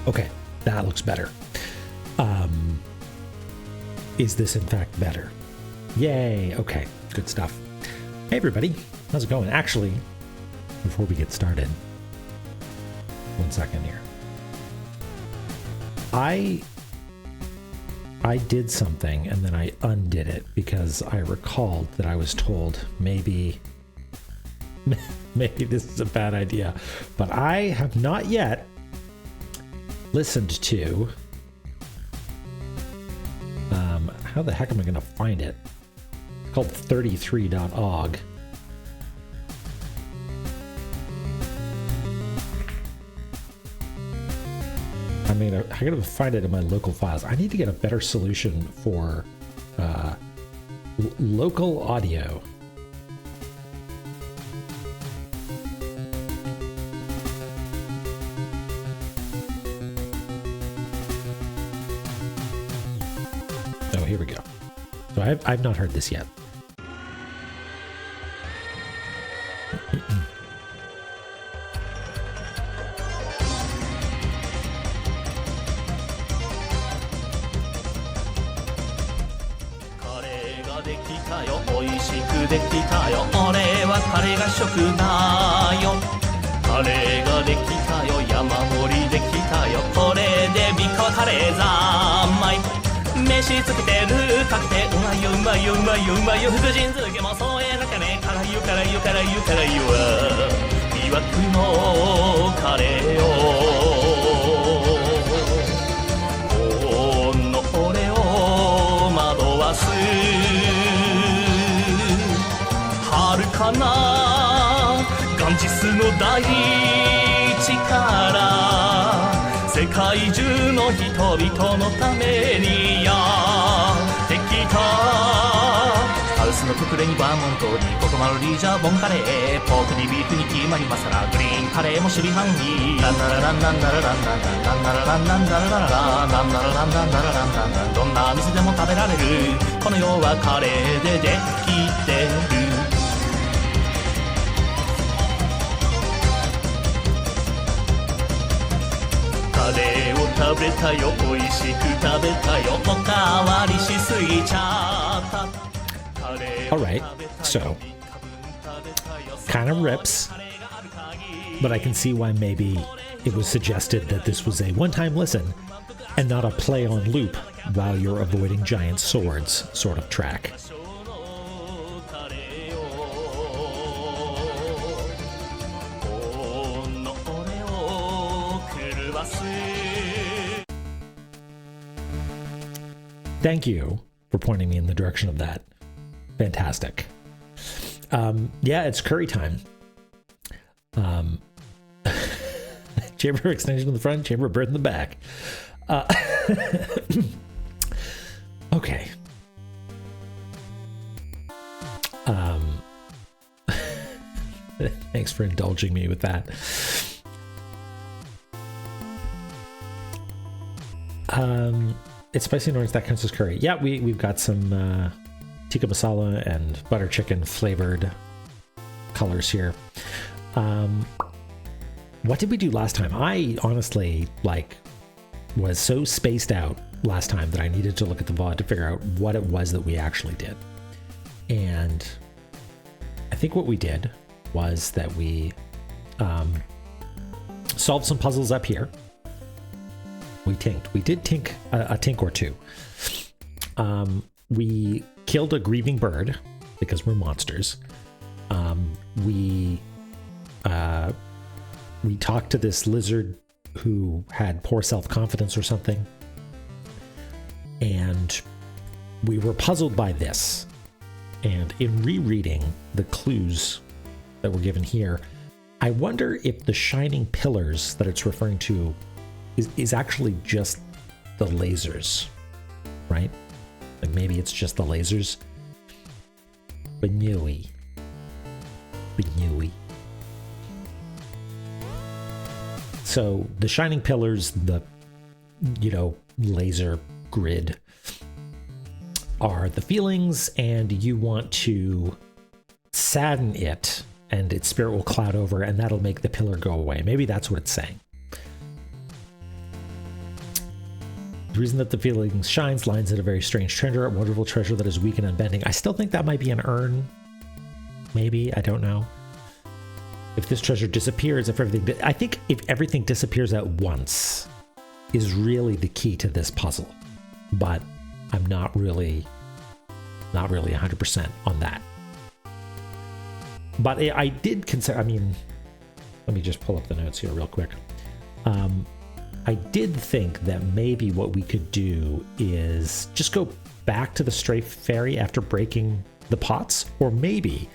Okay, that looks better. Is this in fact better? Yay, okay, good stuff. Hey everybody, how's it going? Actually, before we get started, 1 second here. I did something and then I undid it because I recalled that I was told maybe this is a bad idea, but I have not yet listened to how the heck am I going to find it? It's called 33.org. I mean, I gotta find it in my local files. I need to get a better solution for local audio. Oh, here we go. So I've not heard this yet.世界中の人々のためにやってきたハウスのくくれにバーモントにココマロリージャーボンカレーポークにビーフに決まりますらグリーンカレーも守備範囲ランナラランナンナラランナンナンナラランナンナラララランナラランナンナラランナンナンどんな店でも食べられるこの世はカレーでできてるカレーを食べたよ美味しく食べたよおかわりしすぎちゃった Alright, so kind of rips, but I can see why maybe it was suggested that this was a one-time listen and not a play on loop while you're avoiding giant swords sort of track. Thank you for pointing me in the direction of that. Fantastic. Yeah, it's curry time. Chamber extension in the front, chamber bird in the back. Okay. Thanks for indulging me with that. It's spicy and orange, that counts as curry. Yeah, we've got some tikka masala and butter chicken flavored colors here. What did we do last time? I honestly was so spaced out last time that I needed to look at the VOD to figure out what it was that we actually did. And I think what we did was that we solved some puzzles up here. We did tink a tink or two. We killed a grieving bird because we're monsters. We talked to this lizard who had poor self-confidence or something. And we were puzzled by this. And in rereading the clues that were given here, I wonder if the shining pillars that it's referring to is actually just the lasers, right? Like maybe it's just the lasers. Banui. So the shining pillars, the, laser grid are the feelings, and you want to sadden it and its spirit will cloud over and that'll make the pillar go away. Maybe that's what it's saying. The reason that the feeling shines lines at a very strange treasure, a wonderful treasure that is weak and unbending. I still think that might be an urn. Maybe, I don't know. If this treasure disappears, I think if everything disappears at once is really the key to this puzzle. But I'm not really 100% on that. But I did consider, I mean, let me just pull up the notes here real quick. I did think that maybe what we could do is just go back to the strafe ferry after breaking the pots, or maybe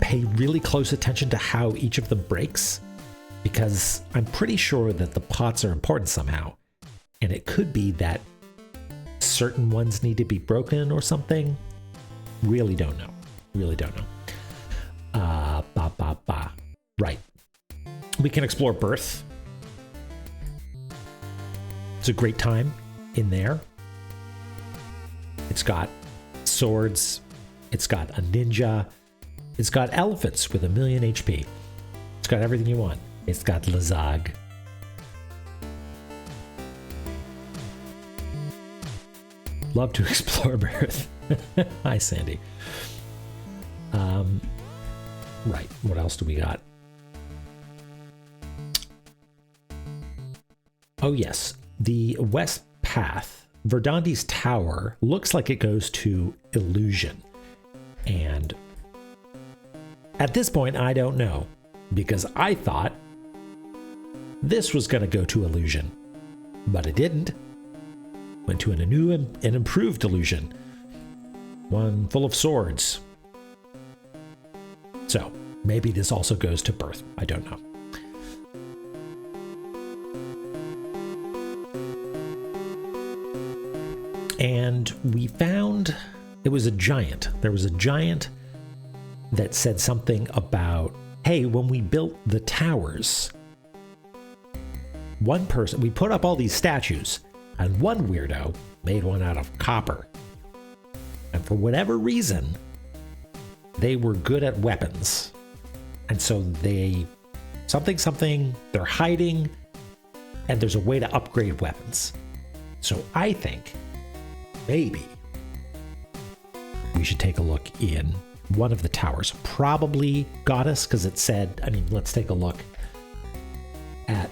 pay really close attention to how each of them breaks, because I'm pretty sure that the pots are important somehow, and it could be that certain ones need to be broken or something. Really don't know. Right. We can explore Birth. It's a great time in there. It's got swords. It's got a ninja. It's got elephants with 1,000,000 HP. It's got everything you want. It's got Lazag. Love to explore Birth. Hi, Sandy. Right. What else do we got? Oh, yes. The West Path, Verdandi's Tower, looks like it goes to Illusion. And at this point, I don't know, because I thought this was going to go to Illusion, but it didn't. Went to a new and improved Illusion. One full of swords. So maybe this also goes to Birth. I don't know. And we found it was a giant. There was a giant that said something about, hey, when we built the towers, one person, we put up all these statues, and one weirdo made one out of copper. And for whatever reason, they were good at weapons. And so they're hiding, and there's a way to upgrade weapons. So I think maybe we should take a look in one of the towers. Probably Goddess, because it said, I mean, let's take a look at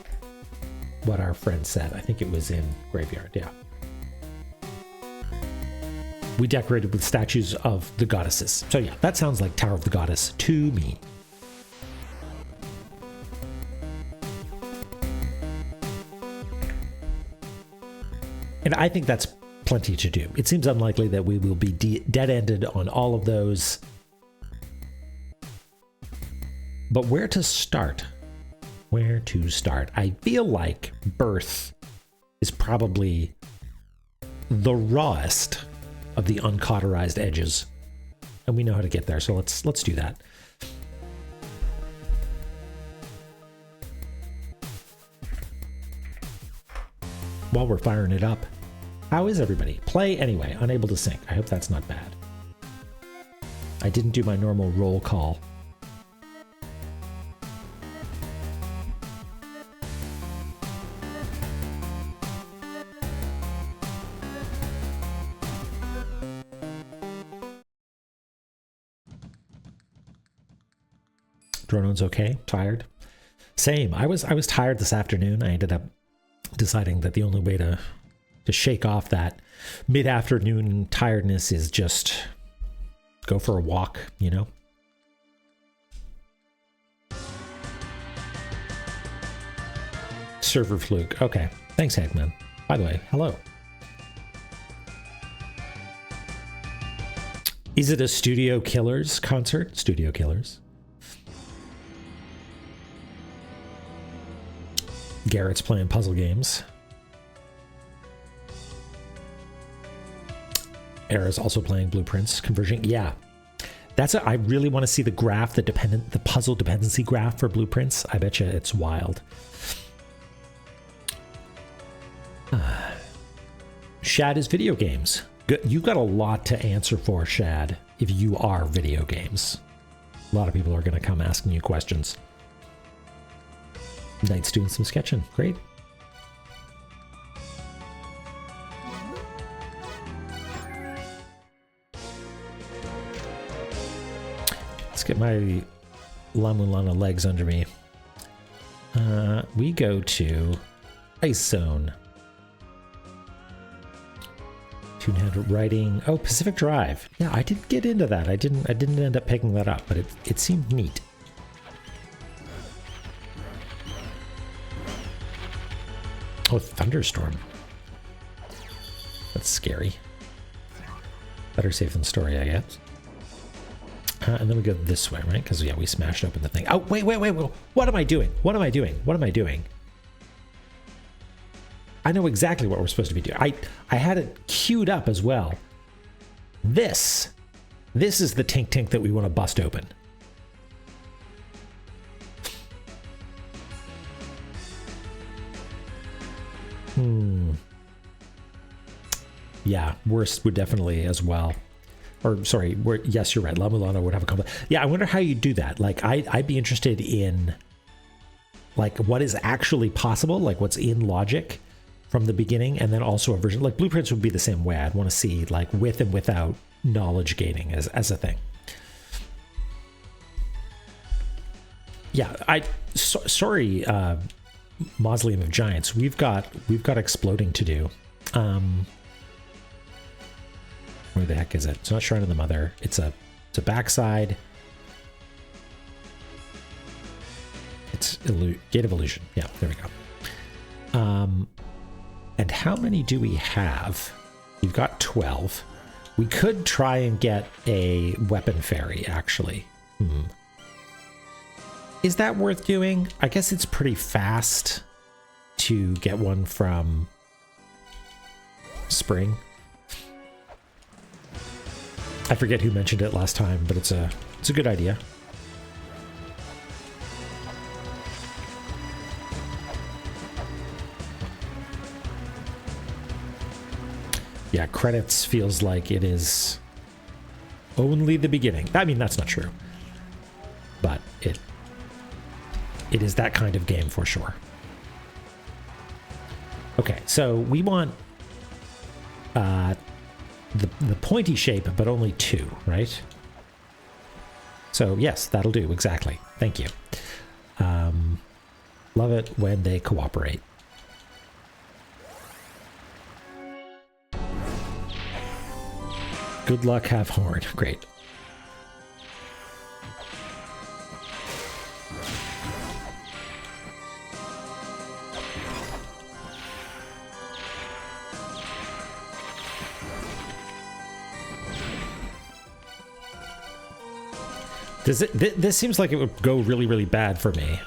what our friend said. I think it was in Graveyard, yeah. We decorated with statues of the goddesses. So yeah, that sounds like Tower of the Goddess to me. And I think that's plenty to do. It seems unlikely that we will be dead-ended on all of those. But where to start? Where to start? I feel like Birth is probably the rawest of the uncauterized edges. And we know how to get there, so let's do that. While we're firing it up, how is everybody? Play anyway, unable to sync. I hope that's not bad. I didn't do my normal roll call. Drono's okay? Tired? Same. I was tired this afternoon. I ended up deciding that the only way to shake off that mid-afternoon tiredness is just go for a walk, you know? Server fluke. Okay. Thanks, Hagman. By the way, hello. Is it a Studio Killers concert? Studio Killers. Garrett's playing puzzle games. Era's also playing Blueprints. Converging. Yeah. I really want to see the graph, the puzzle dependency graph for Blueprints. I bet you it's wild. Shad is video games. You've got a lot to answer for, Shad, if you are video games. A lot of people are going to come asking you questions. Knight's doing some sketching. Great. get my La-Mulana legs under me. We go to Ice Zone. Two-handed writing. Oh, Pacific Drive. Yeah, I did get into that. I didn't end up picking that up, but it seemed neat. Oh, thunderstorm. That's scary. Better safe than sorry, I guess. And then we go this way, right? Because, yeah, we smashed open the thing. Oh, wait. What am I doing? What am I doing? I know exactly what we're supposed to be doing. I had it queued up as well. This is the tink that we want to bust open. Yeah, worst would definitely as well. Or sorry, yes, you're right. La-Mulana would have a couple. Yeah, I wonder how you do that. Like, I'd be interested in like what is actually possible, like what's in logic from the beginning, and then also a version like Blueprints would be the same way. I'd want to see like with and without knowledge gaining as a thing. Yeah, sorry, Mausoleum of Giants. We've got exploding to do. Where the heck is it? It's not Shrine of the Mother. It's a backside. It's Gate of Illusion. Yeah, there we go. And how many do we have? We've got 12. We could try and get a weapon fairy, actually. Is that worth doing? I guess it's pretty fast to get one from Spring. I forget who mentioned it last time, but it's a good idea. Yeah, credits feels like it is only the beginning. I mean, that's not true, but it is that kind of game for sure. Okay, so we want the pointy shape, but only 2, right? So yes, that'll do exactly. Thank you. Love it when they cooperate. Good luck, have horn. Great. This seems like it would go really, really bad for me.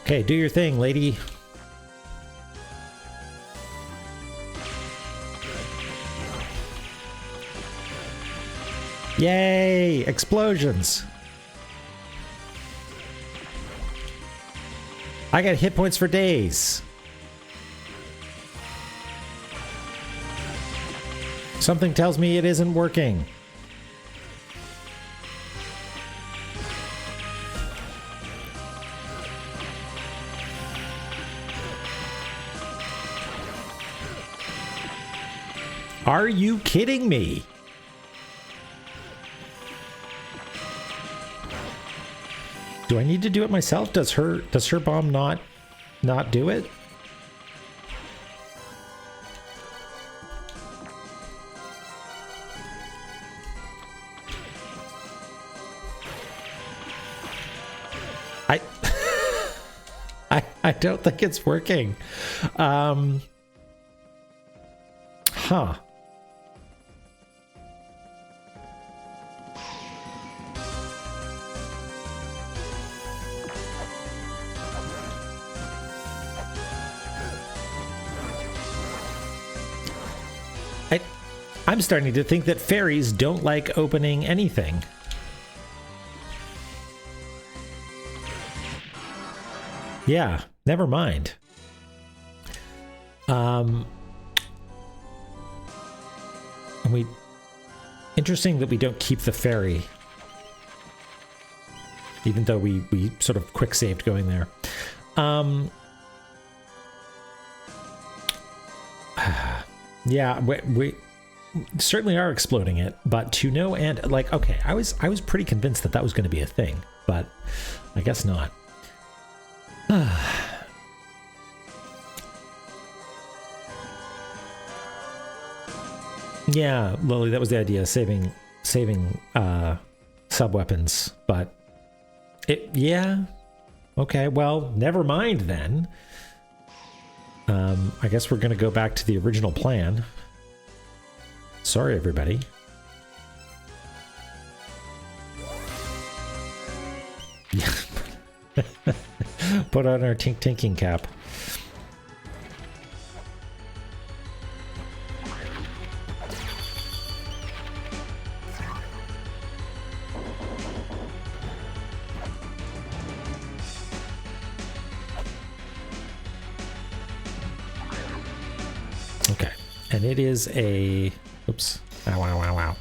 Okay, do your thing, lady. Yay! Explosions! I got hit points for days. Something tells me it isn't working. Are you kidding me? Do I need to do it myself? Does her bomb not do it? I don't think it's working. Huh. I'm starting to think that fairies don't like opening anything. Yeah, never mind. And interesting that we don't keep the ferry, even though we sort of quick saved going there. Yeah, we certainly are exploding it, but to no end. Like, okay, I was pretty convinced that was going to be a thing, but I guess not. Yeah, Lily, that was the idea, saving sub weapons, but yeah. Okay, well, never mind then. I guess we're going to go back to the original plan. Sorry, everybody. Yeah. Put on our tinking cap. Okay, and it is a... Oops. Wow.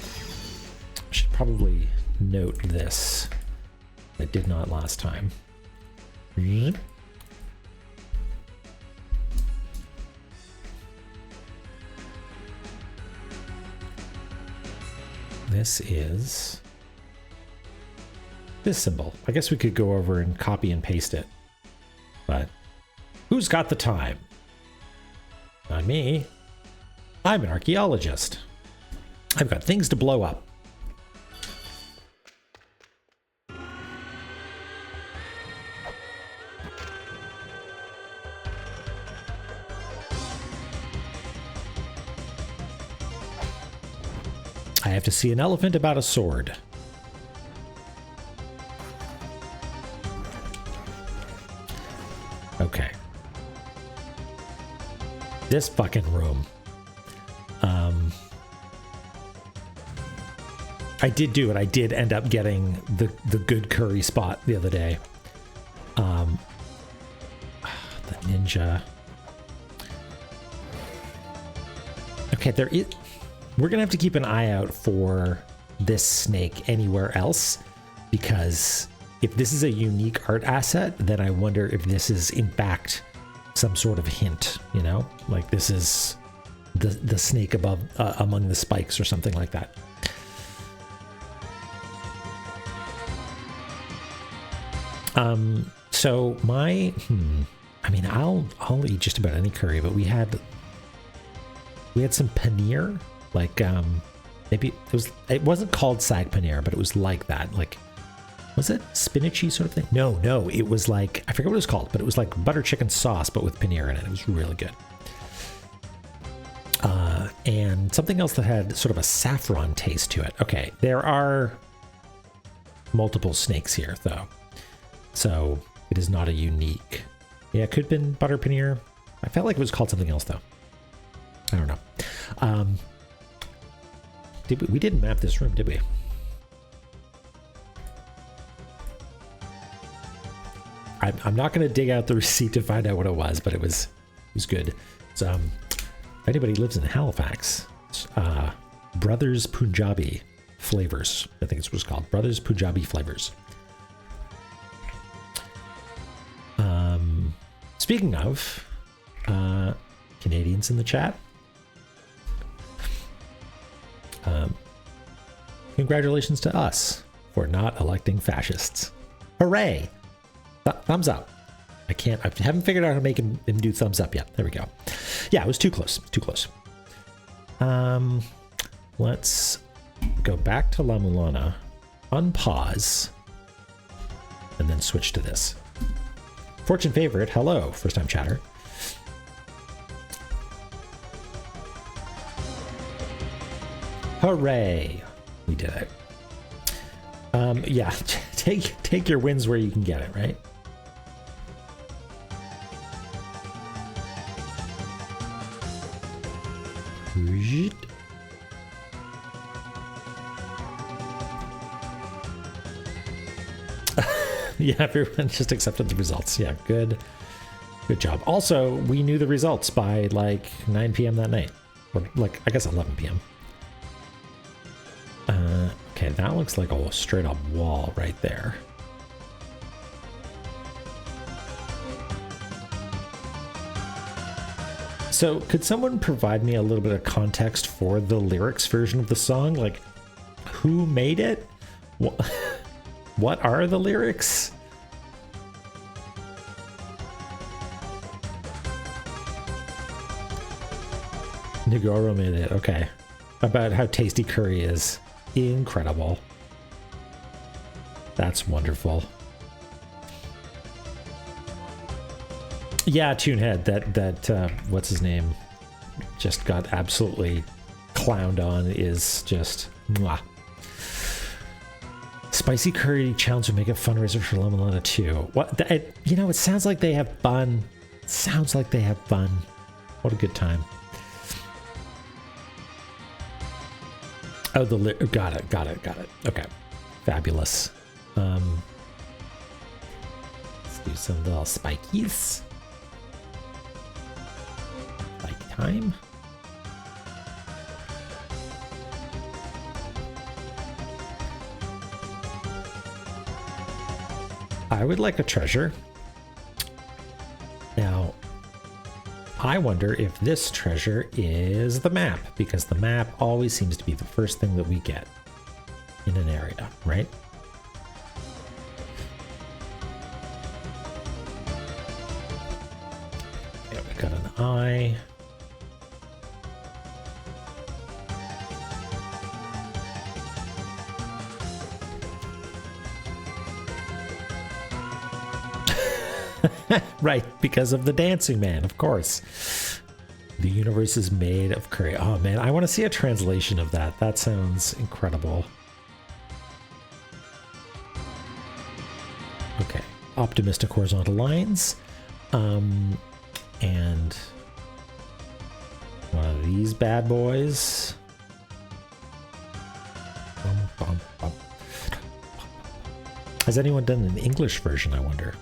I should probably note this. I did not last time. This is this symbol. I guess we could go over and copy and paste it. But who's got the time? Not me. I'm an archaeologist. I've got things to blow up. I have to see an elephant about a sword. Okay. This fucking room. I did do it. I did end up getting the good curry spot the other day. The ninja. Okay, we're gonna have to keep an eye out for this snake anywhere else, because if this is a unique art asset, then I wonder if this is in fact some sort of hint, you know, like this is the snake above among the spikes or something like that. So my I mean, I'll eat just about any curry, but we had some paneer, like maybe it wasn't called sag paneer, but it was like that. Like, was it spinachy sort of thing? No, it was like, I forget what it was called, but it was like butter chicken sauce, but with paneer in it. It was really good. And something else that had sort of a saffron taste to it. Okay, there are multiple snakes here, though. So it is not a unique. Yeah, it could have been butter paneer. I felt like it was called something else, though. I don't know. We didn't map this room, did we? I'm not going to dig out the receipt to find out what it was, but it was good. So, if anybody lives in Halifax, Brothers Punjabi Flavors, I think it's what it's called. Brothers Punjabi Flavors. Speaking of Canadians in the chat, congratulations to us for not electing fascists. Hooray! Thumbs up. I haven't figured out how to make him do thumbs up yet. There we go. Yeah, it was too close. Let's go back to La-Mulana, unpause, and then switch to this. Fortune favorite, hello, first time chatter. Hooray! We did it. Yeah, take your wins where you can get it, right? Yeah, everyone just accepted the results. Yeah, good Good job. Also, we knew the results by like 9 p.m. that night. Or like, I guess 11 p.m. Okay, that looks like a straight up wall right there. So could someone provide me a little bit of context for the lyrics version of the song? Like, who made it? What are the lyrics? Nagoro made it, okay. About how tasty curry is. Incredible. That's wonderful. Yeah, Tunehead, that what's his name, just got absolutely clowned on is just mwah. Spicy curry challenge would make a fundraiser for La-Mulana 2. What? You know, it sounds like they have fun. Sounds like they have fun. What a good time. Oh, got it. Okay, fabulous. Let's do some little spikies. Spike time. I would like a treasure. Now, I wonder if this treasure is the map, because the map always seems to be the first thing that we get in an area, right? Yeah, we got an eye. Right, because of the dancing man, of course. The universe is made of curry. Oh man, I want to see a translation of that. That sounds incredible. Okay, optimistic horizontal lines. And one of these bad boys. Has anyone done an English version, I wonder?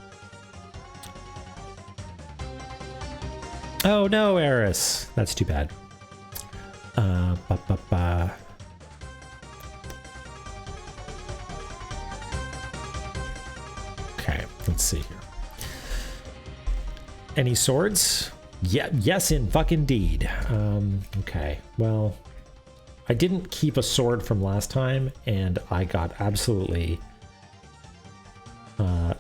Oh no, Eris. That's too bad. Okay, let's see here. Any swords? Yeah, yes, in fucking deed. Okay, well, I didn't keep a sword from last time, and I got absolutely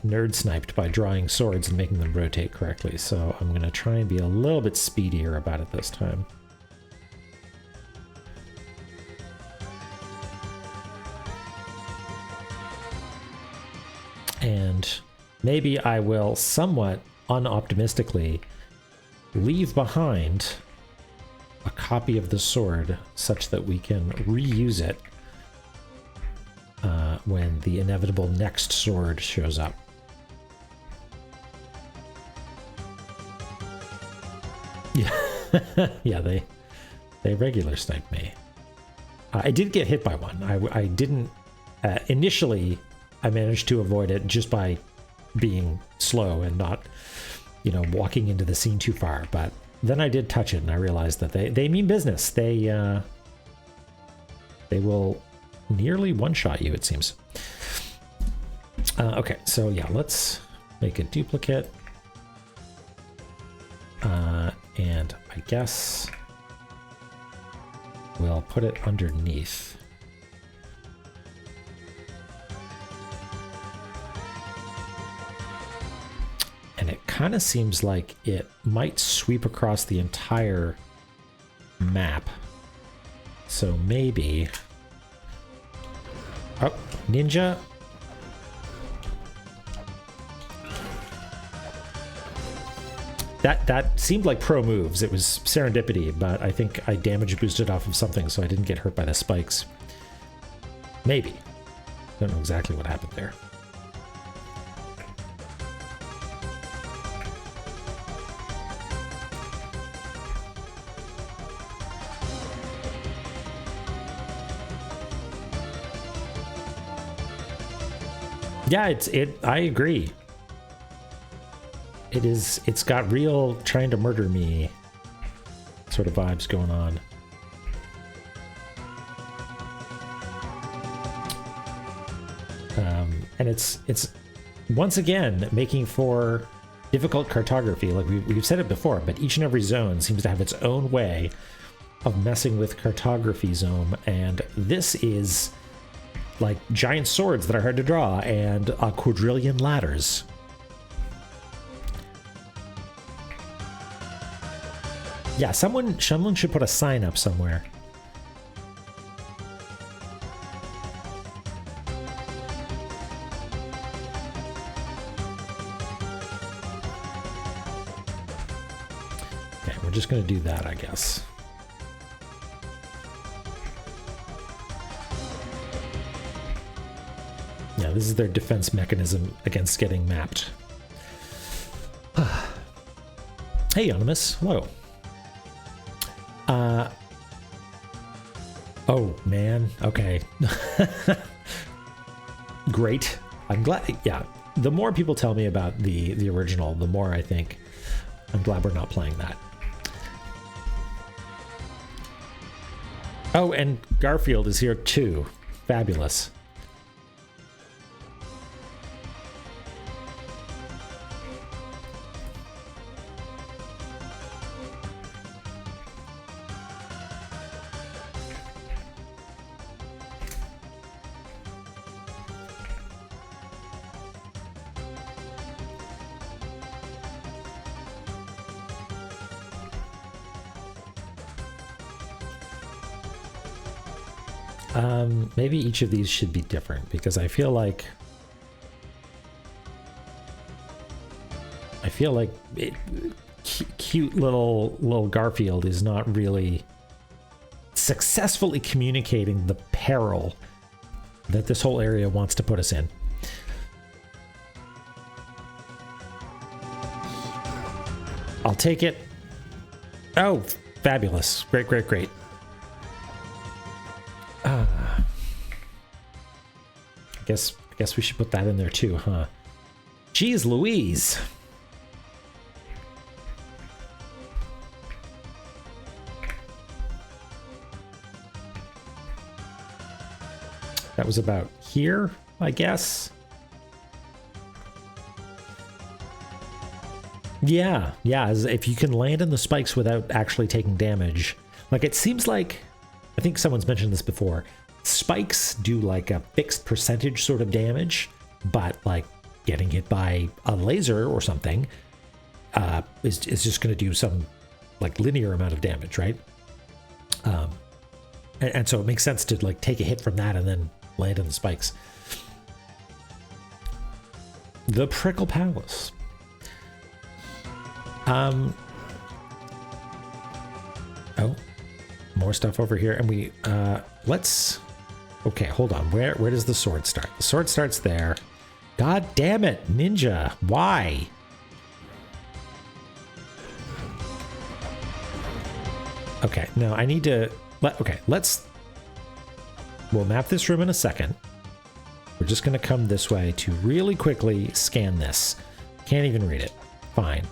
nerd sniped by drawing swords and making them rotate correctly, so I'm gonna try and be a little bit speedier about it this time. And maybe I will somewhat unoptimistically leave behind a copy of the sword such that we can reuse it when the inevitable next sword shows up. Yeah, yeah, they regular sniped me. I did get hit by one. I didn't initially. I managed to avoid it just by being slow and not, you know, walking into the scene too far. But then I did touch it, and I realized that they mean business. They will nearly one-shot you, it seems. Okay, so yeah, let's make a duplicate. And I guess we'll put it underneath. And it kind of seems like it might sweep across the entire map. So maybe... Oh, ninja. That seemed like pro moves. It was serendipity, but I think I damage boosted off of something, so I didn't get hurt by the spikes. Maybe. I don't know exactly what happened there. Yeah, I agree. It's got real trying to murder me sort of vibes going on. And it's once again making for difficult cartography. Like we've said it before, but each and every zone seems to have its own way of messing with cartography zone, and this is like giant swords that are hard to draw and a quadrillion ladders. Yeah, someone should put a sign up somewhere. Okay, we're just going to do that, I guess. Yeah, this is their defense mechanism against getting mapped. Hey, Anonymous. Hello. Oh, man. Okay. Great. I'm glad. Yeah. The more people tell me about the original, the more I think I'm glad we're not playing that. Oh, and Garfield is here too. Fabulous. Maybe each of these should be different because I feel like cute little Garfield is not really successfully communicating the peril that this whole area wants to put us in. I'll take it. Oh, fabulous. Great, great, great. I guess we should put that in there too, huh? Jeez Louise. That was about here, I guess. Yeah, as if you can land in the spikes without actually taking damage. Like it seems like, I think someone's mentioned this before, spikes do like a fixed percentage sort of damage, but like getting hit by a laser or something is just going to do some like linear amount of damage, right? And so it makes sense to like take a hit from that and then land in the spikes. The Prickle Palace. Oh, more stuff over here, and we let's. Okay, hold on. Where does the sword start? The sword starts there. God damn it, Ninja! Why? Okay, now I need to. Let's. We'll map this room in a second. We're just going to come this way to really quickly scan this. Can't even read it. Fine.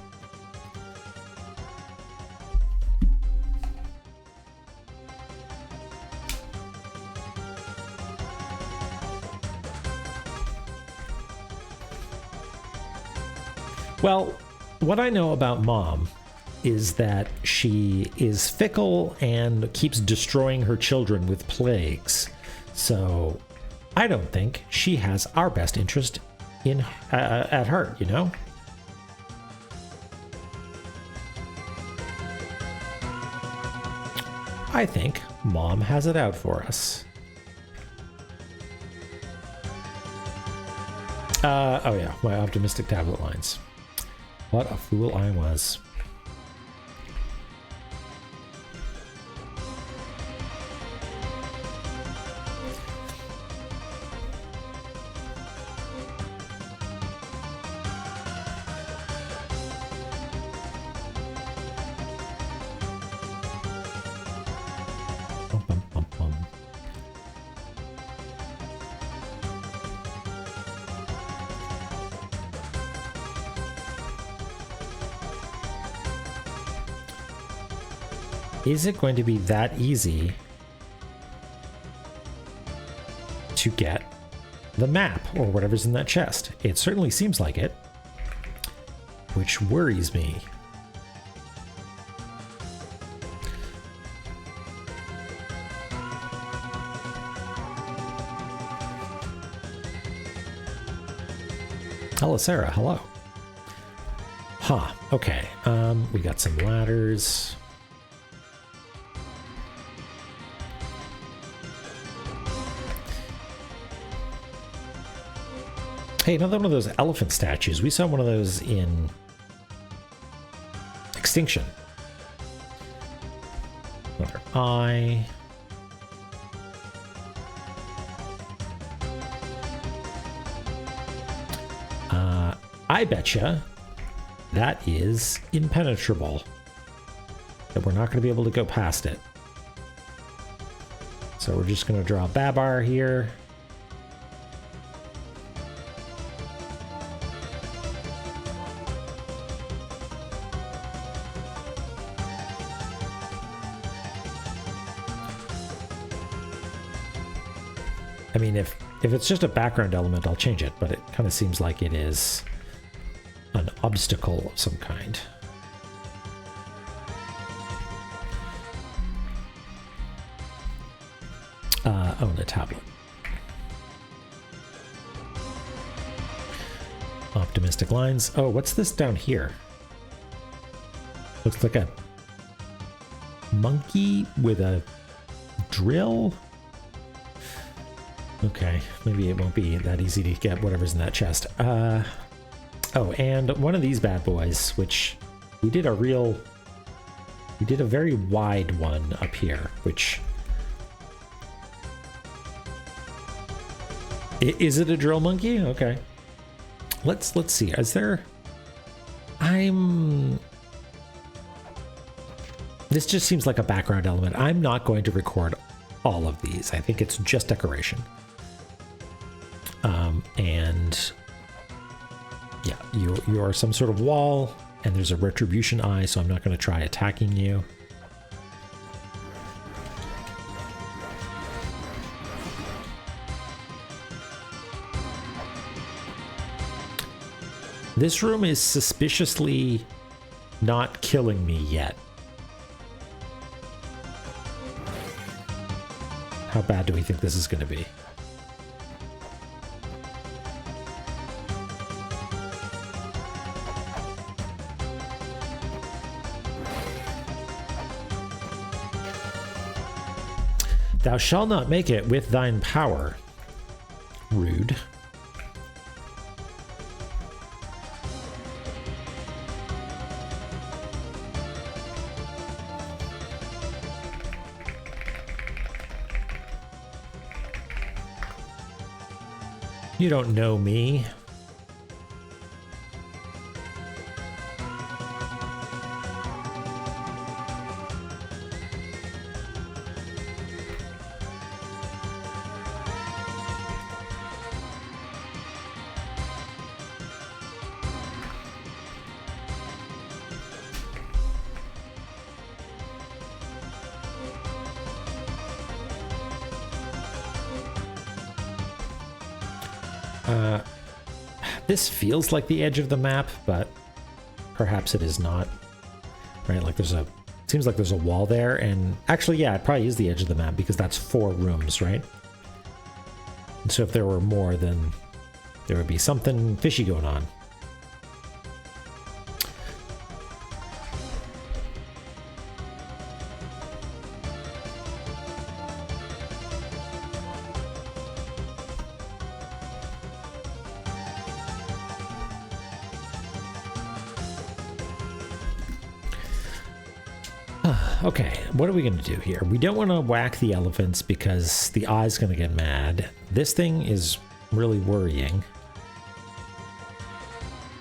Well, what I know about Mom is that she is fickle and keeps destroying her children with plagues. So I don't think she has our best interest in at heart, you know? I think Mom has it out for us. Oh yeah, my optimistic tablet lines. What a fool I was. Is it going to be that easy to get the map or whatever's in that chest? It certainly seems like it, which worries me. Hello, Sarah. Hello. Huh. Okay. We got some ladders. Hey, another one of those elephant statues. We saw one of those in Extinction. Another eye. I betcha that is impenetrable. That we're not going to be able to go past it. So we're just going to draw a Babar here. I mean, if it's just a background element, I'll change it, but it kind of seems like it is an obstacle of some kind. Oh, and a tablet. Optimistic lines. Oh, what's this down here? Looks like a monkey with a drill. Okay, maybe it won't be that easy to get whatever's in that chest. Oh, and one of these bad boys, which we did a very wide one up here, which... Is it a drill monkey? Okay. Let's see. Is there... This just seems like a background element. I'm not going to record all of these. I think it's just decoration. And yeah, you are some sort of wall, and there's a retribution eye, so I'm not going to try attacking you. This room is suspiciously not killing me yet. How bad do we think this is going to be? Thou shalt not make it with thine power. Rude. You don't know me. This feels like the edge of the map, but perhaps it is not. Right, like seems like there's a wall there, and actually, yeah, it probably is the edge of the map because that's 4 rooms, right? And so if there were more, then there would be something fishy going on. Okay, what are we going to do here? We don't want to whack the elephants because the eye's going to get mad. This thing is really worrying.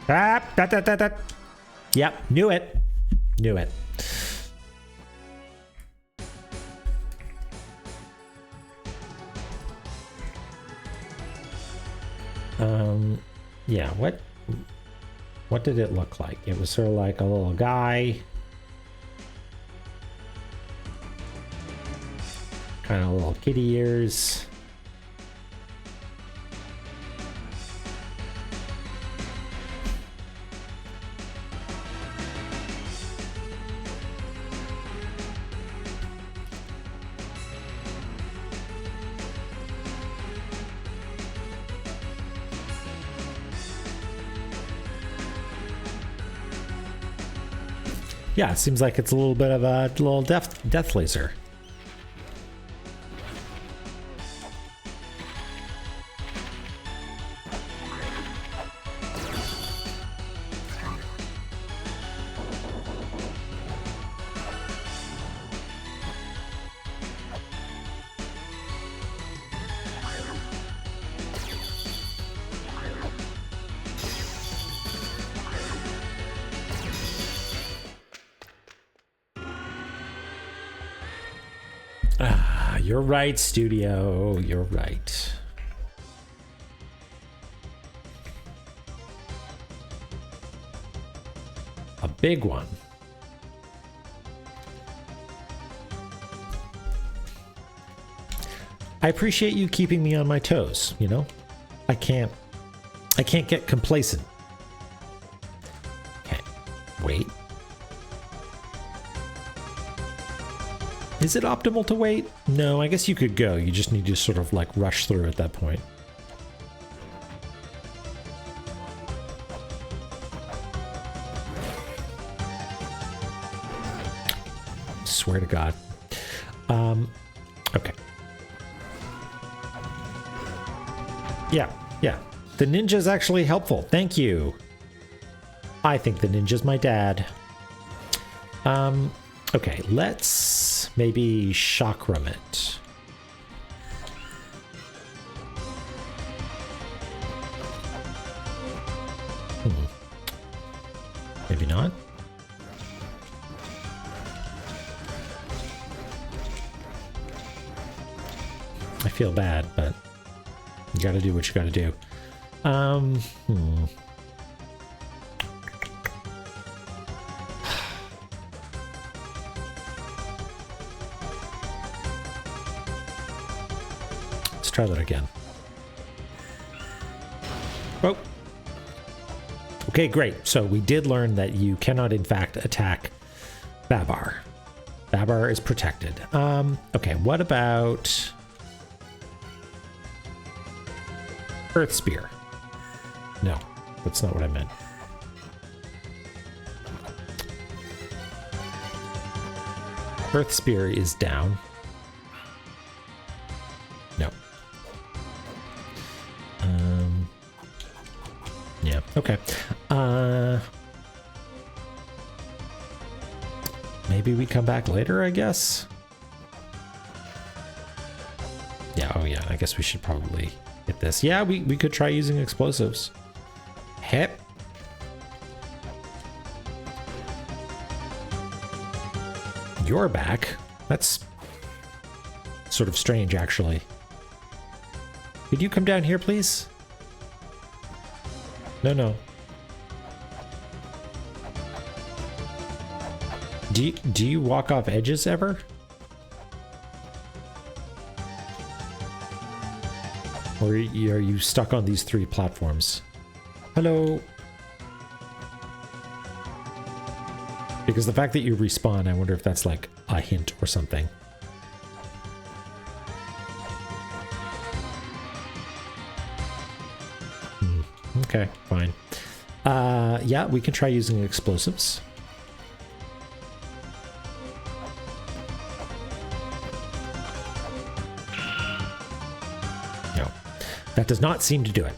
Yep, knew it. Knew it. Yeah, what did it look like? It was sort of like a little guy. Kind of little kitty ears. Yeah, it seems like it's a little bit of a little death laser. You're right, studio. You're right. A big one. I appreciate you keeping me on my toes, you know? I can't get complacent. Okay. Wait. Is it optimal to wait? No, I guess you could go. You just need to sort of like rush through at that point. Swear to God. Okay. Yeah. The ninja's actually helpful. Thank you. I think the ninja's my dad. Okay, let's maybe chakram it. Maybe not. I feel bad, but you gotta do what you gotta do. Let's try that again. Oh. Okay, great. So we did learn that you cannot, in fact, attack Babar. Babar is protected. Okay, what about Earth Spear? No, that's not what I meant. Earth Spear is down. No. Yeah, okay. Maybe we come back later, I guess? Yeah, oh yeah, I guess we should probably hit this. Yeah, we could try using explosives. Hep. You're back. That's sort of strange, actually. Could you come down here, please? No. Do you walk off edges ever? Or are you stuck on these 3 platforms? Hello? Because the fact that you respawn, I wonder if that's like a hint or something. Okay, fine. Yeah, we can try using explosives. No, that does not seem to do it.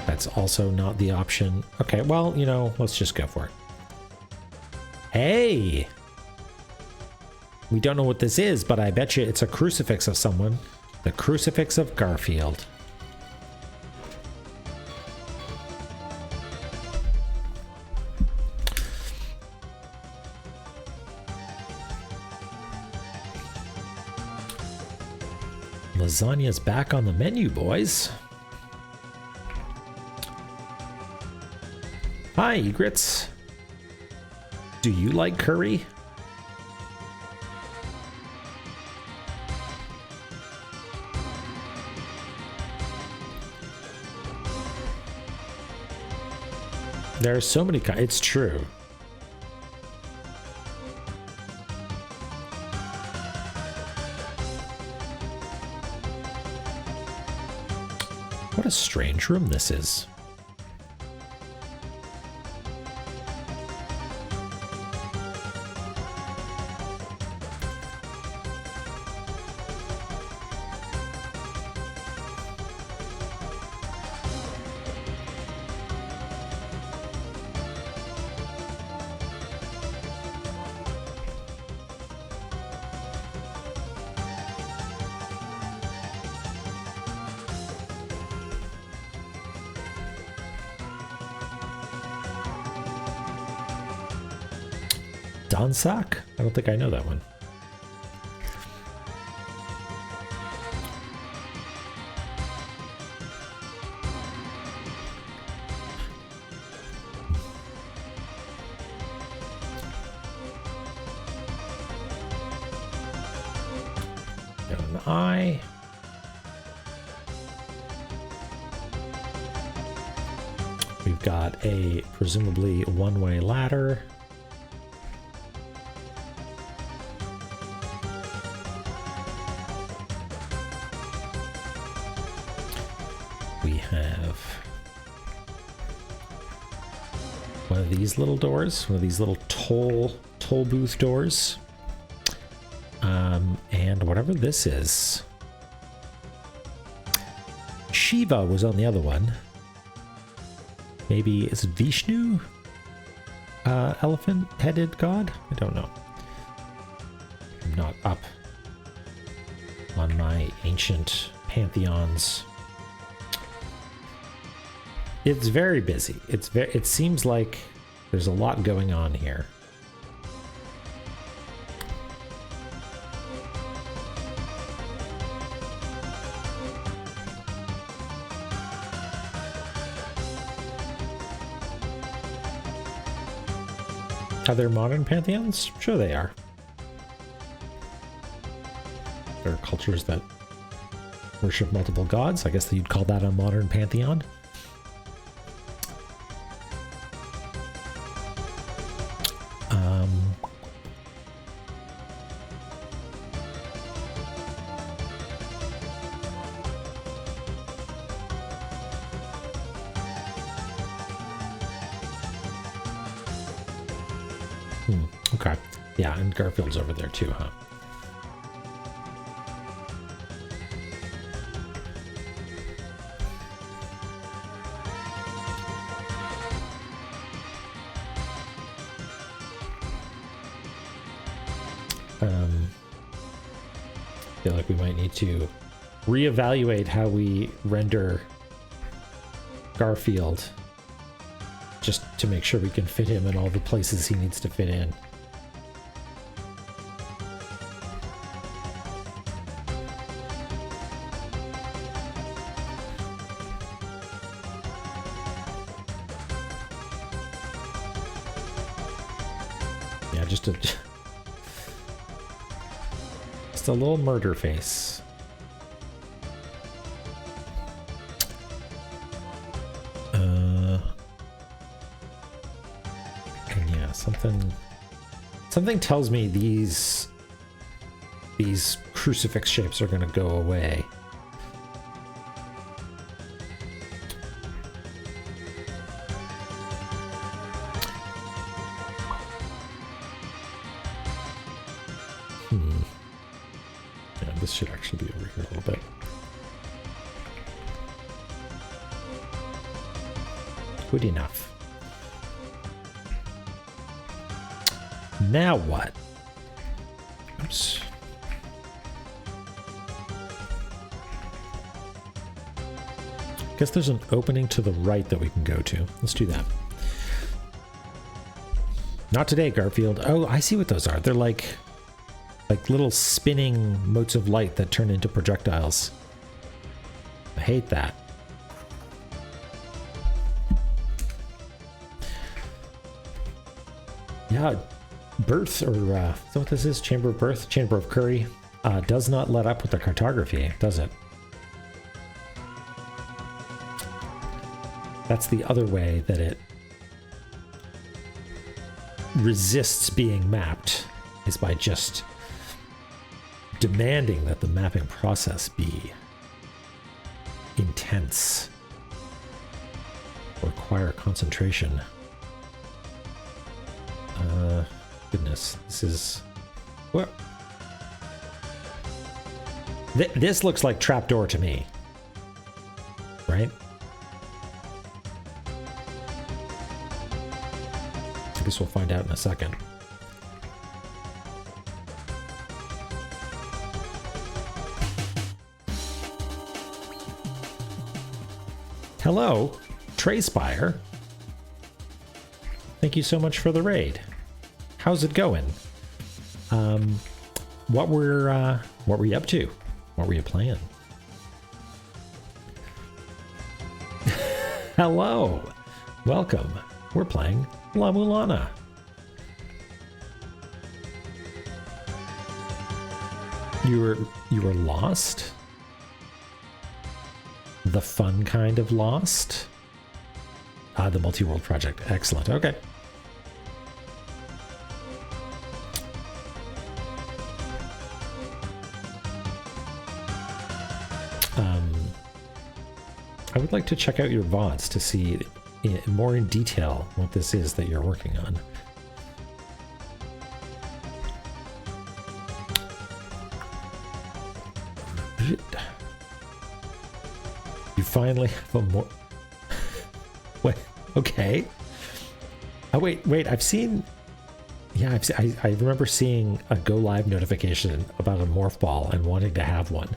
That's also not the option. Okay, well, you know, let's just go for it. Hey! We don't know what this is, but I bet you it's a crucifix of someone. The crucifix of Garfield. Lasagna's back on the menu, boys. Hi, Egrets. Do you like curry? There are so many kinds. It's true. What a strange room this is. Donsak? I don't think I know that one. Got an eye. We've got a presumably one-way ladder. We have one of these little doors, one of these little toll booth doors, and whatever this is. Shiva was on the other one. Maybe is it Vishnu? Elephant-headed god? I don't know. I'm not up on my ancient pantheons. It's very busy. It seems like there's a lot going on here. Are there modern pantheons? Sure they are. There are cultures that worship multiple gods. I guess that you'd call that a modern pantheon. Okay. Yeah, and Garfield's over there too, huh? I feel like we might need to reevaluate how we render Garfield, just to make sure we can fit him in all the places he needs to fit in. Yeah, just a little murder face. And yeah, something tells me these crucifix shapes are going to go away. This should actually be over here a little bit. Good enough. Now what? Oops. Guess there's an opening to the right that we can go to. Let's do that. Not today, Garfield. Oh, I see what those are. They're like little spinning motes of light that turn into projectiles. I hate that. Yeah, birth, or is that what this is? Chamber of Birth, Chamber of Curry, does not let up with the cartography, does it? That's the other way that it resists being mapped, is by just demanding that the mapping process be intense, require concentration. Goodness, this is what? This looks like trapdoor to me, right? I guess we'll find out in a second. Hello, Trayspire. Thank you so much for the raid. How's it going? What were you up to? What were you playing? Hello, welcome. We're playing La-Mulana. You were lost? The fun kind of lost? Ah, the multi-world project. Excellent. Okay. I would like to check out your VODs to see more in detail what this is that you're working on. You finally have a more... Wait, okay. Oh, wait, I've seen... Yeah, I remember seeing a go live notification about a morph ball and wanting to have one.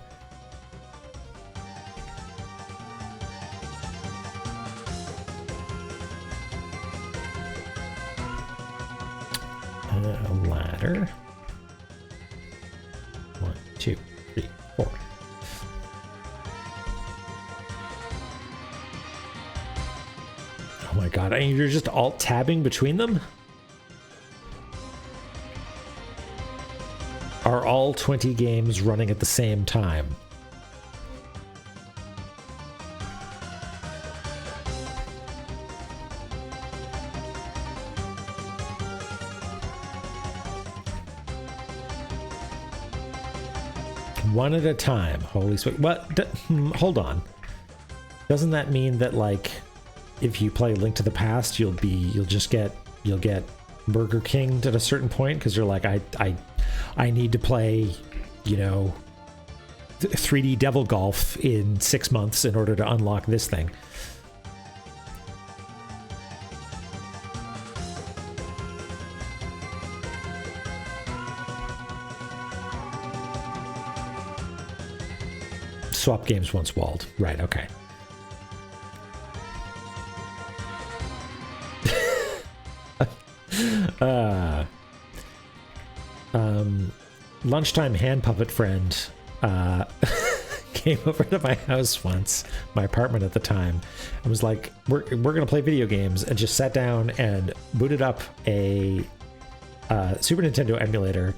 A ladder. 1, 2, 3, 4. Oh my god, and you're just alt-tabbing between them? Are all 20 games running at the same time? One at a time. Holy sweet. What? Hold on. Doesn't that mean that, like, if you play Link to the Past, you'll get Burger Kinged at a certain point because you're like, I need to play, you know, 3D Devil Golf in 6 months in order to unlock this thing. Swap games once walled. Right, okay. Lunchtime hand puppet friend came over to my house once, my apartment at the time, and was like, we're gonna play video games, and just sat down and booted up a Super Nintendo emulator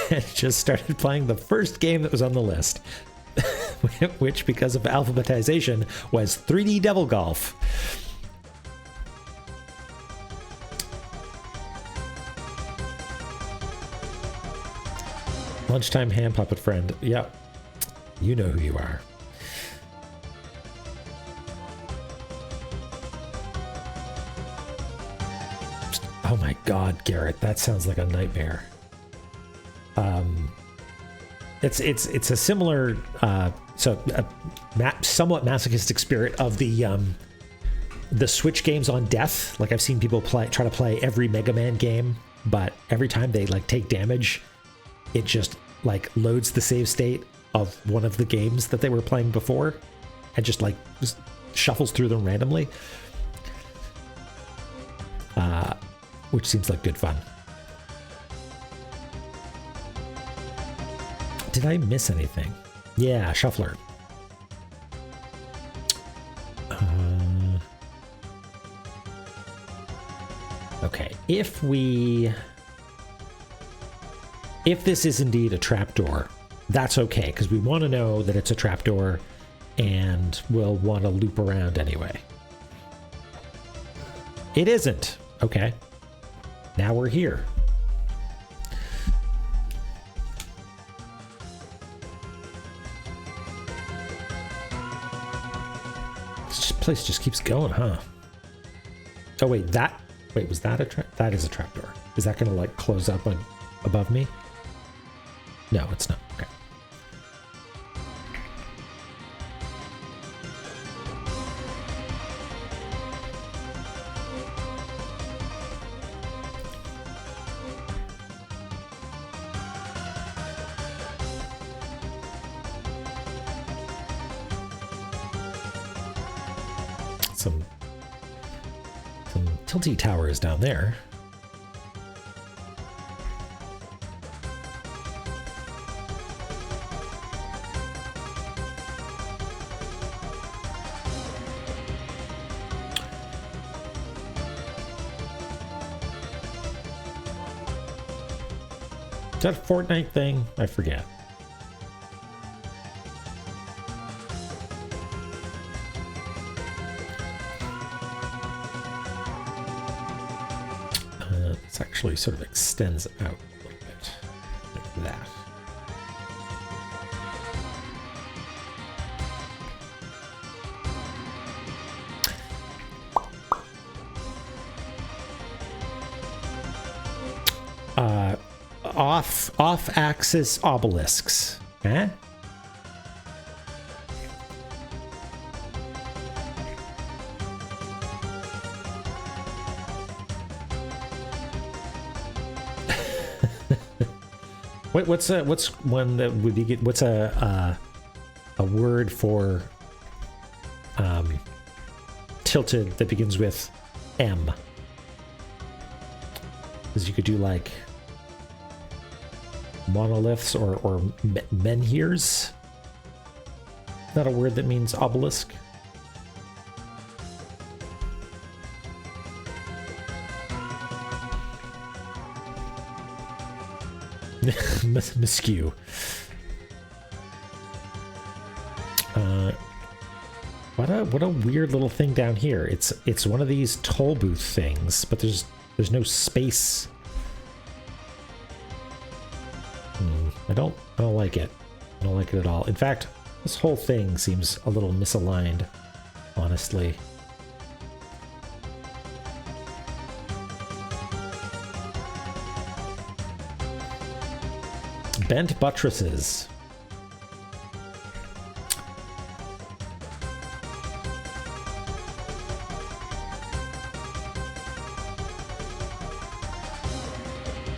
and just started playing the first game that was on the list. Which, because of alphabetization, was 3D Devil Golf. Lunchtime hand puppet friend. Yep. You know who you are. Oh my god, Garrett, that sounds like a nightmare. It's a similar, somewhat masochistic spirit of the Switch games on death. Like, I've seen people try to play every Mega Man game, but every time they like take damage, it just like loads the save state of one of the games that they were playing before, and just shuffles through them randomly, which seems like good fun. Did I miss anything? Yeah, Shuffler. Okay. if this is indeed a trapdoor, that's okay, because we want to know that it's a trapdoor and we'll want to loop around anyway. It isn't. Okay. Now we're here. This place just keeps going, huh? Oh wait, was that a trap? That is a trapdoor. Is that gonna like close up above me? No, it's not. Okay. Some tilty towers down there. Is that a Fortnite thing? I forget. This actually sort of extends out a little bit like that. Off-axis obelisks. Eh? What's one that would be? What's a word for tilted that begins with M? Because you could do like monoliths or menhirs. Not a word that means obelisk. Miscue. What a weird little thing down here. It's one of these toll booth things, but there's no space. I don't like it. I don't like it at all. In fact, this whole thing seems a little misaligned, honestly. Bent buttresses.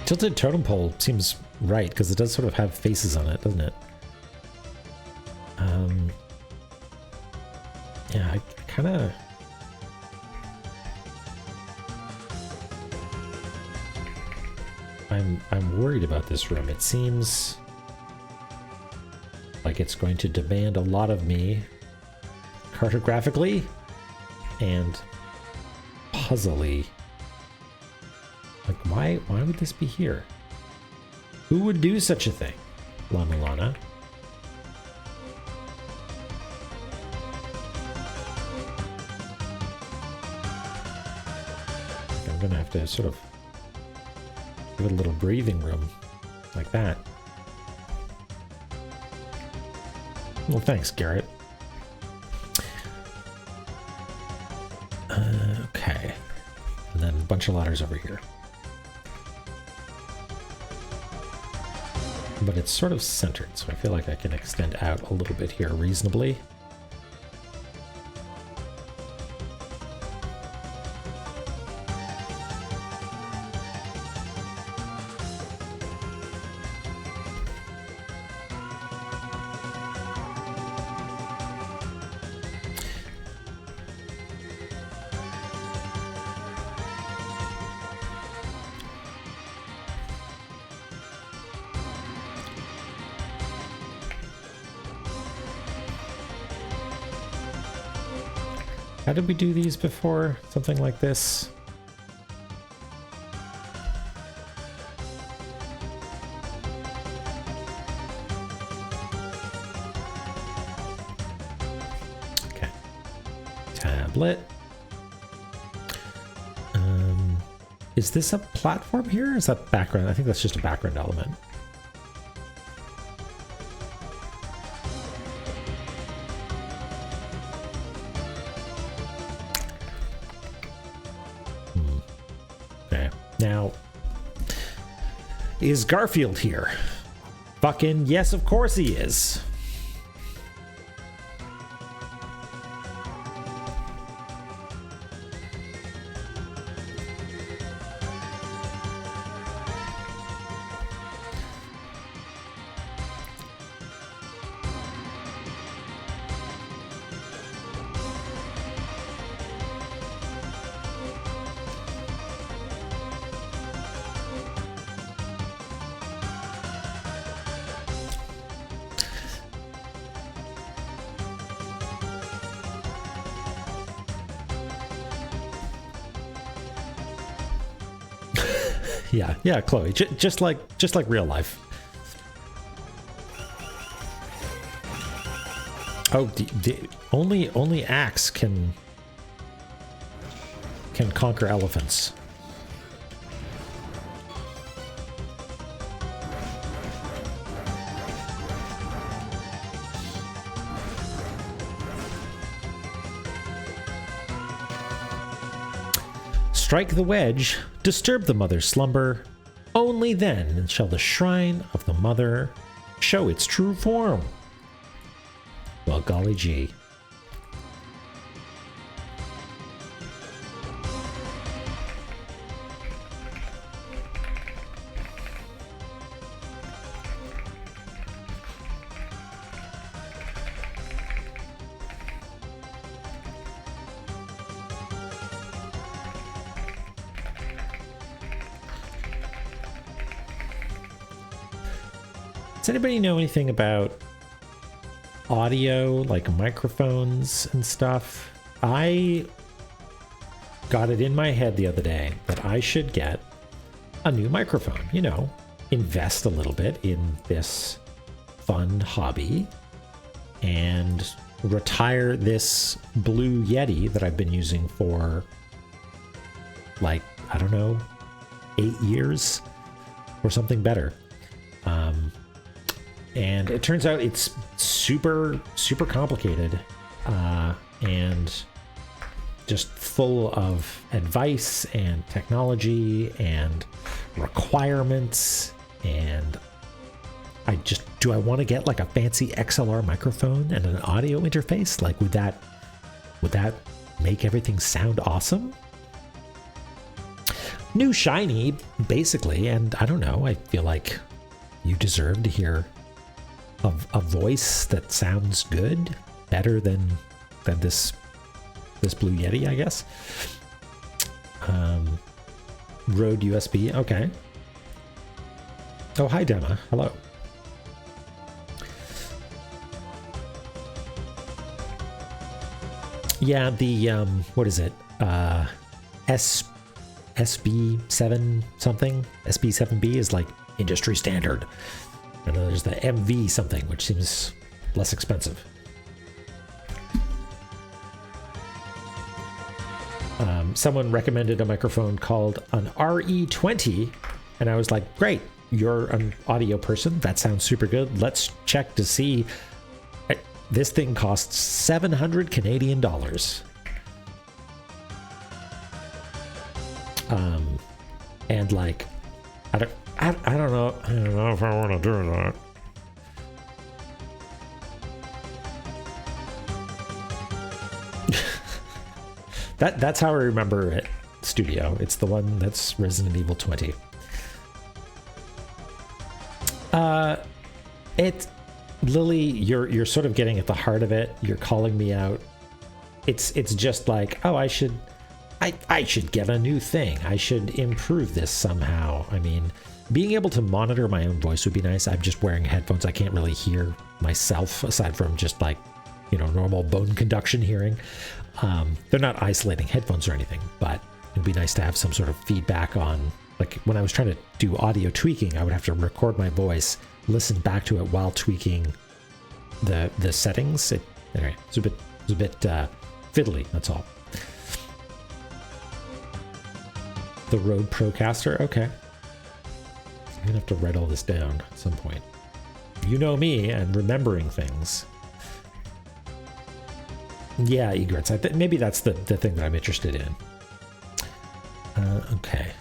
Tilted totem pole seems right, because it does sort of have faces on it, doesn't it? Yeah, I kind of... I'm worried about this room. It seems like it's going to demand a lot of me cartographically and puzzly. Like, why would this be here? Who would do such a thing? La-Mulana. I'm gonna have to sort of give it a little breathing room like that. Well, thanks, Garrett. Okay. And then a bunch of ladders over here. But it's sort of centered, so I feel like I can extend out a little bit here reasonably. How did we do these before? Something like this? tablet. Is this a platform here? Is that background? I think that's just a background element. Okay. Now, is Garfield here? Fucking yes, of course he is. Yeah, Chloe, just like real life. Oh, only axe can conquer elephants. Strike the wedge, disturb the mother's slumber. Only then shall the shrine of the mother show its true form. Well, golly gee. Does anybody know anything about audio, like microphones and stuff? I got it in my head the other day that I should get a new microphone, you know, invest a little bit in this fun hobby and retire this Blue Yeti that I've been using for like, I don't know, 8 years or something better. And it turns out it's super complicated and just full of advice and technology and requirements. And do I want to get like a fancy XLR microphone and an audio interface? Like, would that make everything sound awesome? New shiny, basically. And I don't know, I feel like you deserve to hear a voice that sounds good, better than this Blue Yeti, I guess. Rode USB, okay. Oh, hi Dema, hello. Yeah, the what is it? SB7 something. SB7B is like industry standard. And then there's the MV something, which seems less expensive. Someone recommended a microphone called an RE20, and I was like, great, you're an audio person. That sounds super good. Let's check to see. This thing costs 700 Canadian dollars. And like, I don't know if I want to do that. That's how I remember it, Studio. It's the one that's Resident Evil 20. Lily, you're sort of getting at the heart of it. You're calling me out. It's just like, oh, I should get a new thing. I should improve this somehow. I mean, being able to monitor my own voice would be nice. I'm just wearing headphones. I can't really hear myself aside from just like, you know, normal bone conduction hearing. They're not isolating headphones or anything, but it'd be nice to have some sort of feedback on, like when I was trying to do audio tweaking, I would have to record my voice, listen back to it while tweaking the settings. Anyway, it's a bit fiddly, that's all. The Rode Procaster, okay. I'm gonna have to write all this down at some point. You know me and remembering things. Yeah, egrets. Maybe that's the thing that I'm interested in. Okay.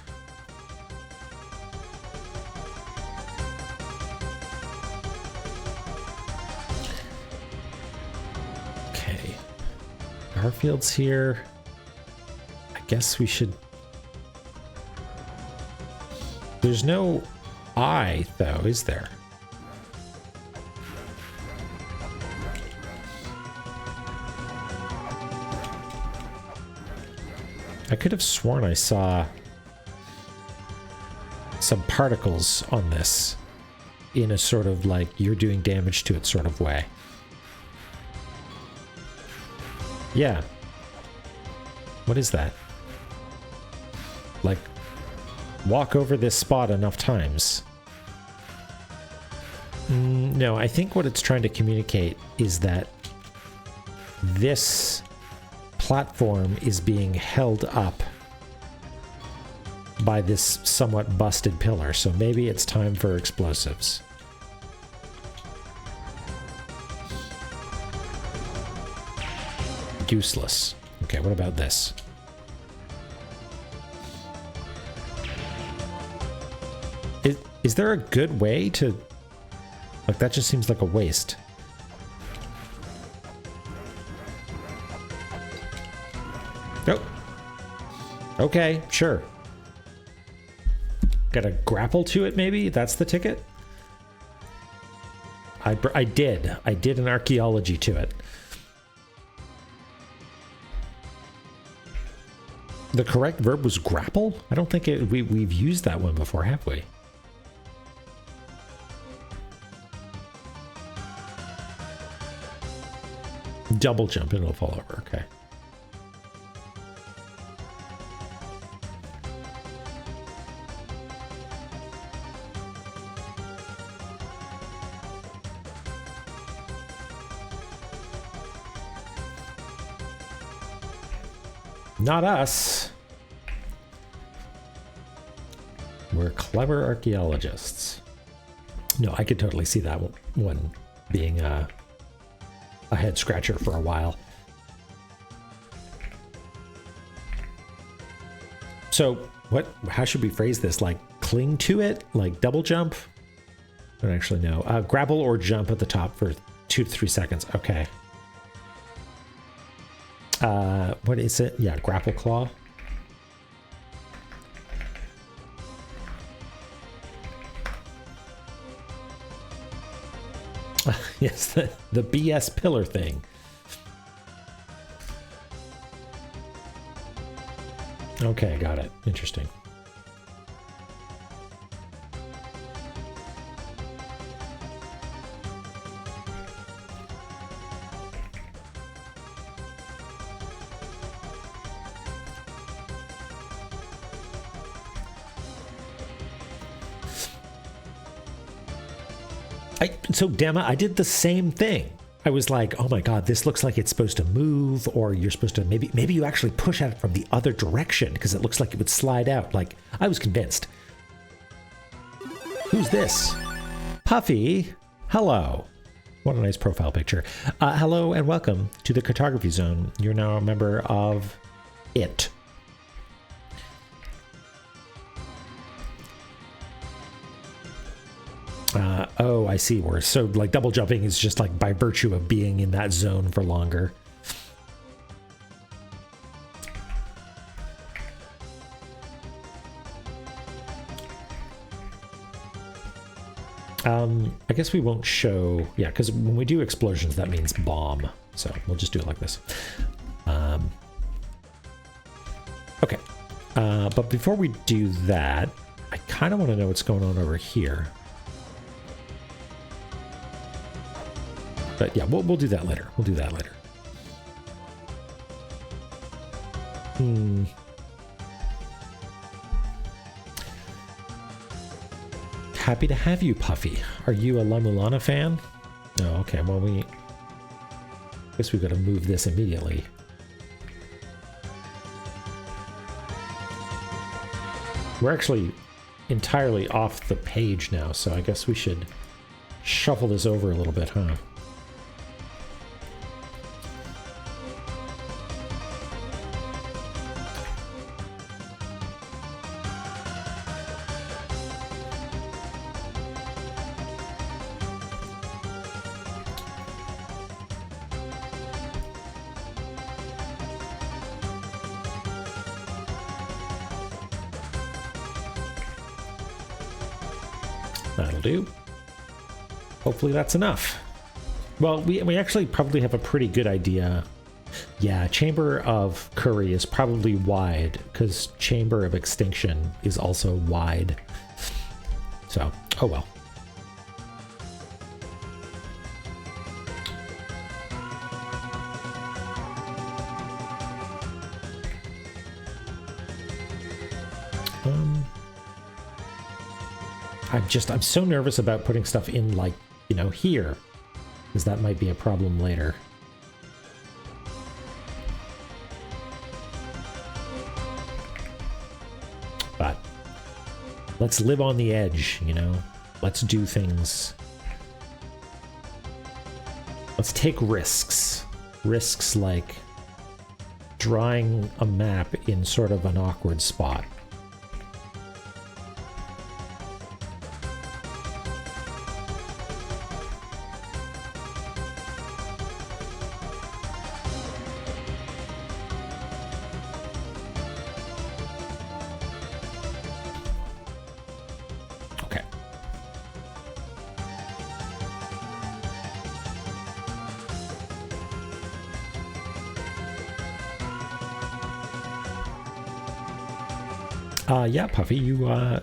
Okay. Garfield's here. I guess we should... There's no eye, though, is there? I could have sworn I saw some particles on this in a sort of like you're doing damage to it sort of way. Yeah. What is that? Like, walk over this spot enough times. No, I think what it's trying to communicate is that this platform is being held up by this somewhat busted pillar, so maybe it's time for explosives. Useless. Okay, what about this? Is there a good way to... Like, that just seems like a waste. Oh. Okay, sure. Gotta grapple to it, maybe? That's the ticket? I did an archaeology to it. The correct verb was grapple? I don't think we've used that one before, have we? Double jump and it'll fall over, okay. Not us. We're clever archaeologists. No, I could totally see that one being a head scratcher for a while. So how should we phrase this? Like cling to it? Like double jump? I don't actually know. Grapple or jump at the top for 2 to 3 seconds. Okay. What is it? Yeah, grapple claw. Yes, the BS pillar thing. Okay, got it. Interesting. So Dema, I did the same thing. I was like, oh my god, this looks like it's supposed to move, or you're supposed to maybe you actually push at it from the other direction because it looks like it would slide out. Like, I was convinced. Who's this? Puffy. Hello. What a nice profile picture. Hello and welcome to the Cartography Zone. You're now a member of it. Oh, I see. So like double jumping is just like by virtue of being in that zone for longer. I guess we won't show, yeah, because when we do explosions, that means bomb. So we'll just do it like this. Okay. But before we do that, I kind of want to know what's going on over here. But yeah, we'll do that later. We'll do that later. Happy to have you, Puffy. Are you a La-Mulana fan? No, okay, well I guess we've got to move this immediately. We're actually entirely off the page now, so I guess we should shuffle this over a little bit, huh? That'll do. Hopefully that's enough. Well, we actually probably have a pretty good idea. Yeah, Chamber of Curry is probably wide, because Chamber of Extinction is also wide. So, oh well. I'm so nervous about putting stuff in, like, you know, here, because that might be a problem later. But let's live on the edge, you know? Let's do things. Let's take risks. Risks like drawing a map in sort of an awkward spot. Yeah, Puffy, you're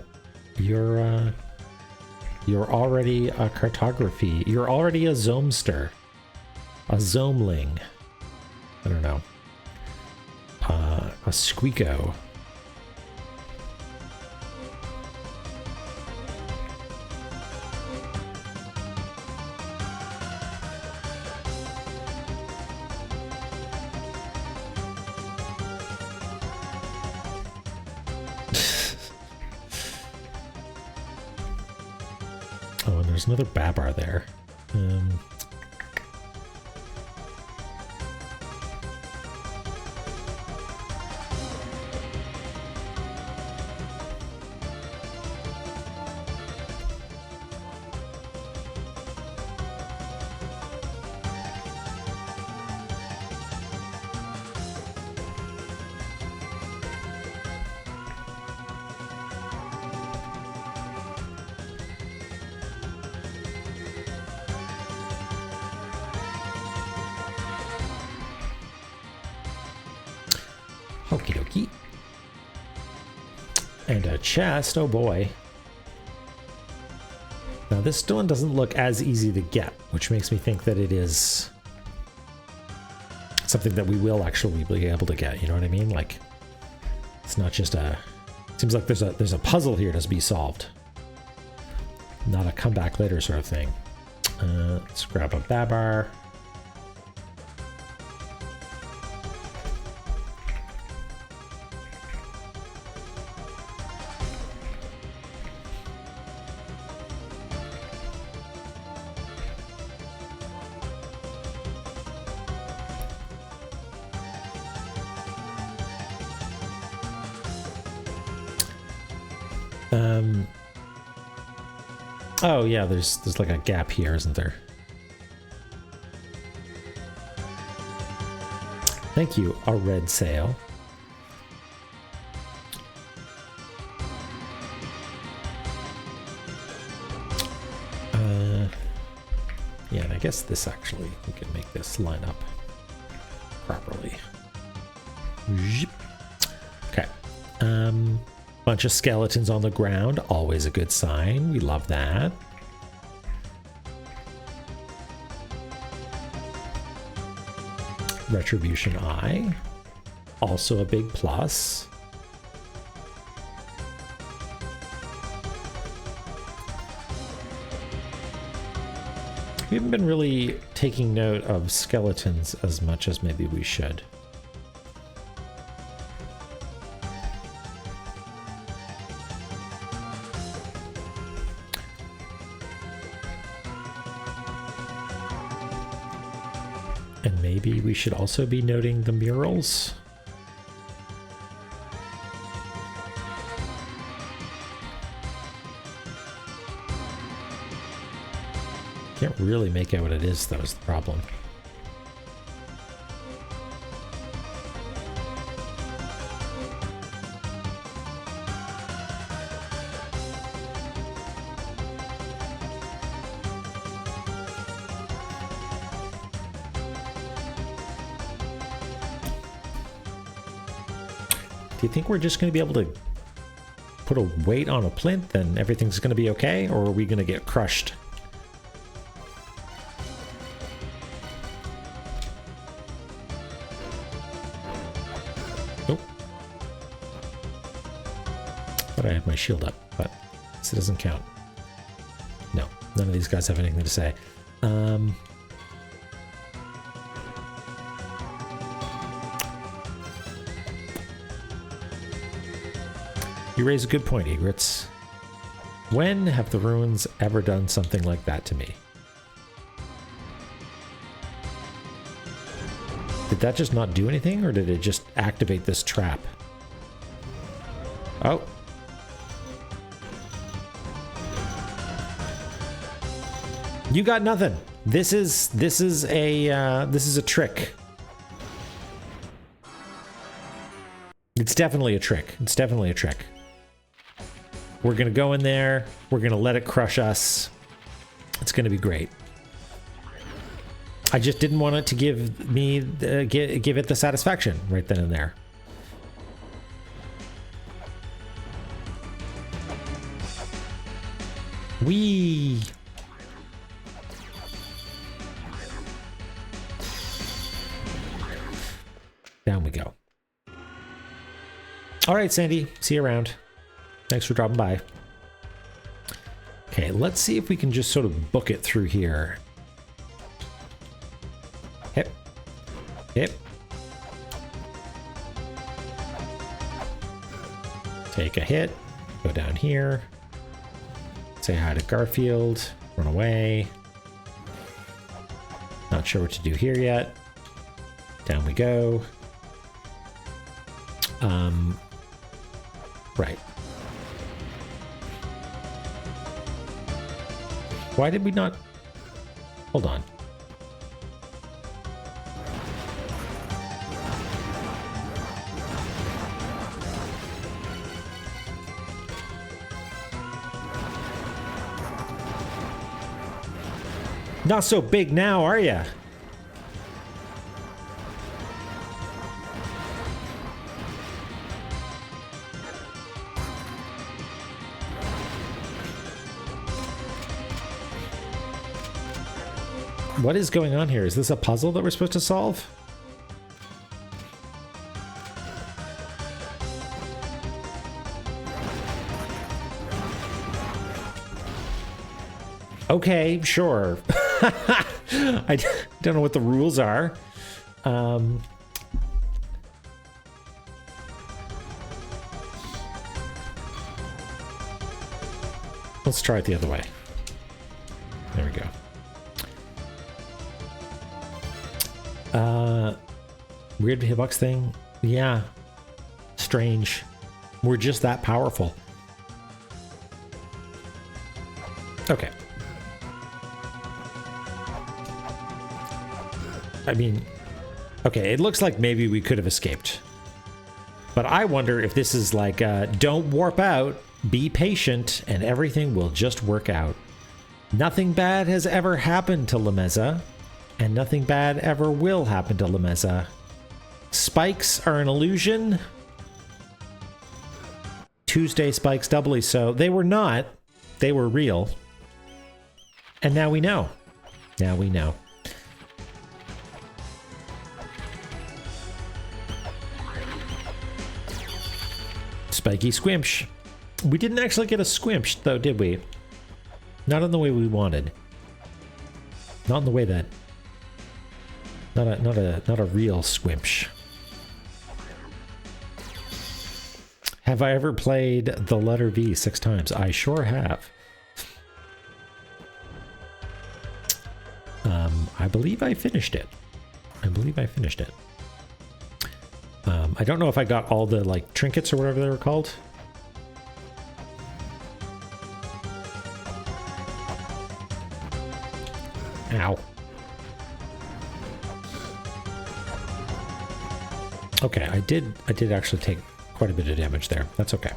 already a cartography. You're already a Zomester. A Zomeling. I don't know. A Squeako. Oh, and there's another Babar there. Okie dokie. And a chest, oh boy. Now this one doesn't look as easy to get, which makes me think that it is something that we will actually be able to get, you know what I mean? Like, it's not just a... Seems like there's a puzzle here to be solved. Not a come back later sort of thing. Let's grab a Babar. Oh yeah, there's like a gap here, isn't there? Thank you, a red sail. Yeah, and I guess this actually, we can make this line up properly. Okay. Bunch of skeletons on the ground, always a good sign. We love that. Retribution Eye, also a big plus. We haven't been really taking note of skeletons as much as maybe we should. And maybe we should also be noting the murals. Can't really make out what it is, though, is the problem. Do you think we're just going to be able to put a weight on a plinth and everything's going to be okay? Or are we going to get crushed? Nope. Thought I had my shield up, but this doesn't count. No, none of these guys have anything to say. You raise a good point, Egrets. When have the ruins ever done something like that to me? Did that just not do anything, or did it just activate this trap? Oh. You got nothing. This is a trick. It's definitely a trick. It's definitely a trick. We're going to go in there. We're going to let it crush us. It's going to be great. I just didn't want it to give me give it the satisfaction right then and there. Whee! Down we go. All right, Sandy. See you around. Thanks for dropping by. Okay, let's see if we can just sort of book it through here. Hip. Hip. Take a hit. Go down here. Say hi to Garfield. Run away. Not sure what to do here yet. Down we go. Right. Why did we not... Hold on. Not so big now, are ya? What is going on here? Is this a puzzle that we're supposed to solve? Okay, sure. I don't know what the rules are. Let's try it the other way. There we go. Weird hitbox thing. Yeah. Strange. We're just that powerful. Okay. I mean, okay, it looks like maybe we could have escaped. But I wonder if this is like, don't warp out, be patient, and everything will just work out. Nothing bad has ever happened to Lameza, and nothing bad ever will happen to Lameza. Spikes are an illusion. Tuesday spikes doubly so. They were not. They were real. And now we know. Now we know. Spiky squimsh. We didn't actually get a squimsh, though, did we? Not in the way we wanted. Not in the way that... Not a real squimsh. Have I ever played the letter V 6 times? I sure have. I believe I finished it. I believe I finished it. I don't know if I got all the like trinkets or whatever they were called. Ow. Okay, I did actually take quite a bit of damage there. That's okay.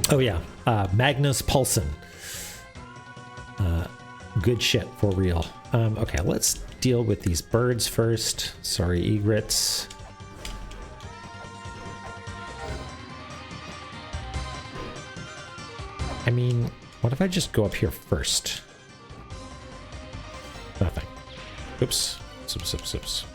Oh yeah, Magnus Paulsen. Good shit for real. Okay, let's deal with these birds first. Sorry, egrets. I mean, what if I just go up here first? Nothing. Oops. Oops.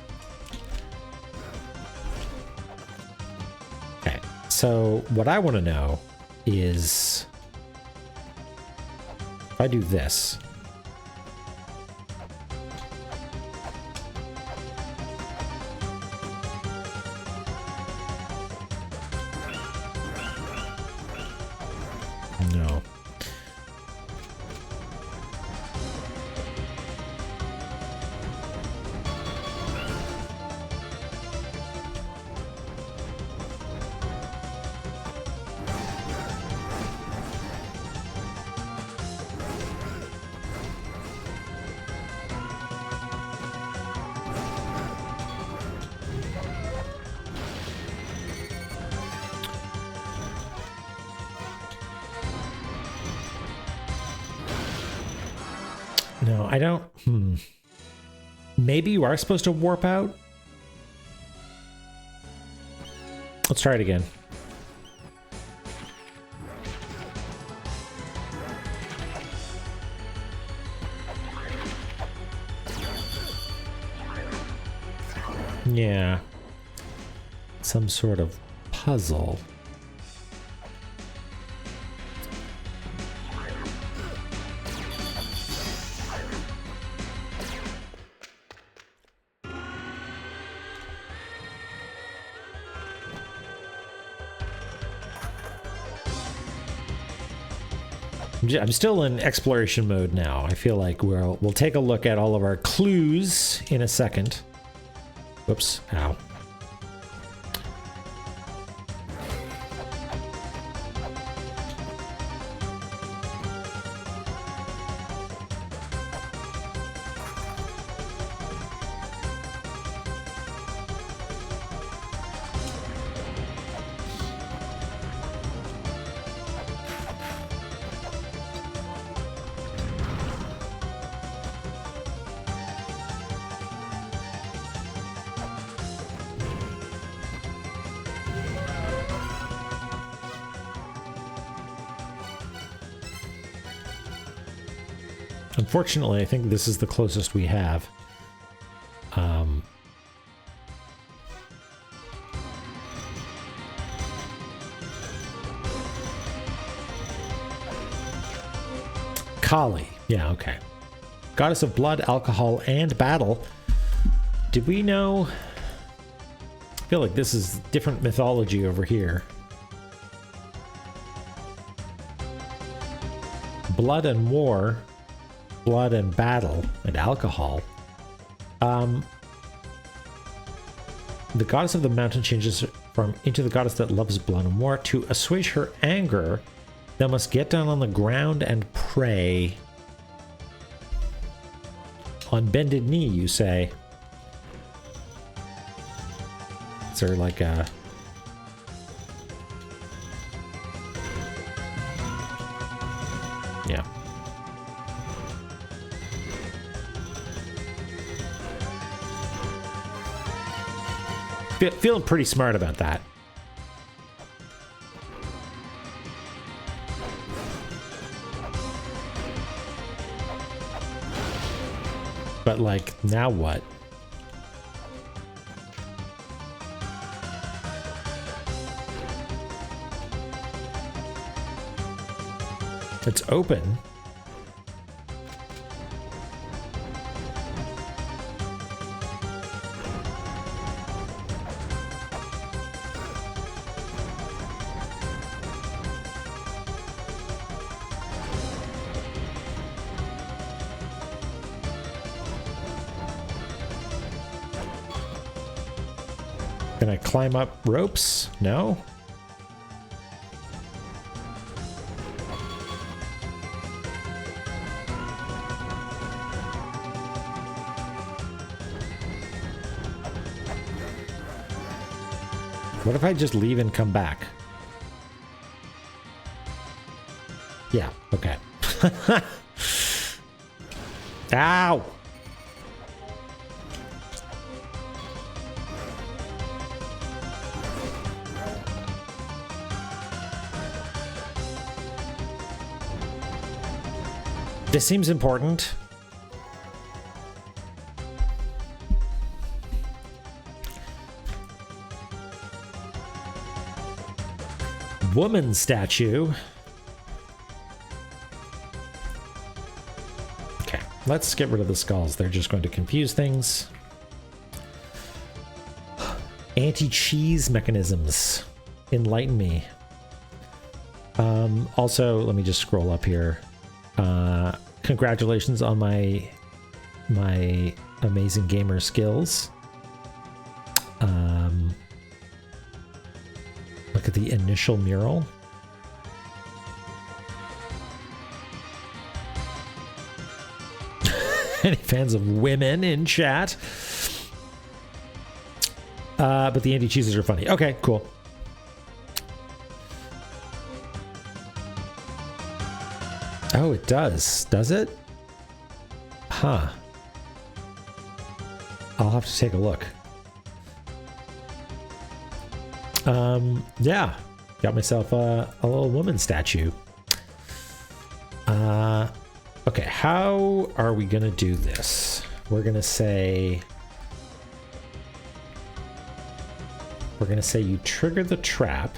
Okay, so what I want to know is if I do this, no. No, I don't. Maybe you are supposed to warp out? Let's try it again. Yeah. Some sort of puzzle. I'm still in exploration mode now. I feel like we'll take a look at all of our clues in a second. Whoops. Ow. Unfortunately, I think this is the closest we have. Kali. Yeah, okay. Goddess of blood, alcohol, and battle. Did we know? I feel like this is different mythology over here. Blood and war. Blood and battle and alcohol. The goddess of the mountain changes into the goddess that loves blood and war. To assuage her anger, thou must get down on the ground and pray. On bended knee, you say. Is there like a... Yeah. Feeling pretty smart about that. But like, now what? It's open. Can I climb up ropes? No? What if I just leave and come back? Yeah, okay. Ow! This seems important. Woman statue. Okay, let's get rid of the skulls. They're just going to confuse things. Anti-cheese mechanisms. Enlighten me. Also, let me just scroll up here. Congratulations on my amazing gamer skills. Look at the initial mural. Any fans of women in chat? But the anti-cheeses are funny. Okay, cool. Oh, it does. Does it? Huh. I'll have to take a look. Yeah. Got myself a little woman statue. Okay, how are we gonna do this? We're gonna say you trigger the trap.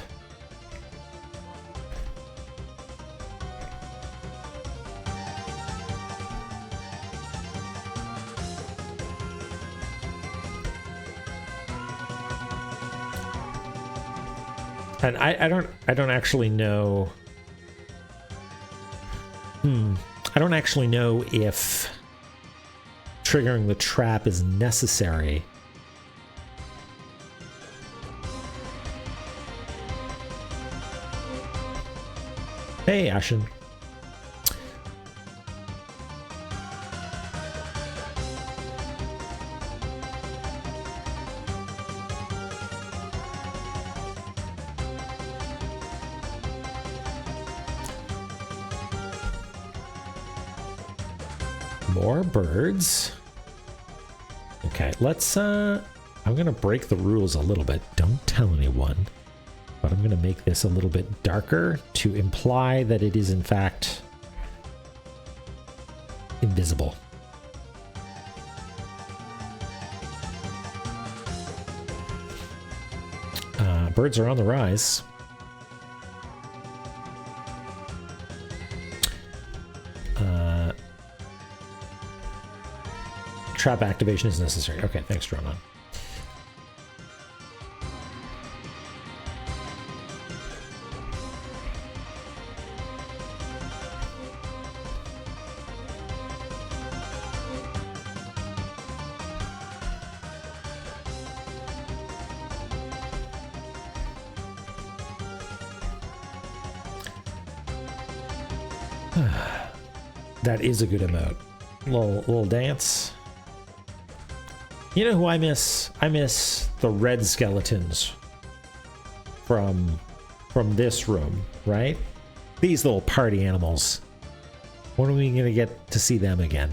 And I don't actually know. I don't actually know if triggering the trap is necessary. Hey, Ashen. More birds. Okay, let's I'm gonna break the rules a little bit. Don't tell anyone. But I'm gonna make this a little bit darker to imply that it is in fact invisible. Birds are on the rise. Trap activation is necessary. Okay, thanks, Dronon. That is a good emote. Little dance. You know who I miss? I miss the red skeletons from this room, right? These little party animals. When are we gonna get to see them again?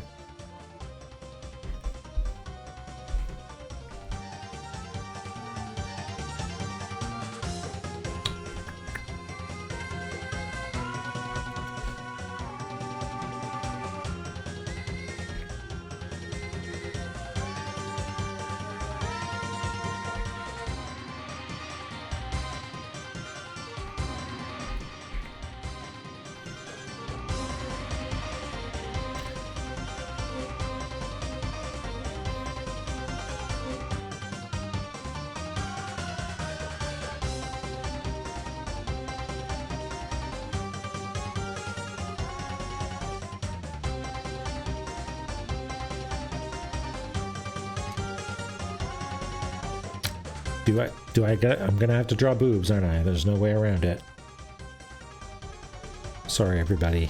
I'm gonna have to draw boobs, aren't I? There's no way around it. Sorry, everybody.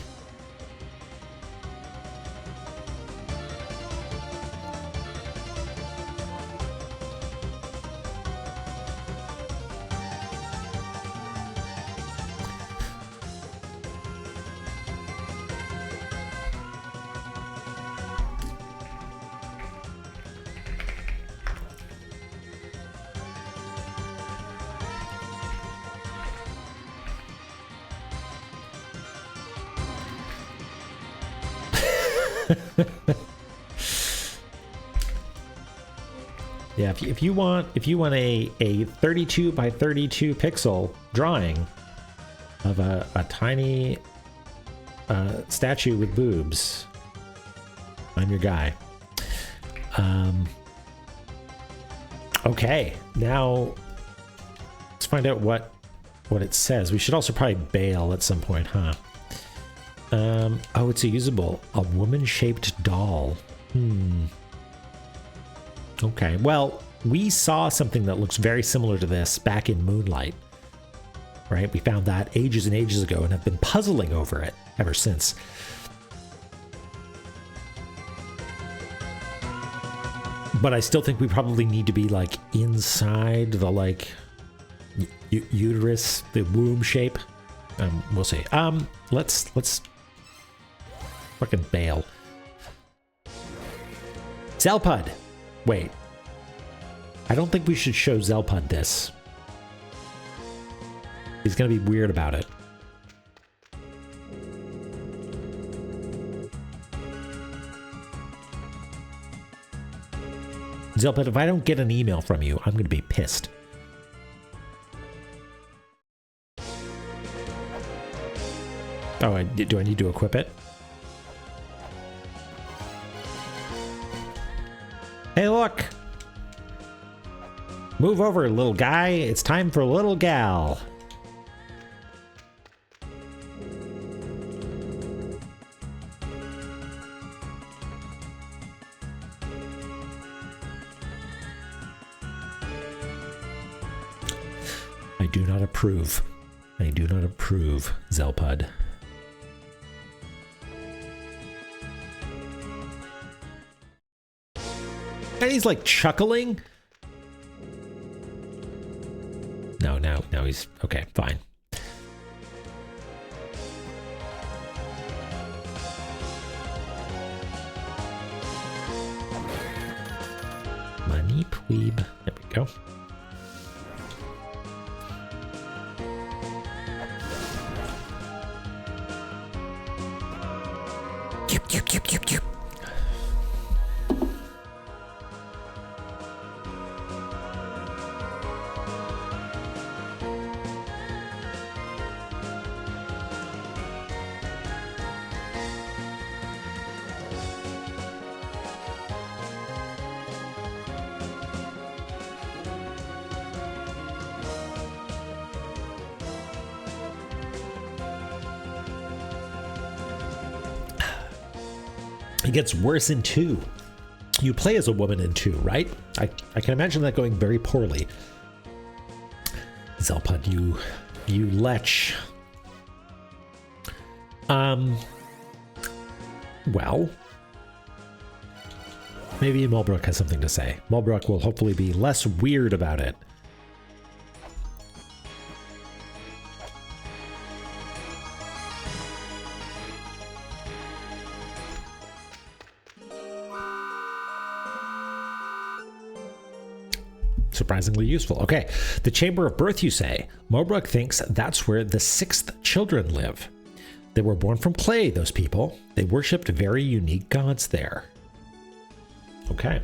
Yeah, if you want a 32 by 32 pixel drawing of a tiny statue with boobs, I'm your guy. Okay, now let's find out what it says. We should also probably bail at some point, huh? Oh, it's a woman-shaped doll. Okay, well, we saw something that looks very similar to this back in Moonlight, right? We found that ages and ages ago and have been puzzling over it ever since. But I still think we probably need to be like inside the like uterus, the womb shape. We'll see. Let's fucking bail. Zelpud. Wait. I don't think we should show Zelpud this. He's gonna be weird about it. Zelpud, if I don't get an email from you, I'm gonna be pissed. Oh, do I need to equip it? Hey, look! Move over, little guy. It's time for little gal. I do not approve. I do not approve, Zelpud. And he's like chuckling. No, he's okay, fine. Money Pweeb. There we go. Cute. It gets worse in 2. You play as a woman in 2, right? I can imagine that going very poorly. Zelpud, you lech. Well, maybe Mulbrook has something to say. Mulbrook will hopefully be less weird about it. Surprisingly useful. Okay, the Chamber of Birth, you say. Mulbrook thinks that's where the 6th children live. They were born from clay, those people. They worshipped very unique gods there. Okay.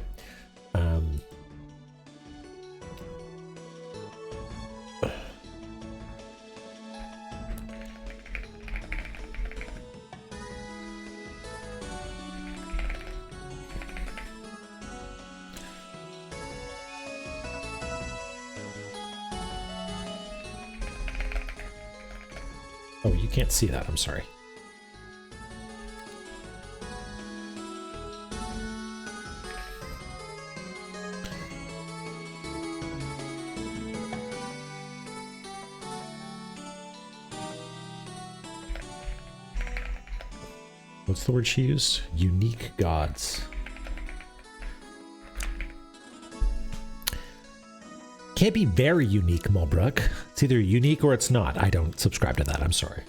Oh, you can't see that. I'm sorry. What's the word she used? Unique gods. Can't be very unique, Mulbrook. It's either unique or it's not. I don't subscribe to that. I'm sorry.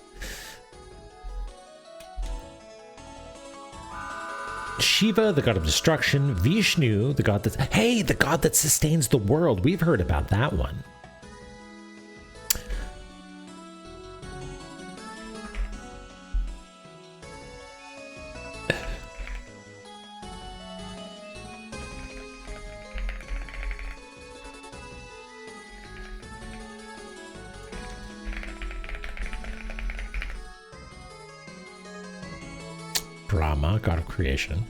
Shiva, the god of destruction. Vishnu, the god that... Hey, the god that sustains the world. We've heard about that one. Brahma, god of creation.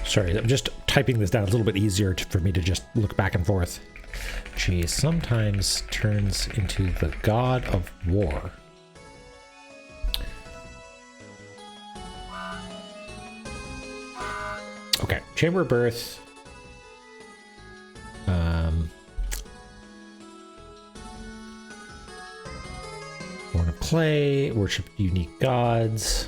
Sorry, I'm just typing this down a little bit easier for me to just look back and forth. She sometimes turns into the god of war. Okay, Chamber of Birth. Born of Clay, worship unique gods.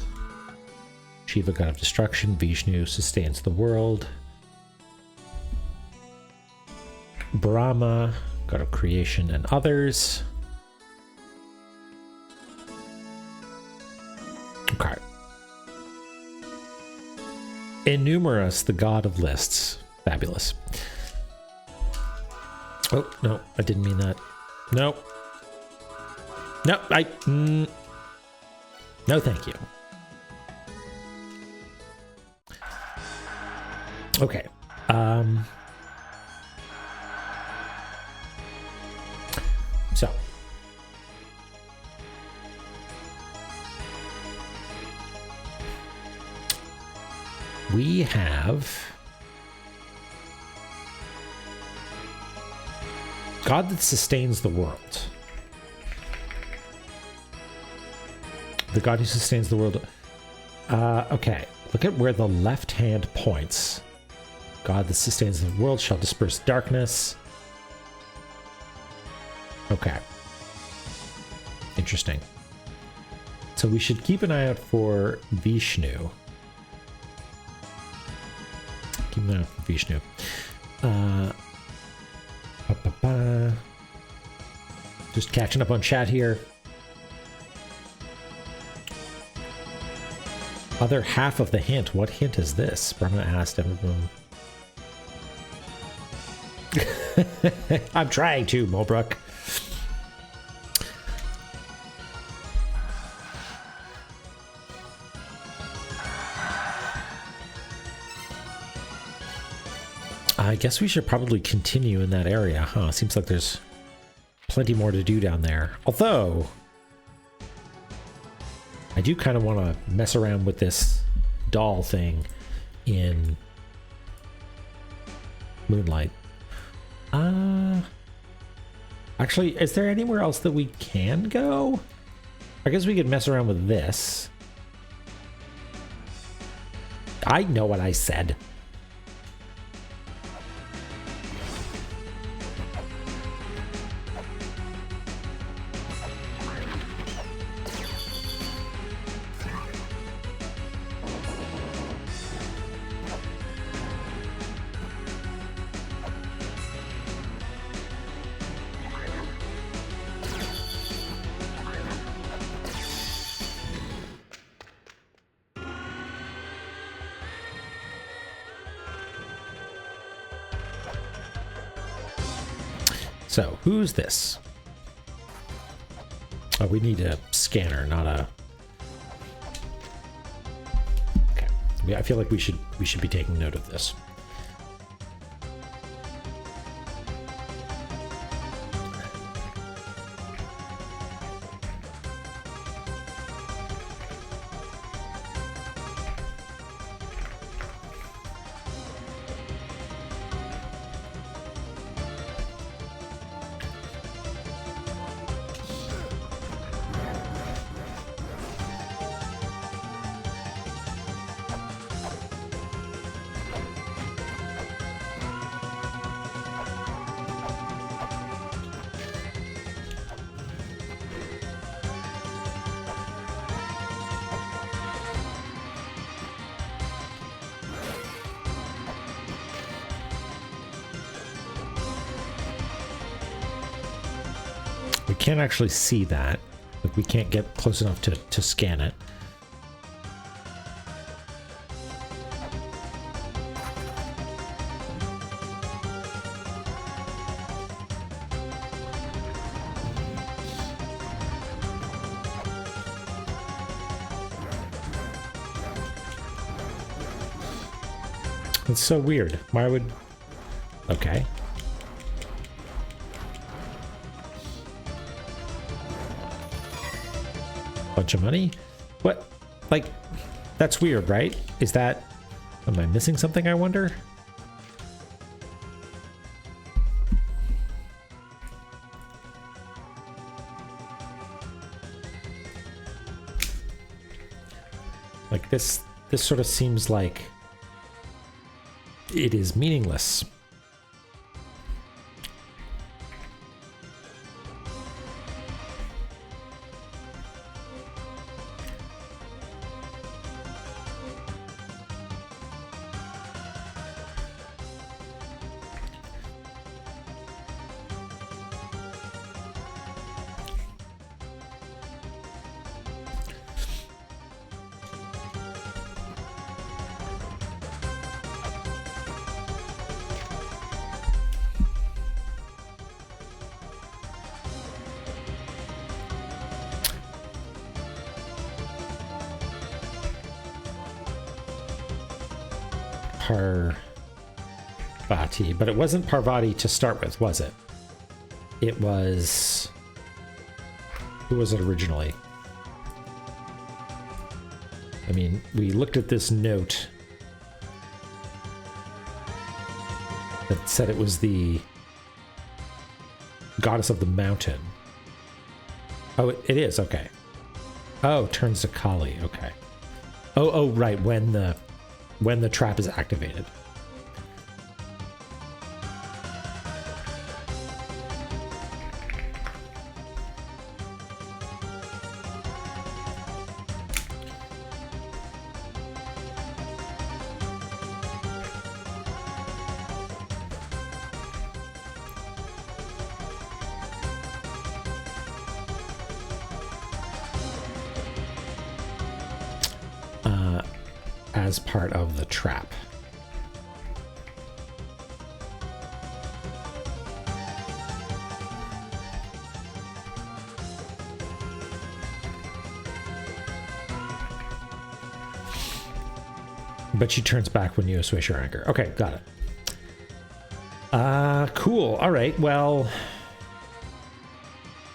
Shiva, god of destruction. Vishnu sustains the world. Brahma, god of creation and others. Okay. Innumerous, the god of lists. Fabulous. Oh, no, I didn't mean that. No. No, no, thank you. Okay. So. We have God that sustains the world. The God who sustains the world. Okay. Look at where the left hand points. God that sustains the world shall disperse darkness. Okay. Interesting. So we should keep an eye out for Vishnu. Keep an eye out for Vishnu. Just catching up on chat here. Other half of the hint. What hint is this? Brahma asked everyone. I'm trying to, Mulbrook. I guess we should probably continue in that area, huh? Seems like there's plenty more to do down there. Although, I do kind of want to mess around with this doll thing in Moonlight. Actually, is there anywhere else that we can go? I guess we could mess around with this. I know what I said. So, who's this? Oh, we need a scanner, not a... Okay. I feel like we should be taking note of this. We can't actually see that. Like, we can't get close enough to scan it. It's so weird. Why would... Okay. Bunch of money? What? Like, that's weird, right? Is that... Am I missing something, I wonder? Like, this sort of seems like it is meaningless. Parvati, but it wasn't Parvati to start with, was it? It was... Who was it originally? I mean, we looked at this note that said it was the goddess of the mountain. Oh, it is, okay. Oh, turns to Kali, okay. Oh, right, when the trap is activated. As part of the trap. But she turns back when you assuage your anger. Okay, got it. Cool. All right, well...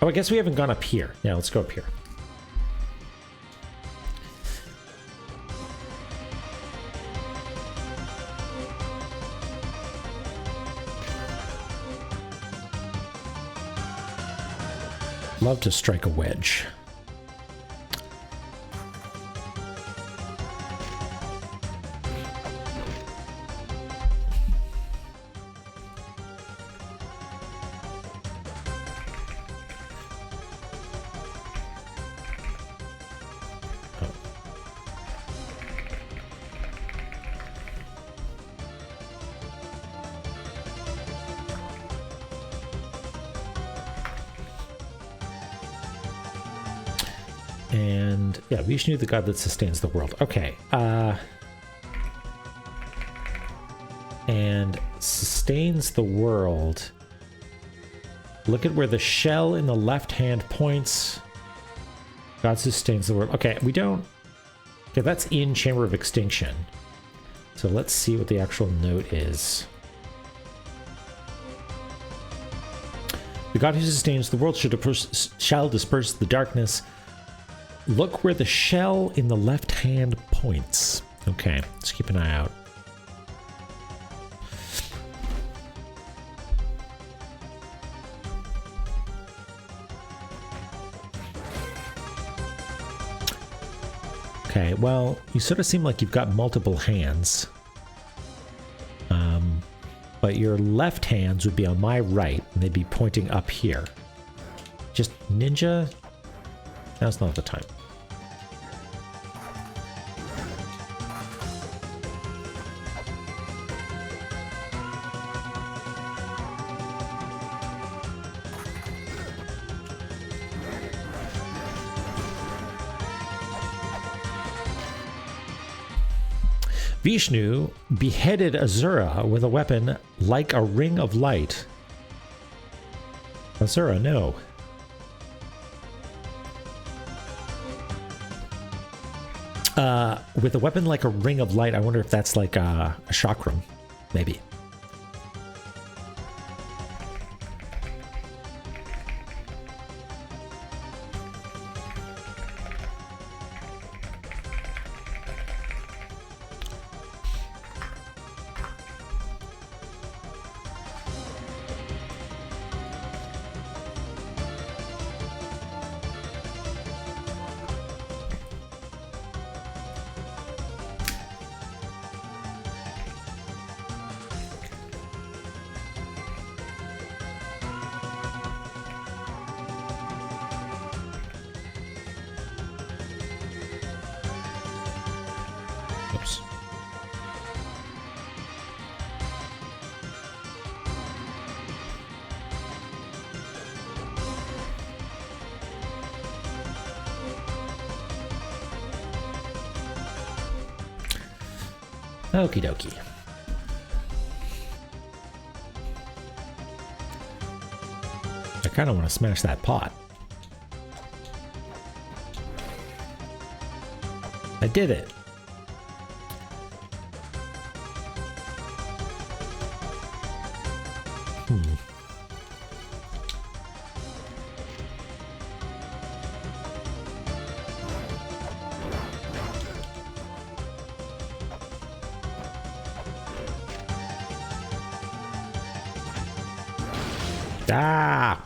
Oh, I guess we haven't gone up here. Yeah, let's go up here. Love to strike a wedge. And yeah, Vishnu, the god that sustains the world. Okay. And sustains the world. Look at where the shell in the left hand points. God sustains the world. Okay, we don't... Okay, that's in Chamber of Extinction. So let's see what the actual note is. The god who sustains the world shall disperse the darkness. Look where the shell in the left hand points. Okay, let's keep an eye out. Okay, well, you sort of seem like you've got multiple hands. But your left hands would be on my right, and they'd be pointing up here. Just ninja? Now's not the time. Vishnu beheaded Asura with a weapon like a ring of light. Asura, no. With a weapon like a ring of light, I wonder if that's like a chakram, maybe. Oops. Okie dokie. I kind of want to smash that pot. I did it. Ah!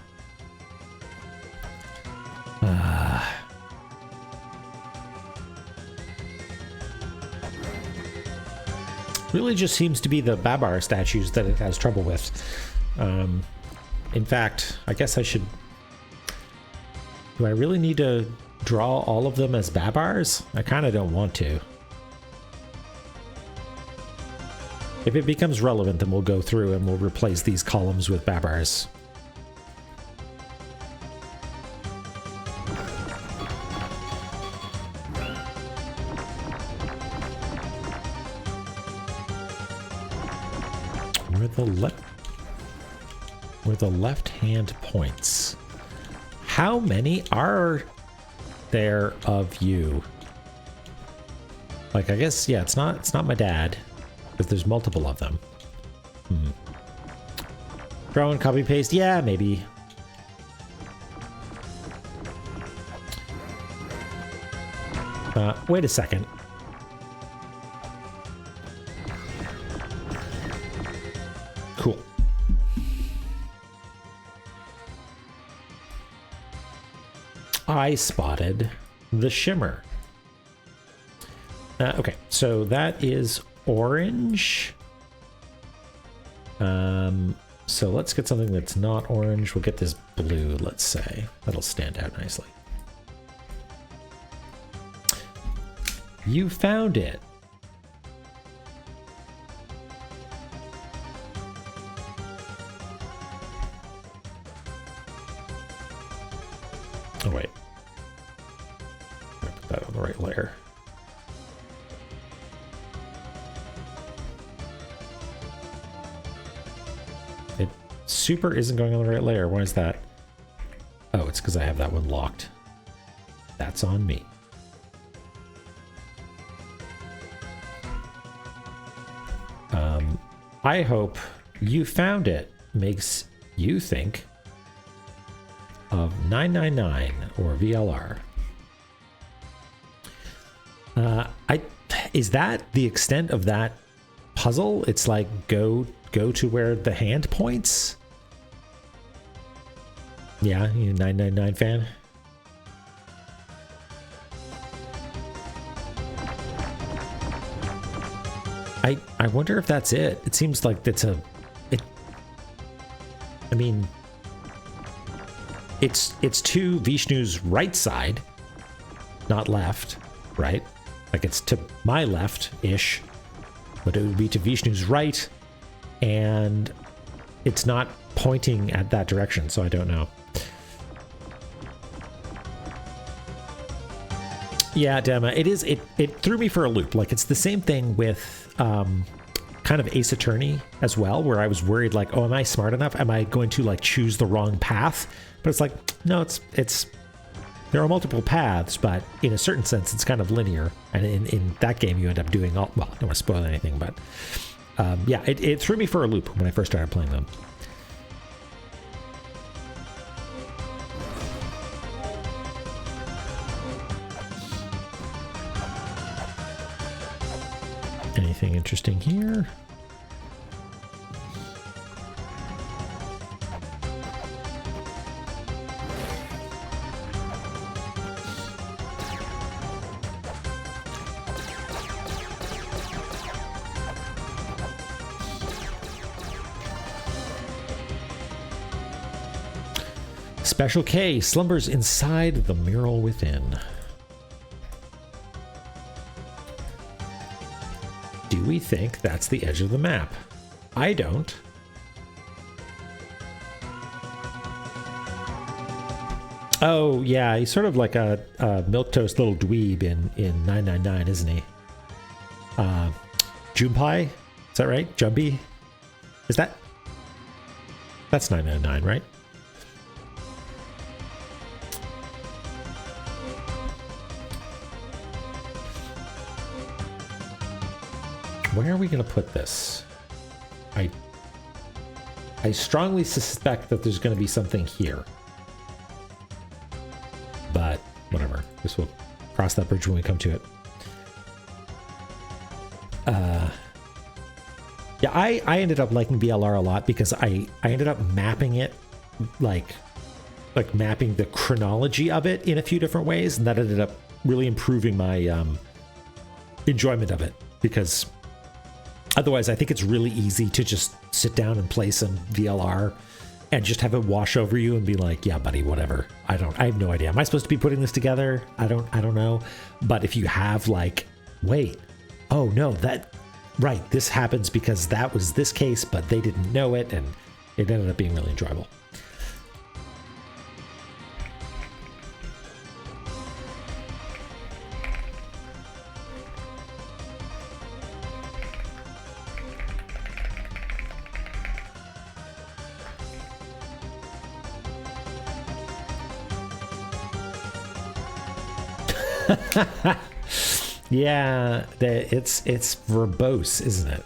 Really just seems to be the Babar statues that it has trouble with. In fact, I guess I should... Do I really need to draw all of them as Babars? I kind of don't want to. If it becomes relevant, then we'll go through and we'll replace these columns with Babars. Where the left hand points. How many are there of you? Like, I guess, yeah, it's not my dad, because there's multiple of them. Throw and copy paste, yeah, maybe. Wait a second. Cool. I spotted the shimmer. Okay, so that is orange. So let's get something that's not orange. We'll get this blue, let's say. That'll stand out nicely. You found it. Oh, wait. I'm gonna put that on the right layer. It super isn't going on the right layer. Why is that? Oh, it's because I have that one locked. That's on me. I hope you found it makes you think of 999 or VLR. Is that the extent of that puzzle? It's like go to where the hand points? Yeah, you a 999 fan? I wonder if that's it. It seems like it's I mean, it's to Vishnu's right side, not left, right? Like it's to my left-ish, but it would be to Vishnu's right, and it's not pointing at that direction, so I don't know. Yeah, Dema, it is. It threw me for a loop. Like, it's the same thing with kind of Ace Attorney as well, where I was worried, like, oh, am I smart enough? Am I going to, like, choose the wrong path? But it's like, no, it's there are multiple paths, but in a certain sense, it's kind of linear. And in that game, you end up doing all, well, I don't want to spoil anything, but yeah, it threw me for a loop when I first started playing them. Anything interesting here? Special K slumbers inside the mural within. Do we think that's the edge of the map? I don't. Oh, yeah, he's sort of like a milquetoast little dweeb in 999, isn't he? Junpei? Is that right? Jumpy? Is that? That's 999, right? Where are we going to put this? I strongly suspect that there's going to be something here. But whatever. I guess we'll cross that bridge when we come to it. Yeah, I ended up liking BLR a lot because I ended up mapping it, like mapping the chronology of it in a few different ways, and that ended up really improving my enjoyment of it, because otherwise I think it's really easy to just sit down and play some VLR and just have it wash over you and be like, yeah, buddy, whatever. I have no idea. Am I supposed to be putting this together? I don't know. But if you have, like, wait, oh no, right, this happens because that was this case, but they didn't know it, and it ended up being really enjoyable. Yeah, it's verbose, isn't it?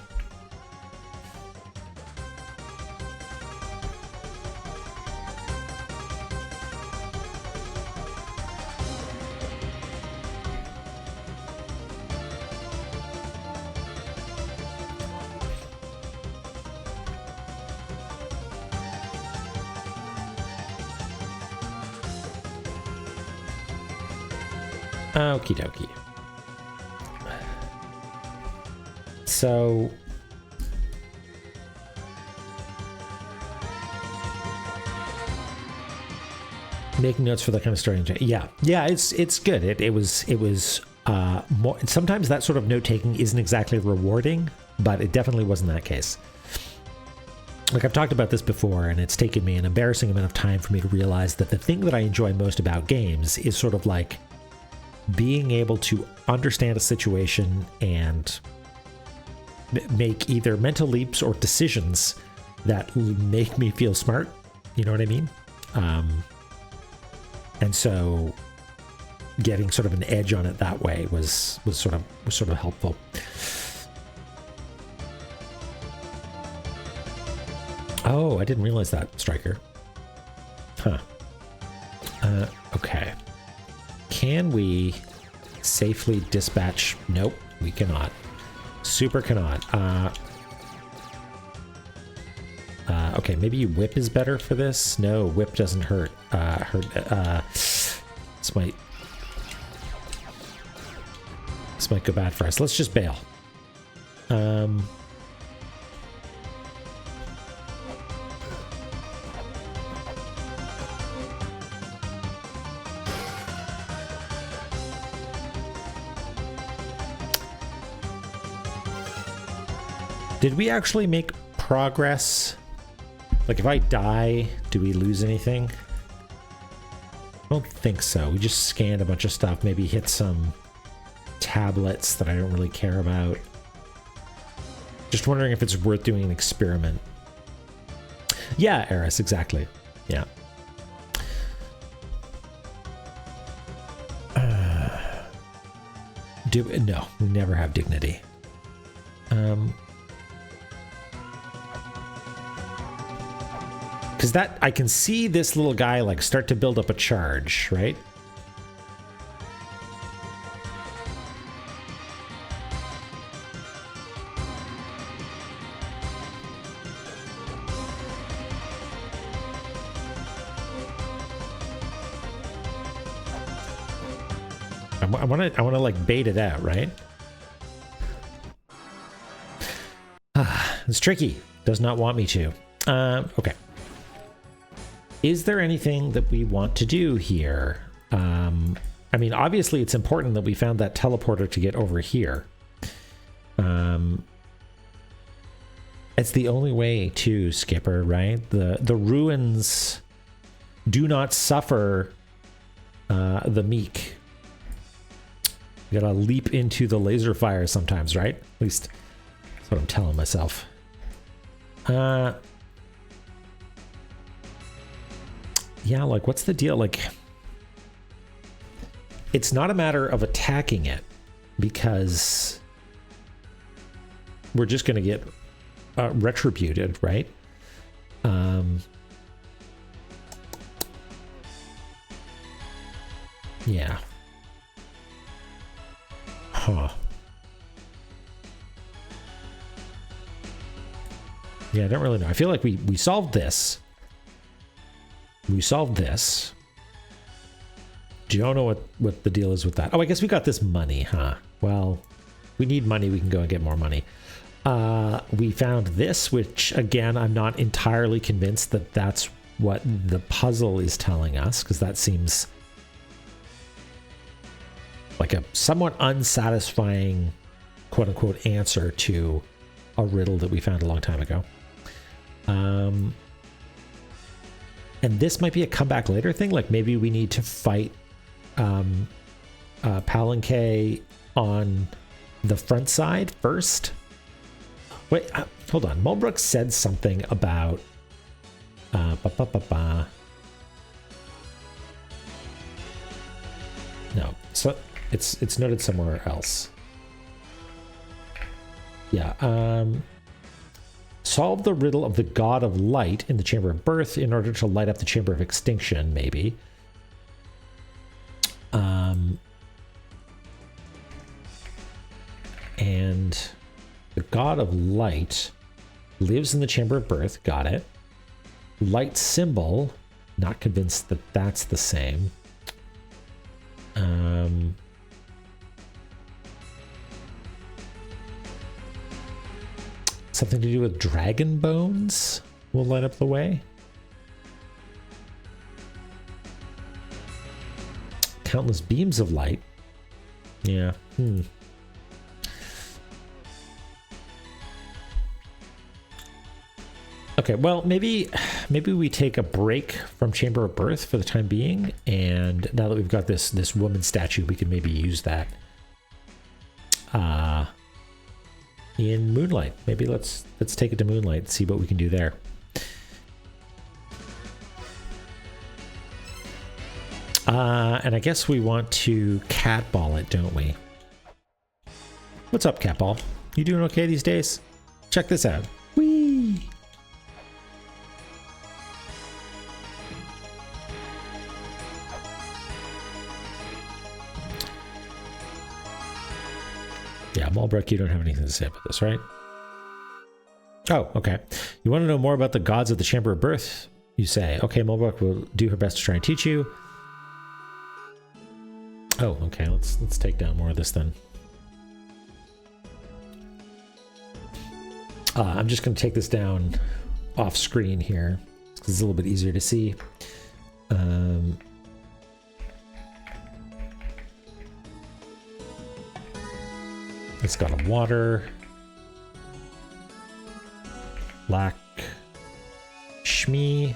Okie dokie. So making notes for that kind of story. Yeah, it's good. It was more. Sometimes that sort of note taking isn't exactly rewarding, but it definitely wasn't that case. Like, I've talked about this before, and it's taken me an embarrassing amount of time for me to realize that the thing that I enjoy most about games is sort of like being able to understand a situation and make either mental leaps or decisions that make me feel smart. You know what I mean? And so getting sort of an edge on it that way was sort of helpful. Oh, I didn't realize that, Striker. Huh. Okay. Can we safely dispatch? Nope, we cannot. Super cannot. Okay, maybe whip is better for this. No, whip doesn't hurt. This might go bad for us. Let's just bail. Did we actually make progress? Like, if I die, do we lose anything? I don't think so. We just scanned a bunch of stuff, maybe hit some tablets that I don't really care about. Just wondering if it's worth doing an experiment. Yeah, Eris, exactly. Yeah. No, we never have dignity. Because that, I can see this little guy like start to build up a charge, right? I want to like bait it out, right? It's tricky. Does not want me to. Okay. Is there anything that we want to do here? I mean, obviously it's important that we found that teleporter to get over here. It's the only way to, Skipper, right? The ruins do not suffer the meek. You gotta leap into the laser fire sometimes, right? At least that's what I'm telling myself. Yeah, like, what's the deal? Like, it's not a matter of attacking it, because we're just gonna get retributed, right? Yeah. Huh. Yeah, I don't really know. I feel like we solved this. We solved this. Do you know what the deal is with that? Oh, I guess we got this money, huh? Well, we need money. We can go and get more money. We found this, which, again, I'm not entirely convinced that that's what the puzzle is telling us, because that seems like a somewhat unsatisfying, quote-unquote, answer to a riddle that we found a long time ago. And this might be a comeback later thing. Like, maybe we need to fight Palanque on the front side first. Wait, hold on. Mulbrook said something about... No, so it's noted somewhere else. Yeah. Solve the riddle of the God of Light in the Chamber of Birth in order to light up the Chamber of Extinction, maybe. And the God of Light lives in the Chamber of Birth. Got it. Light symbol. Not convinced that that's the same. Something to do with dragon bones will light up the way. Countless beams of light. Yeah. Okay, well, maybe we take a break from Chamber of Birth for the time being, and now that we've got this woman statue, we can maybe use that in Moonlight. Maybe let's take it to Moonlight and see what we can do there. And I guess we want to catball it, don't we? What's up, Catball? You doing okay these days? Check this out. Whee! Yeah, Mulbrook, you don't have anything to say about this, right? Oh, okay. You want to know more about the gods of the Chamber of Birth? You say, okay, Mulbrook will do her best to try and teach you. Oh, okay. Let's take down more of this then. I'm just going to take this down off screen here because it's a little bit easier to see. It's got a water, Lack, Shmi,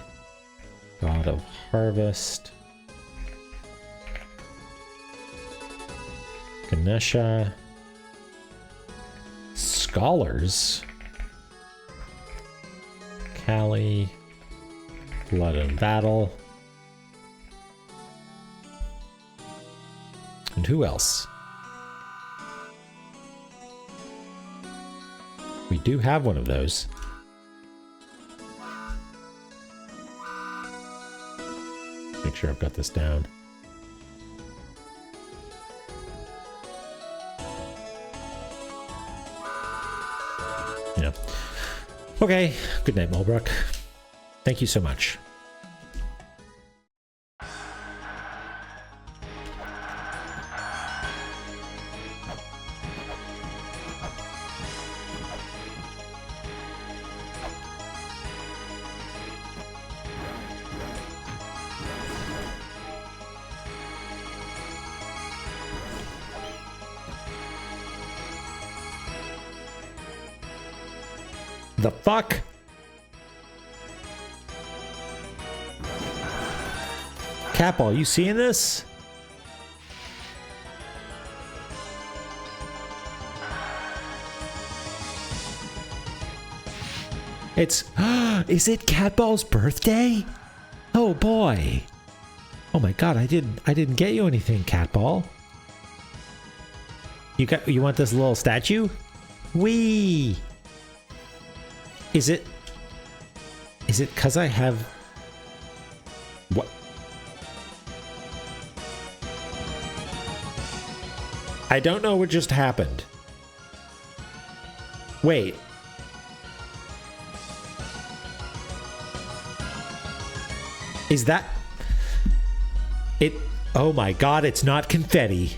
God of Harvest, Ganesha. Scholars. Kali. Blood and Battle. And who else? We do have one of those. Make sure I've got this down. Yeah. Okay. Good night, Mulbrook. Thank you so much. The fuck? Catball, you seeing this? It's is it Catball's birthday? Oh boy. Oh my god, I didn't get you anything, Catball. You want this little statue? Wee. Is it cuz I have what? I don't know what just happened. Wait. Is that it? Oh my god, it's not confetti.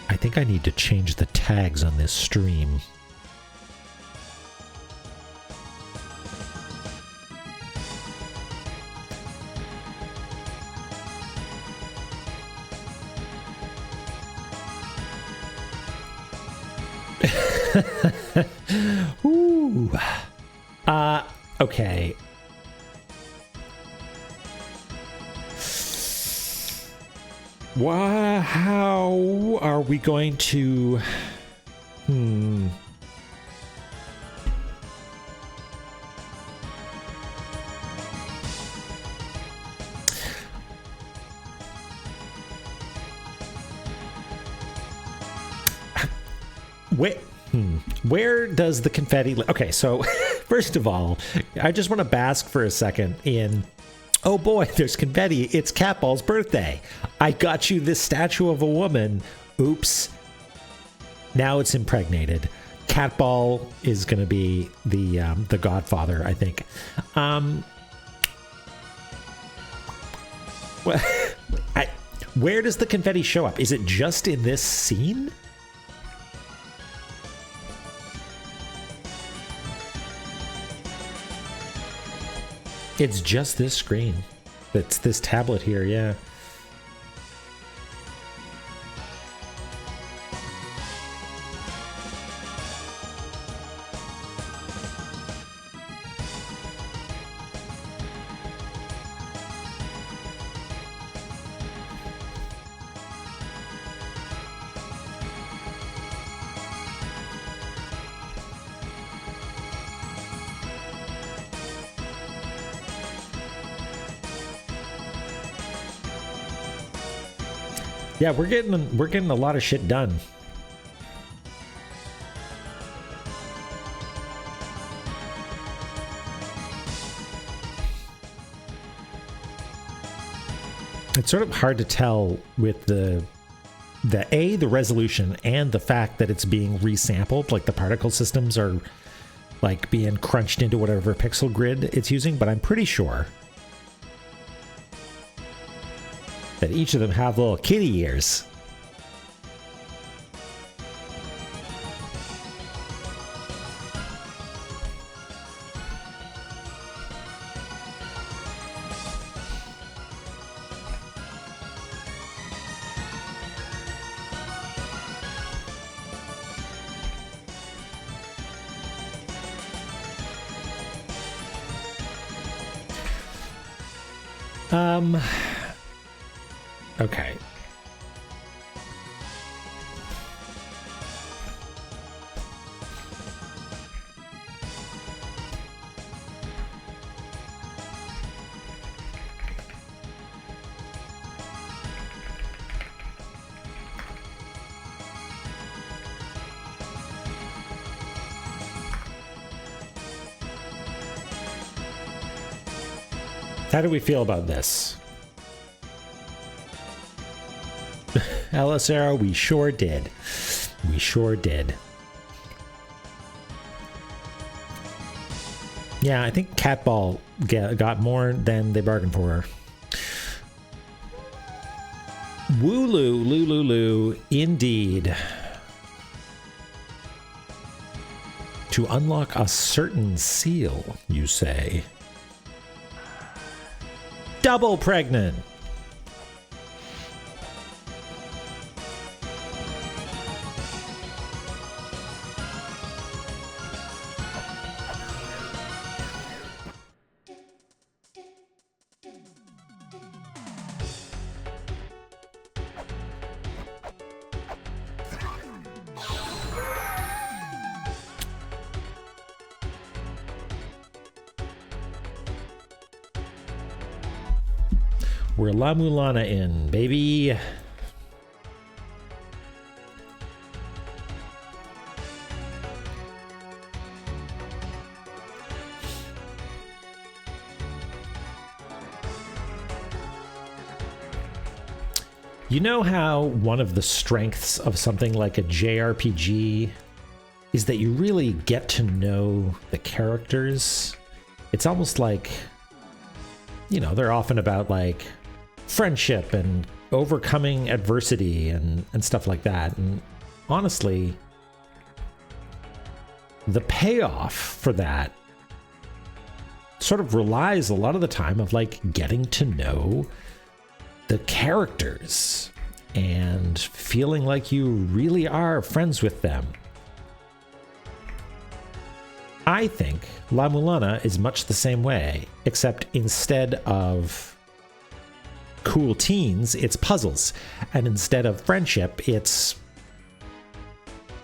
I think I need to change the tags on this stream. Ooh. Okay. How are we going to... Where does the confetti... Okay, so first of all, I just want to bask for a second in... Oh boy, there's confetti. It's Catball's birthday. I got you this statue of a woman. Oops. Now it's impregnated. Catball is going to be the godfather, I think. Where does the confetti show up? Is it just in this scene? It's just this screen. It's this tablet here, yeah. Yeah, we're getting a lot of shit done. It's sort of hard to tell with the resolution and the fact that it's being resampled, like the particle systems are like being crunched into whatever pixel grid it's using, but I'm pretty sure that each of them have little kitty ears. Okay. How do we feel about this? Elisera, we sure did. We sure did. Yeah, I think Catball got more than they bargained for. Wooloo, Lululu, indeed. To unlock a certain seal, you say. Double pregnant. We're La-Mulana in, baby. You know how one of the strengths of something like a JRPG is that you really get to know the characters? It's almost like, you know, they're often about like friendship and overcoming adversity and stuff like that. And honestly, the payoff for that sort of relies a lot of the time of like getting to know the characters and feeling like you really are friends with them. I think La-Mulana is much the same way, except instead of cool teens, it's puzzles. And instead of friendship, it's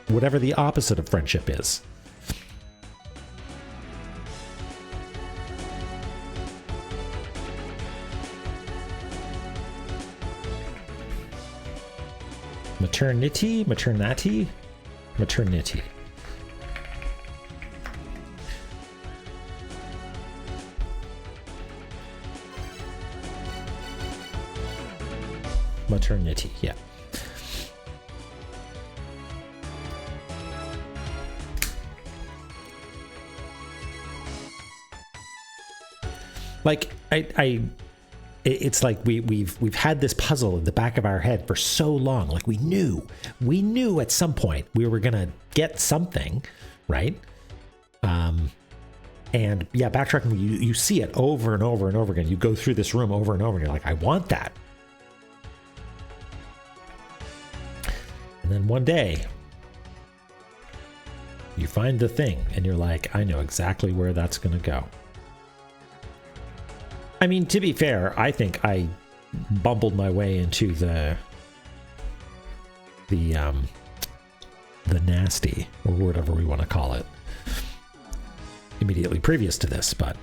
whatever the opposite of friendship is. Maternity? Maternity? Maternity. Maternity, yeah. Like it's like we've had this puzzle in the back of our head for so long. Like we knew at some point we were gonna get something, right? And yeah, backtracking, you see it over and over and over again. You go through this room over and over, and you're like, I want that. And then one day, you find the thing, and you're like, I know exactly where that's going to go. I mean, to be fair, I think I bumbled my way into the nasty, or whatever we want to call it, immediately previous to this, but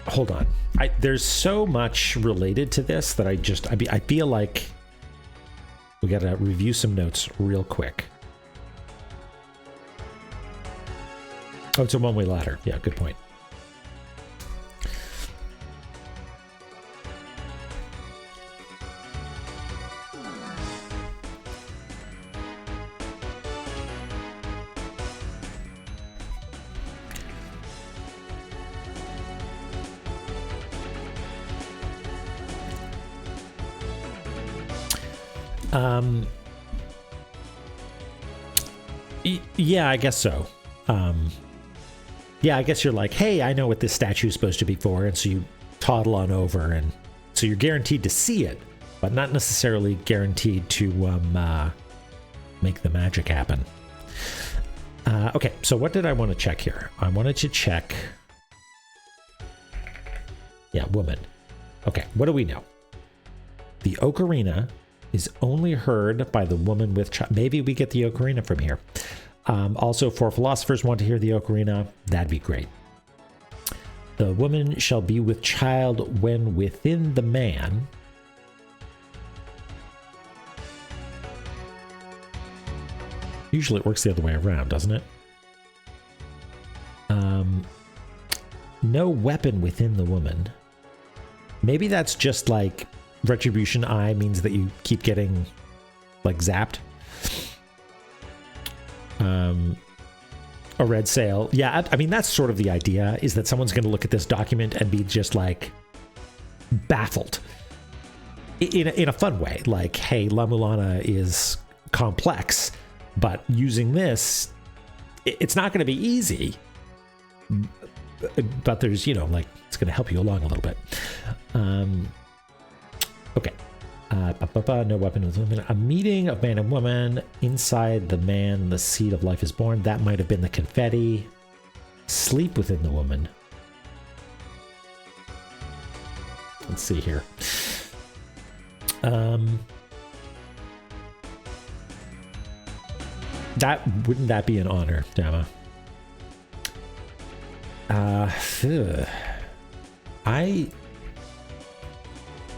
hold on. There's so much related to this that I feel like we gotta review some notes real quick. Oh, it's a one-way ladder. Yeah, good point. Yeah, I guess so. Yeah, I guess you're like, hey, I know what this statue is supposed to be for, and so you toddle on over, and so you're guaranteed to see it, but not necessarily guaranteed to make the magic happen. Okay, so what did I want to check here? I wanted to check... Yeah, woman. Okay, what do we know? The ocarina is only heard by the woman with child. Maybe we get the ocarina from here. Also, for philosophers want to hear the ocarina, that'd be great. The woman shall be with child when within the man. Usually it works the other way around, doesn't it? No weapon within the woman. Maybe that's just like retribution eye means that you keep getting like zapped. A red sail. Yeah, I mean, that's sort of the idea, is that someone's going to look at this document and be just like baffled in a fun way. Like, hey, La-Mulana is complex, but using this, it's not going to be easy. But there's, you know, like, it's going to help you along a little bit. Okay. No weapon with women. A meeting of man and woman. Inside the man, the seed of life is born. That might have been the confetti. Sleep within the woman. Let's see here. Wouldn't that be an honor, Dama?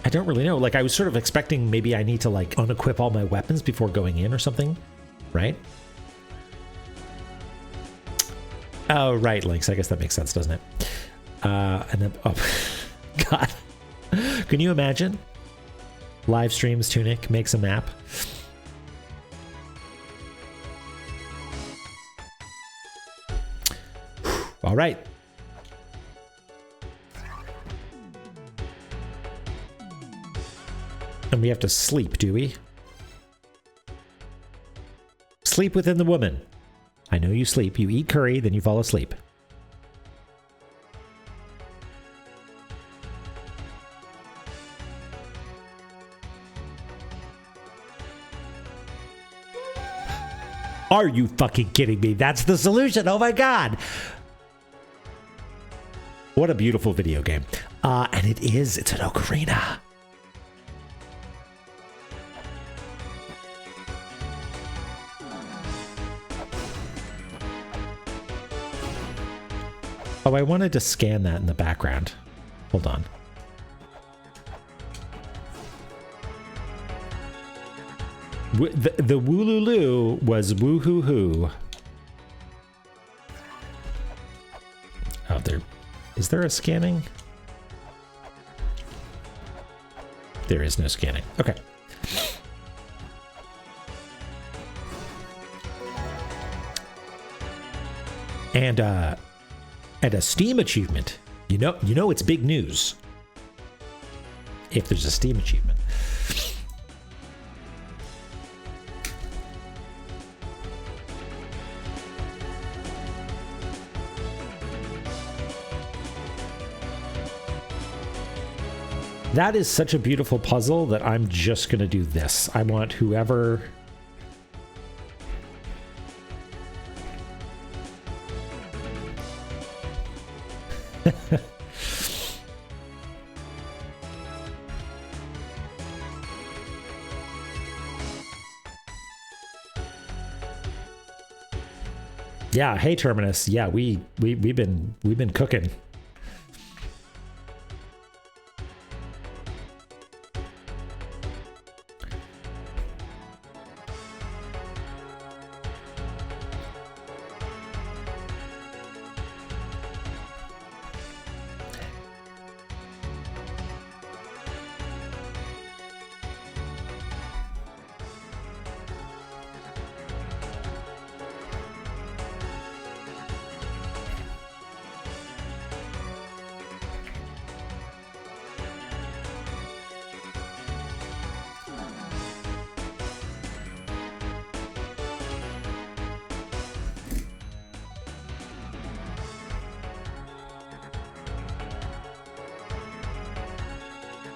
I don't really know. Like, I was sort of expecting maybe I need to like unequip all my weapons before going in or something, right? Oh, right, Lynx. I guess that makes sense, doesn't it? And then, oh, God. Can you imagine? Live streams, Tunic makes a map. All right. And we have to sleep, do we? Sleep within the woman. I know you sleep. You eat curry, then you fall asleep. Are you fucking kidding me? That's the solution. Oh my God. What a beautiful video game. And it's an ocarina. Oh, I wanted to scan that in the background. Hold on. The woolulu was woo-hoo-hoo. Oh, is there a scanning? There is no scanning. Okay. And a Steam achievement. You know it's big news if there's a Steam achievement. That is such a beautiful puzzle that I'm just going to do this. I want whoever... Yeah, hey Terminus. Yeah, we've been cooking.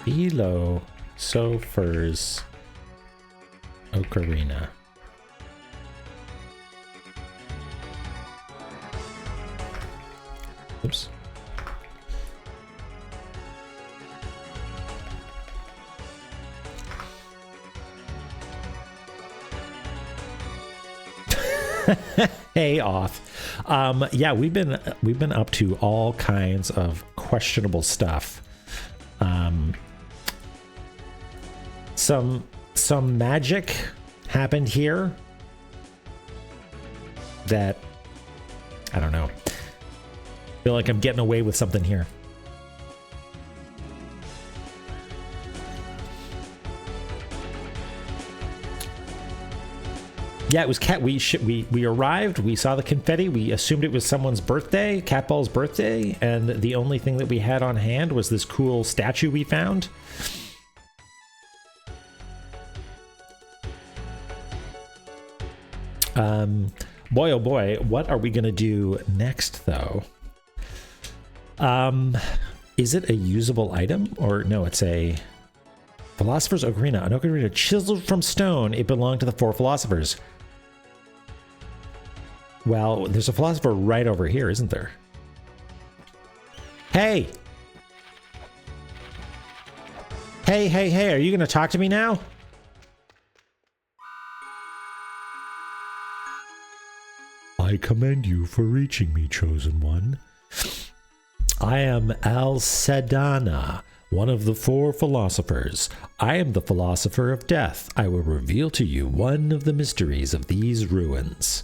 Below Sophers Ocarina. Oops. Hey, off. Yeah, we've been up to all kinds of questionable stuff. Some magic happened here that I don't know. Feel like I'm getting away with something here. Yeah, it was Cat. We arrived. We saw the confetti. We assumed it was someone's birthday, Catball's birthday, and the only thing that we had on hand was this cool statue we found. Boy, oh boy, what are we gonna do next, though? Is it a usable item, or no? It's a Philosopher's Ocarina. An ocarina chiseled from stone. It belonged to the 4 philosophers. Well, there's a philosopher right over here, isn't there? Hey! Hey, are you gonna talk to me now? I commend you for reaching me, Chosen One. I am Al-Sedana, one of the 4 philosophers. I am the philosopher of death. I will reveal to you one of the mysteries of these ruins.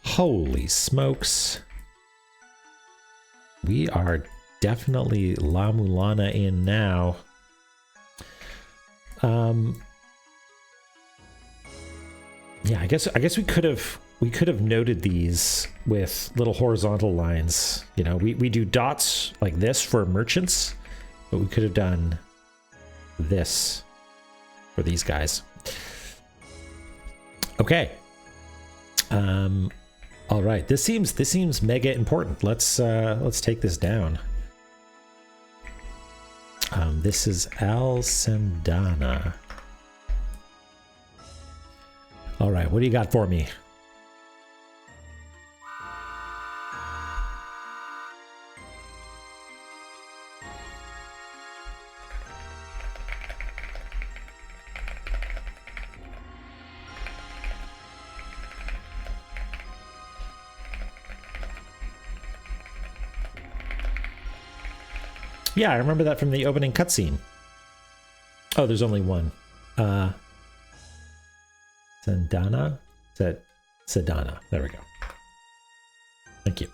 Holy smokes. We are definitely La-Mulana in now. Yeah, I guess we could have noted these with little horizontal lines. You know, we do dots like this for merchants, but we could have done this for these guys. Okay. All right. This seems mega important. Let's take this down. This is Al-Sedana. All right, what do you got for me? Yeah, I remember that from the opening cutscene. Oh, there's only one. Sedana? Sedana. There we go. Thank you.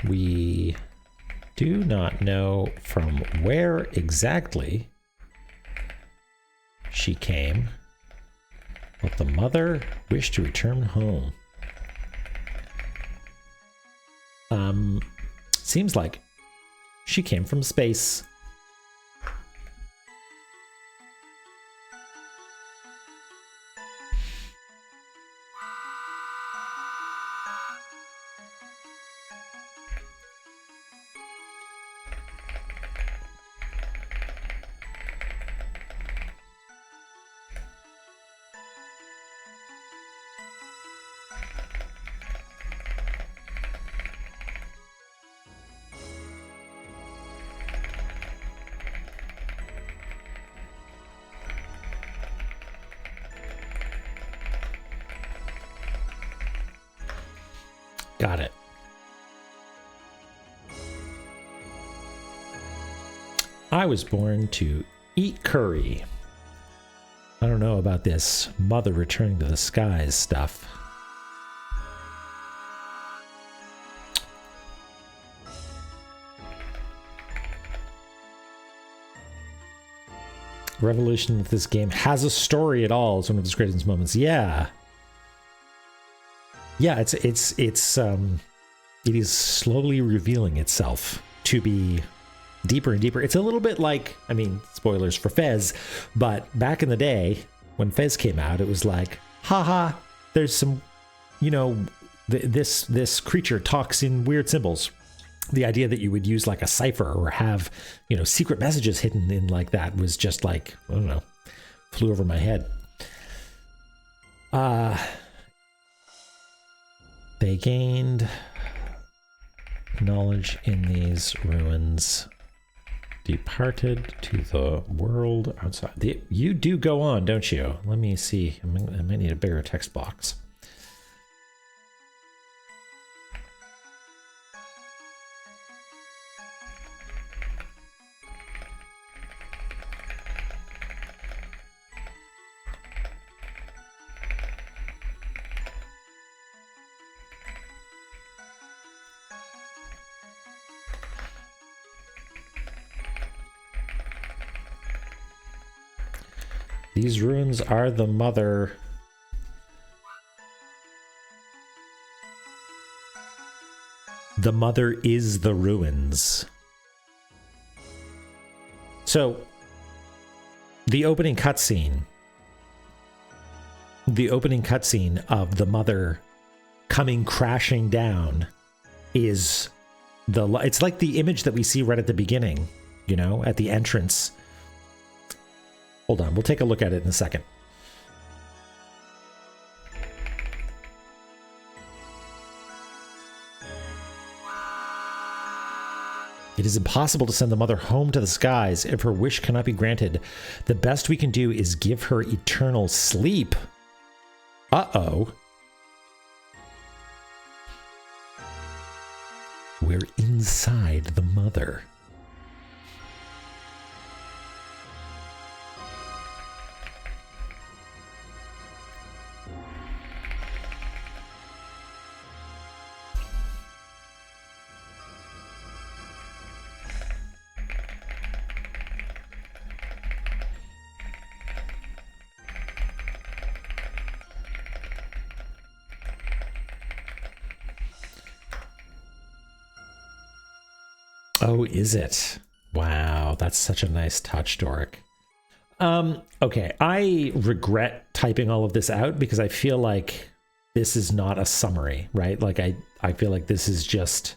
We do not know from where exactly she came, but the mother wished to return home. Seems like she came from space. Got it. I was born to eat curry. I don't know about this mother returning to the skies stuff. Revelation that this game has a story at all is one of its greatest moments. Yeah. Yeah, it is slowly revealing itself to be deeper and deeper. It's a little bit like, I mean, spoilers for Fez, but back in the day when Fez came out, it was like, haha, there's some you know, this creature talks in weird symbols. The idea that you would use like a cipher or have, you know, secret messages hidden in like that was just like, I don't know, flew over my head. They gained knowledge in these ruins, departed to the world outside. You do go on, don't you? Let me see. I might need a bigger text box. These ruins are the mother. The mother is the ruins. So, the opening cutscene of the mother coming crashing down is it's like the image that we see right at the beginning, you know, at the entrance. Hold on, we'll take a look at it in a second. It is impossible to send the mother home to the skies if her wish cannot be granted. The best we can do is give her eternal sleep. Uh-oh. We're inside the mother. Oh, is it? Wow, that's such a nice touch, Doric. Okay, I regret typing all of this out because I feel like this is not a summary, right? Like I feel like this is just...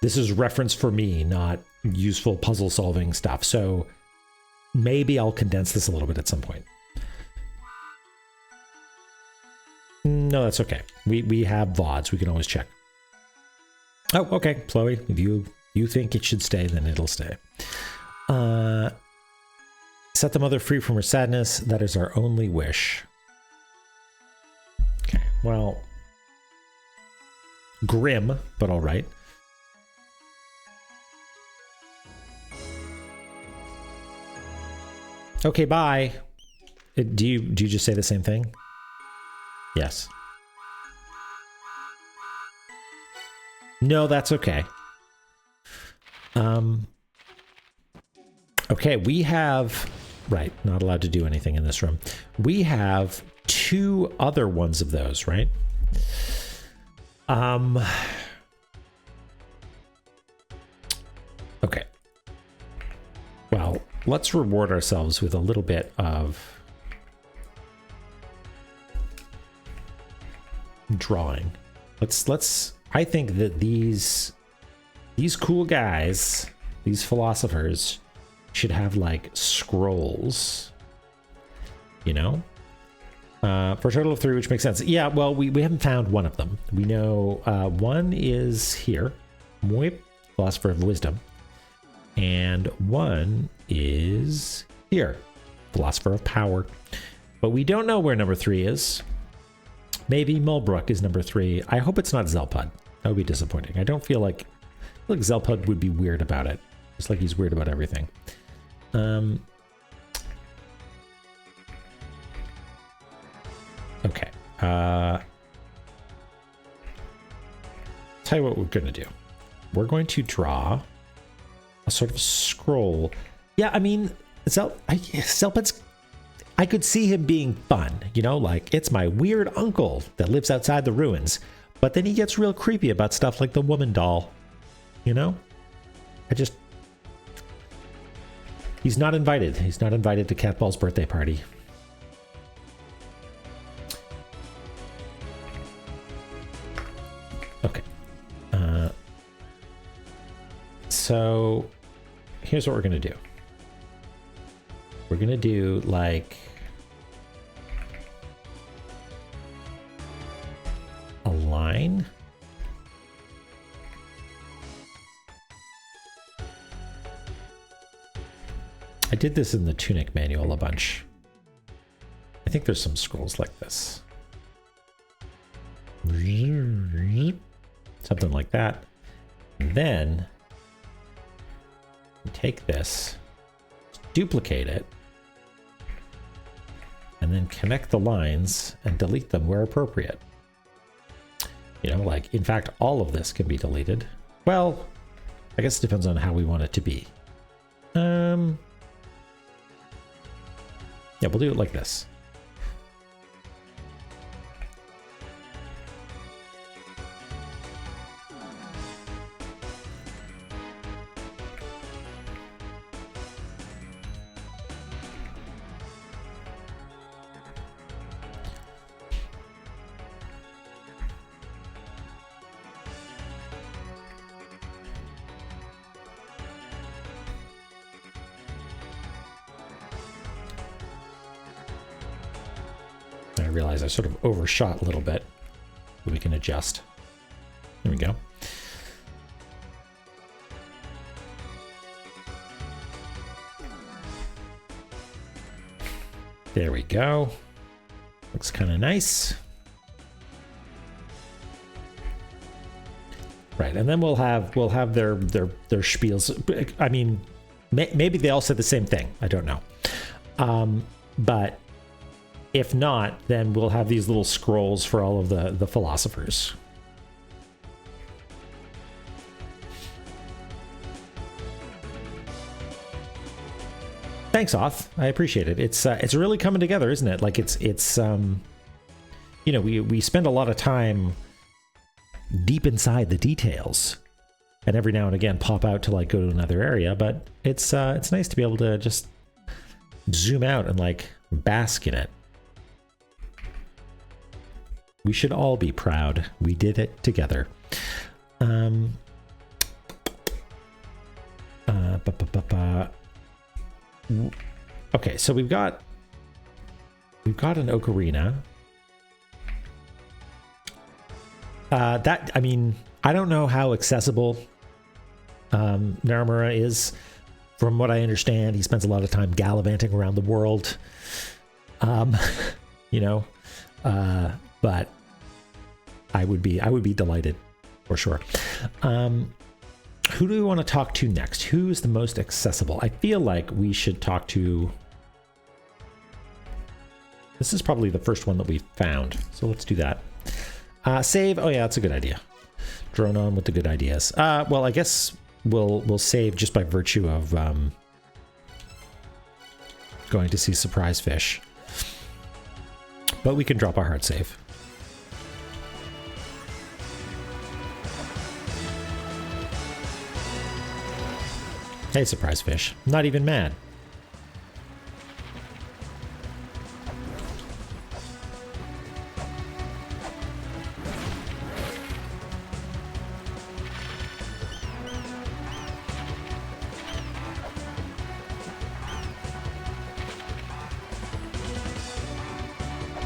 This is reference for me, not useful puzzle solving stuff. So maybe I'll condense this a little bit at some point. No, that's okay. We have VODs. We can always check. Oh, okay, Chloe. If you think it should stay, then it'll stay. Set the mother free from her sadness. That is our only wish. Okay, well... Grim, but all right. Okay, bye. Do you just say the same thing? Yes. No, that's okay. Okay, we have... Right, not allowed to do anything in this room. We have 2 other ones of those, right? Okay. Well, let's reward ourselves with a little bit of drawing. Let's I think that these cool guys, these philosophers, should have like scrolls, you know, for a total of 3, which makes sense. Yeah, well, we haven't found one of them. We know one is here, Philosopher of Wisdom, and one is here, Philosopher of Power. But we don't know where number 3 is. Maybe Mulbrook is number 3. I hope it's not Zelpud. That would be disappointing. I feel like Zelpud would be weird about it. Just like he's weird about everything. Okay. Tell you what we're going to do. We're going to draw a sort of scroll. Yeah, I mean, Zelpud's... I could see him being fun, you know, like, it's my weird uncle that lives outside the ruins. But then he gets real creepy about stuff like the woman doll, you know? He's not invited. He's not invited to Catball's birthday party. so here's what we're going to do. We're going to do like a line. I did this in the Tunic manual a bunch. I think there's some scrolls like this. Something like that. And then take this, duplicate it, and then connect the lines and delete them where appropriate. You know, like, in fact, all of this can be deleted. Well, I guess it depends on how we want it to be. Yeah, we'll do it like this. I realize I sort of overshot a little bit, but we can adjust. There we go. There we go. Looks kind of nice. Right, and then we'll have their spiels. I mean, maybe they all said the same thing. I don't know. But if not, then we'll have these little scrolls for all of the philosophers. Thanks, Oth. I appreciate it. It's really coming together, isn't it? Like it's you know, we spend a lot of time deep inside the details, and every now and again pop out to like go to another area. But it's nice to be able to just zoom out and like bask in it. We should all be proud. We did it together. Okay, so we've got an ocarina. That, I mean, I don't know how accessible Naramura is. From what I understand, he spends a lot of time gallivanting around the world. You know, but I would be delighted for sure. Who do we want to talk to next? Who is the most accessible? I feel like we should talk to... This is probably the first one that we found, so let's do that. Save. Oh yeah, that's a good idea. Drone on with the good ideas. Well, I guess we'll save just by virtue of going to see Surprise Fish. But we can drop our hard save. Hey, Surprise Fish. Not even mad.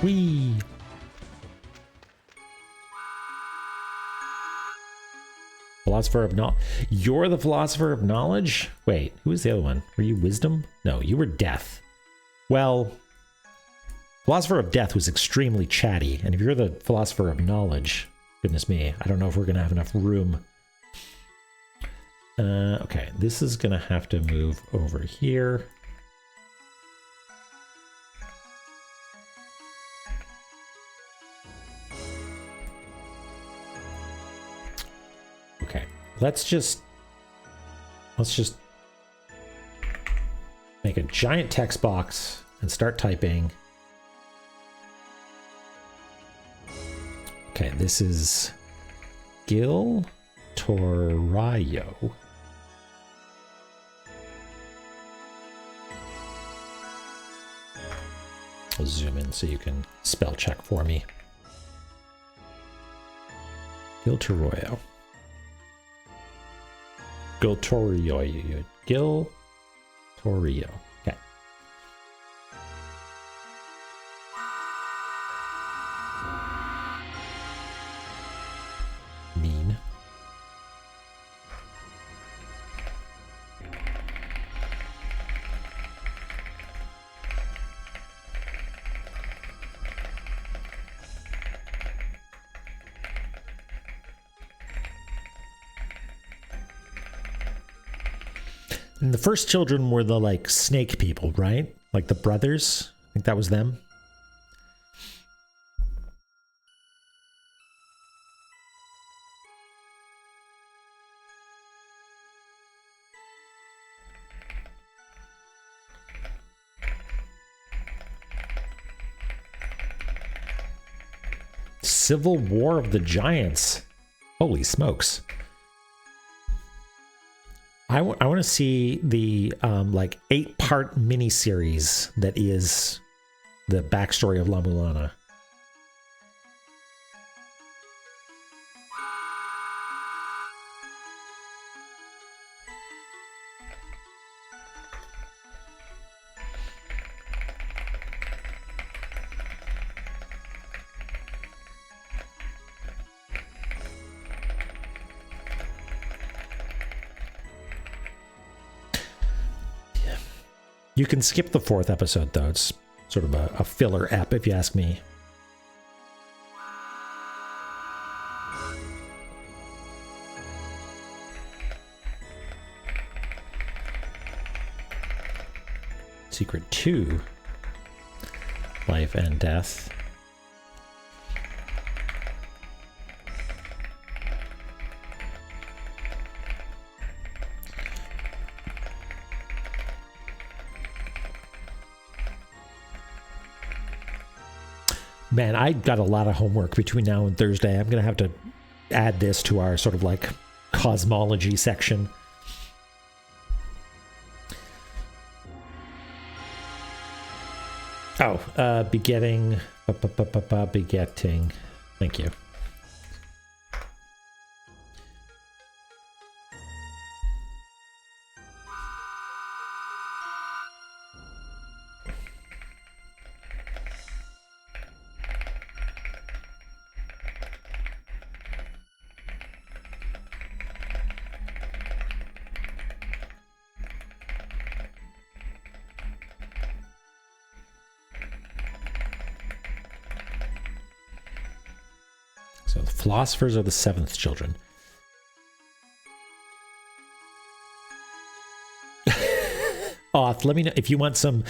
Whee! Philosopher of knowledge. You're the philosopher of knowledge? Wait, who was the other one? Were you wisdom? No, you were death. Well, philosopher of death was extremely chatty, and if you're the philosopher of knowledge, goodness me, I don't know if we're gonna have enough room. Okay, this is gonna have to move over here. Okay, let's just make a giant text box and start typing. Okay, this is Gil Torayo. I'll zoom in so you can spell check for me. Gil Torayo. Giltorio. Giltorio. Okay. Mean. And the first children were the like snake people, right? Like the brothers. I think that was them. Civil War of the Giants. Holy smokes. I want to see the like 8-part miniseries that is the backstory of La-Mulana. You can skip the 4th episode, though. It's sort of a filler ep, if you ask me. Secret 2. Life and Death. Man, I got a lot of homework between now and Thursday. I'm going to have to add this to our sort of like cosmology section. Oh, begetting. Begetting. Thank you. So the philosophers are the 7th children. Oth, let me know if you want some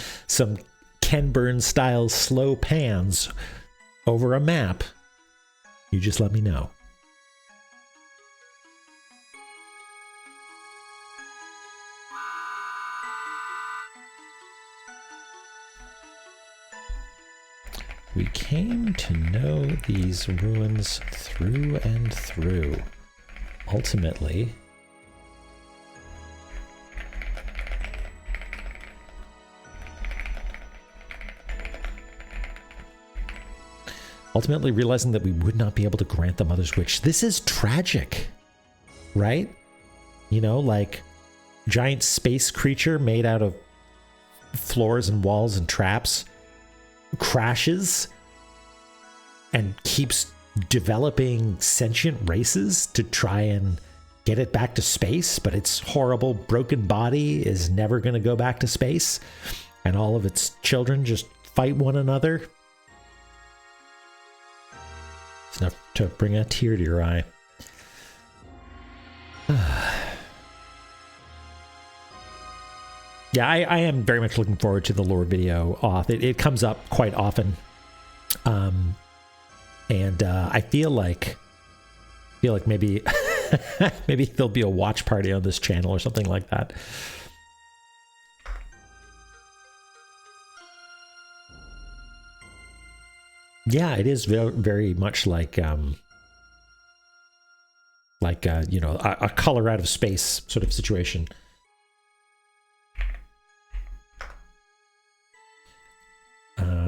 Ken Burns style slow pans over a map. You just let me know. We came to know these ruins through and through. Ultimately, realizing that we would not be able to grant the mother's wish. This is tragic, right? You know, like giant space creature made out of floors and walls and traps crashes and keeps developing sentient races to try and get it back to space, but its horrible broken body is never going to go back to space, and all of its children just fight one another. It's enough to bring a tear to your eye. Yeah, I am very much looking forward to the lore video off. It comes up quite often. And I feel like maybe maybe there'll be a watch party on this channel or something like that. Yeah, it is very, very much like you know, a color out of space sort of situation.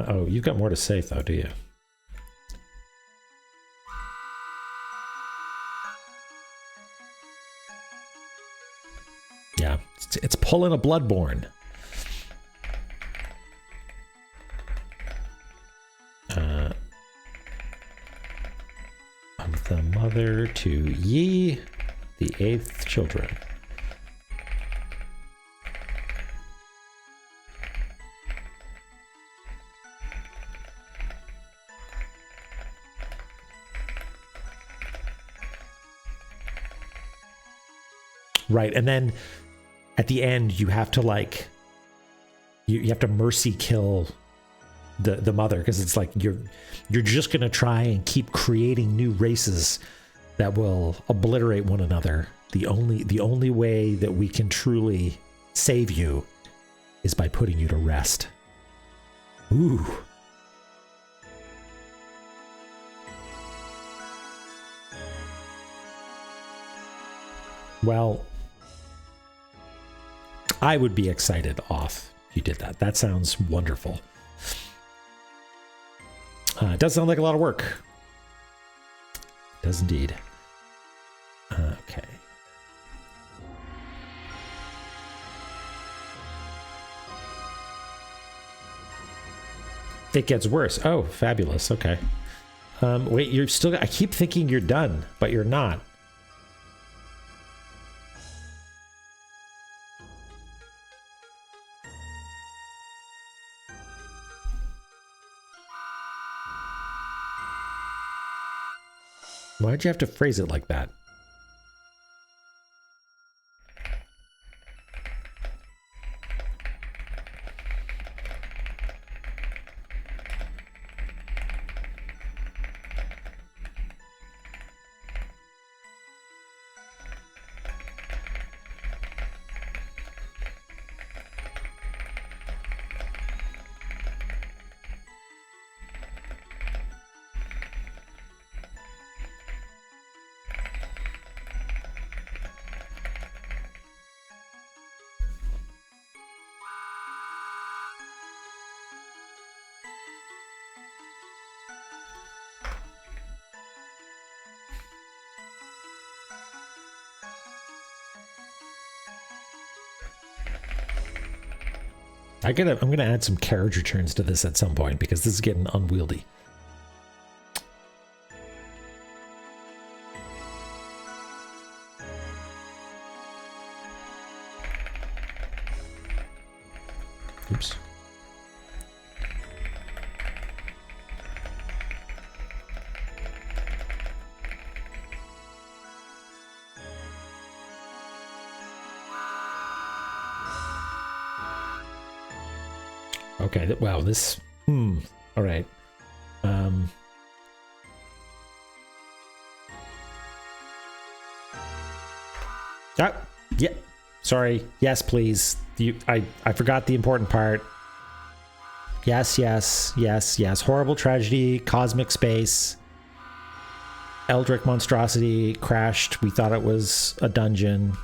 Oh, you've got more to say, though, do you? Yeah, it's pulling a Bloodborne. Of the mother to ye, the 8th children. Right, and then at the end you have to like you have to mercy kill the mother, because it's like you're just gonna try and keep creating new races that will obliterate one another. The only way that we can truly save you is by putting you to rest. Ooh. Well, I would be excited off if you did that. That sounds wonderful. It does sound like a lot of work. It does indeed. Okay. It gets worse. Oh, fabulous. Okay. Wait, you're still... I keep thinking you're done, but you're not. Why'd you have to phrase it like that? I'm gonna add some carriage returns to this at some point, because this is getting unwieldy. Oops. Okay, wow, this... all right. Yeah, sorry. Yes, please. I forgot the important part. Yes. Horrible tragedy, cosmic space. Eldritch monstrosity crashed. We thought it was a dungeon.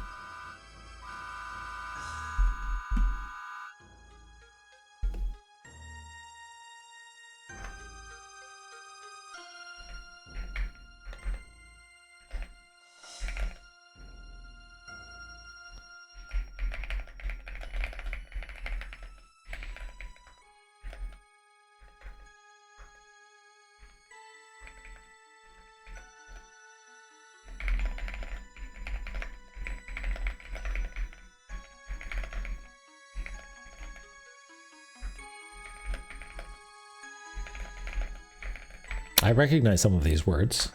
I recognize some of these words.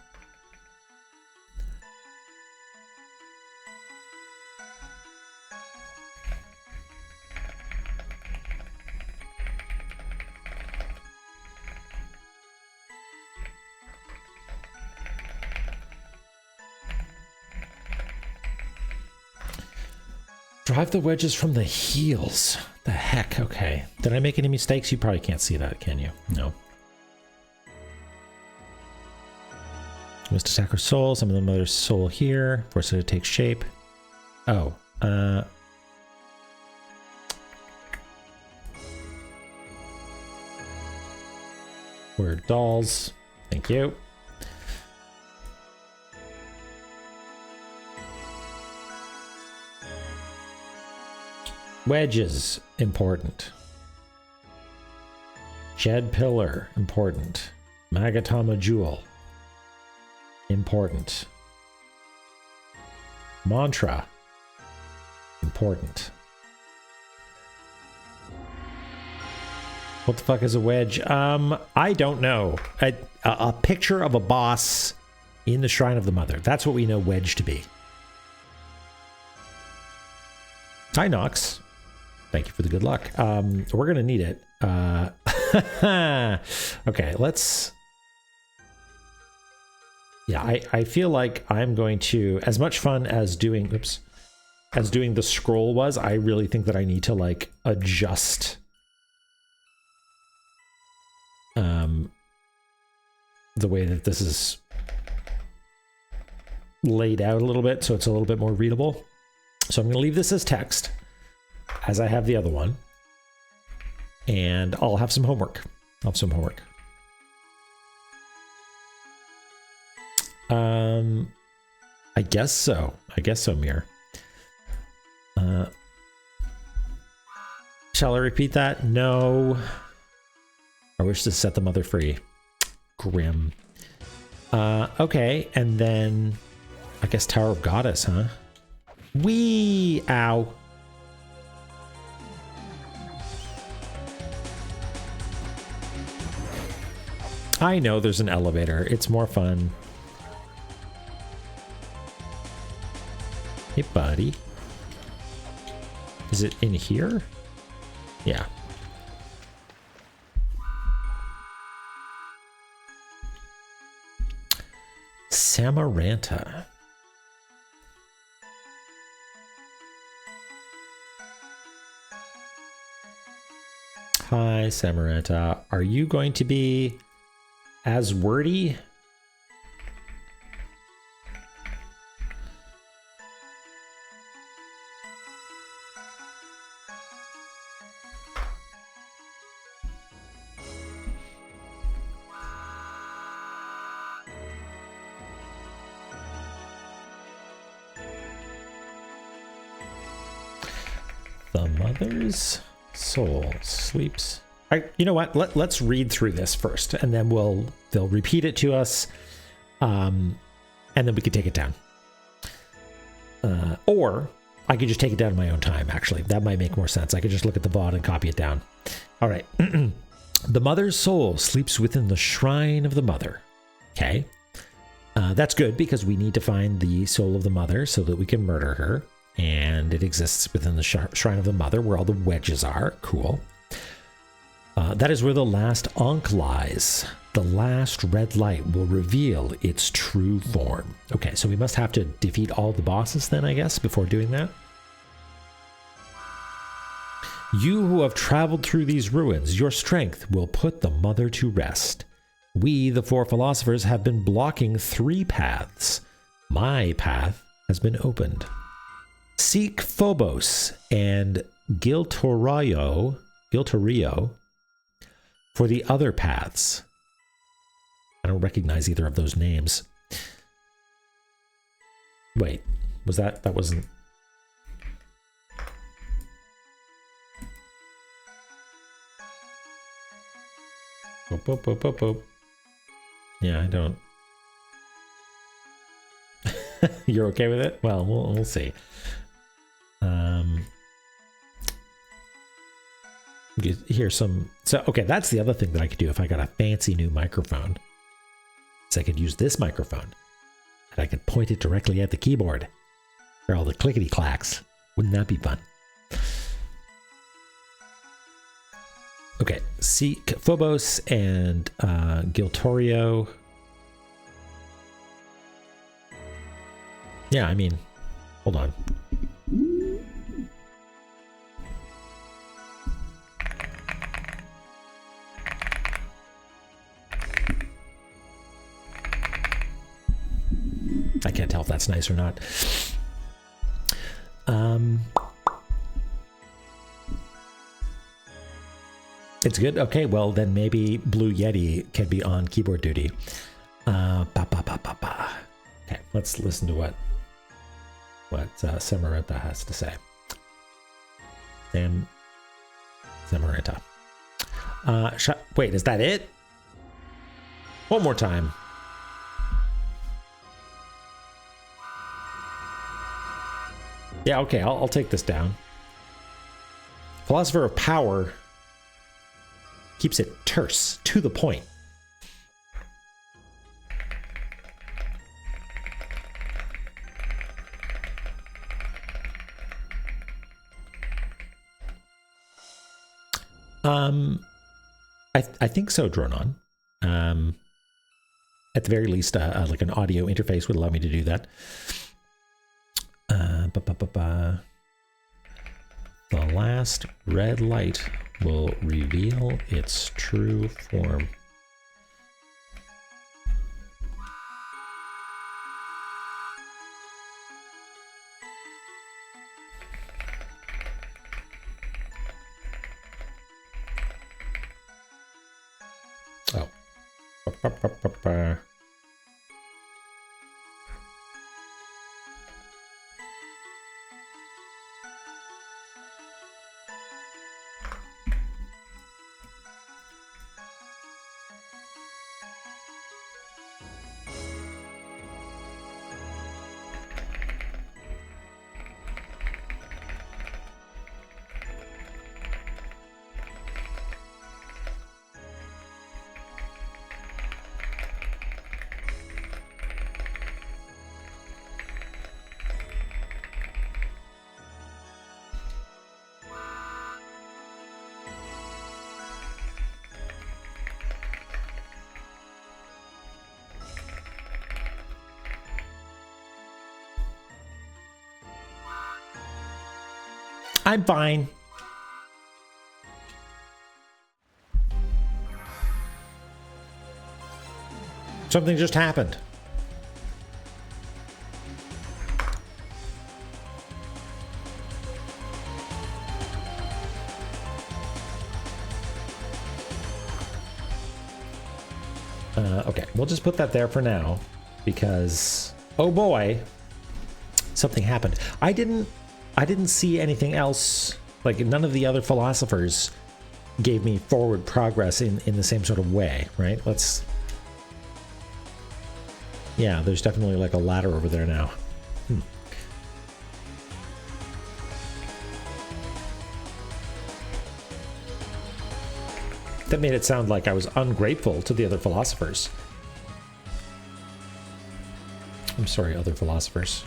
Drive the wedges from the heels. The heck? Okay. Did I make any mistakes? You probably can't see that, can you? No. Must attack her soul. Some of the mother's soul here. Force it to take shape. Oh. We're dolls. Thank you. Wedges, important. Jed Pillar, important. Magatama Jewel, important. Mantra, important. What the fuck is a wedge? I don't know. A picture of a boss in the Shrine of the Mother. That's what we know wedge to be. Hi, Nox. Thank you for the good luck. We're going to need it. Okay, let's... Yeah, I feel like I'm going to... As much fun as doing... Oops. As doing the scroll was, I really think that I need to, like, adjust... the way that this is laid out a little bit, so it's a little bit more readable. So I'm going to leave this as text, as I have the other one. And I'll have some homework. I guess so. Mir. Shall I repeat that? No. I wish to set the mother free. Grim. Okay, and then I guess Tower of Goddess, huh? Wee! Ow. I know there's an elevator. It's more fun. Hey, buddy. Is it in here? Yeah. Samaranta. Hi, Samaranta. Are you going to be as wordy? The mother's soul sleeps. All right, you know what? Let's read through this first, and then they'll repeat it to us, and then we can take it down. Or I could just take it down in my own time. Actually, that might make more sense. I could just look at the VOD and copy it down. All right. The mother's soul sleeps within the shrine of the mother. Okay, that's good because we need to find the soul of the mother so that we can murder her. And it exists within the Shrine of the Mother, where all the wedges are. Cool. That is where the last Ankh lies. The last red light will reveal its true form. Okay, so we must have to defeat all the bosses then, I guess, before doing that. You who have traveled through these ruins, your strength will put the Mother to rest. We, the four philosophers, have been blocking 3 paths. My path has been opened. Seek Phobos and Giltorio for the other paths. I don't recognize either of those names. Wait, was that wasn't... Boop. Yeah, I don't... You're okay with it? Well, we'll see. Here's some... So, okay, that's the other thing that I could do if I got a fancy new microphone. So I could use this microphone, and I could point it directly at the keyboard for all the clickety-clacks. Wouldn't that be fun? Okay, seek Phobos and Giltorio. Yeah, I mean, hold on. I can't tell if that's nice or not. It's good? Okay, well then maybe Blue Yeti can be on keyboard duty. Okay, let's listen to what Samaranta has to say. Zamarita. Wait, is that it? One more time. Yeah, okay, I'll take this down. Philosopher of Power keeps it terse, to the point. I think so, Dronon. At the very least, like an audio interface would allow me to do that. The last red light will reveal its true form. Oh. I'm fine. Something just happened. Okay, we'll just put that there for now because, oh boy, something happened. I didn't see anything else. Like, none of the other philosophers gave me forward progress in the same sort of way, right? Yeah, there's definitely like a ladder over there now. That made it sound like I was ungrateful to the other philosophers. I'm sorry, other philosophers.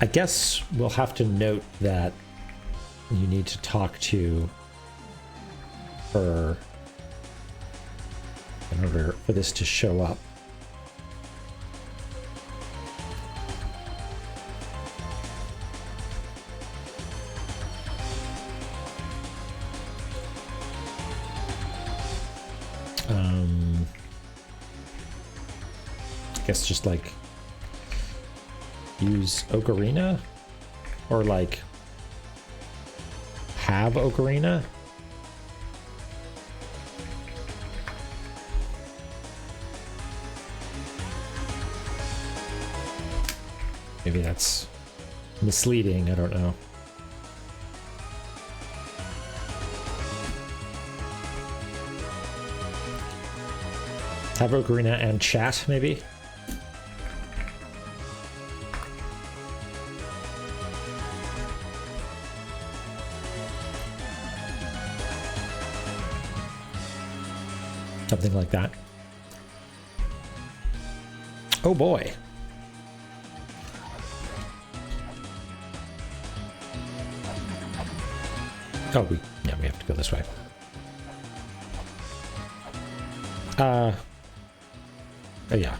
I guess we'll have to note that you need to talk to her in order for this to show up. I guess just like use Ocarina, or like have Ocarina. Maybe that's misleading, I don't know. Have Ocarina and chat, maybe? Something like that. Oh boy. Oh, we have to go this way. Oh yeah.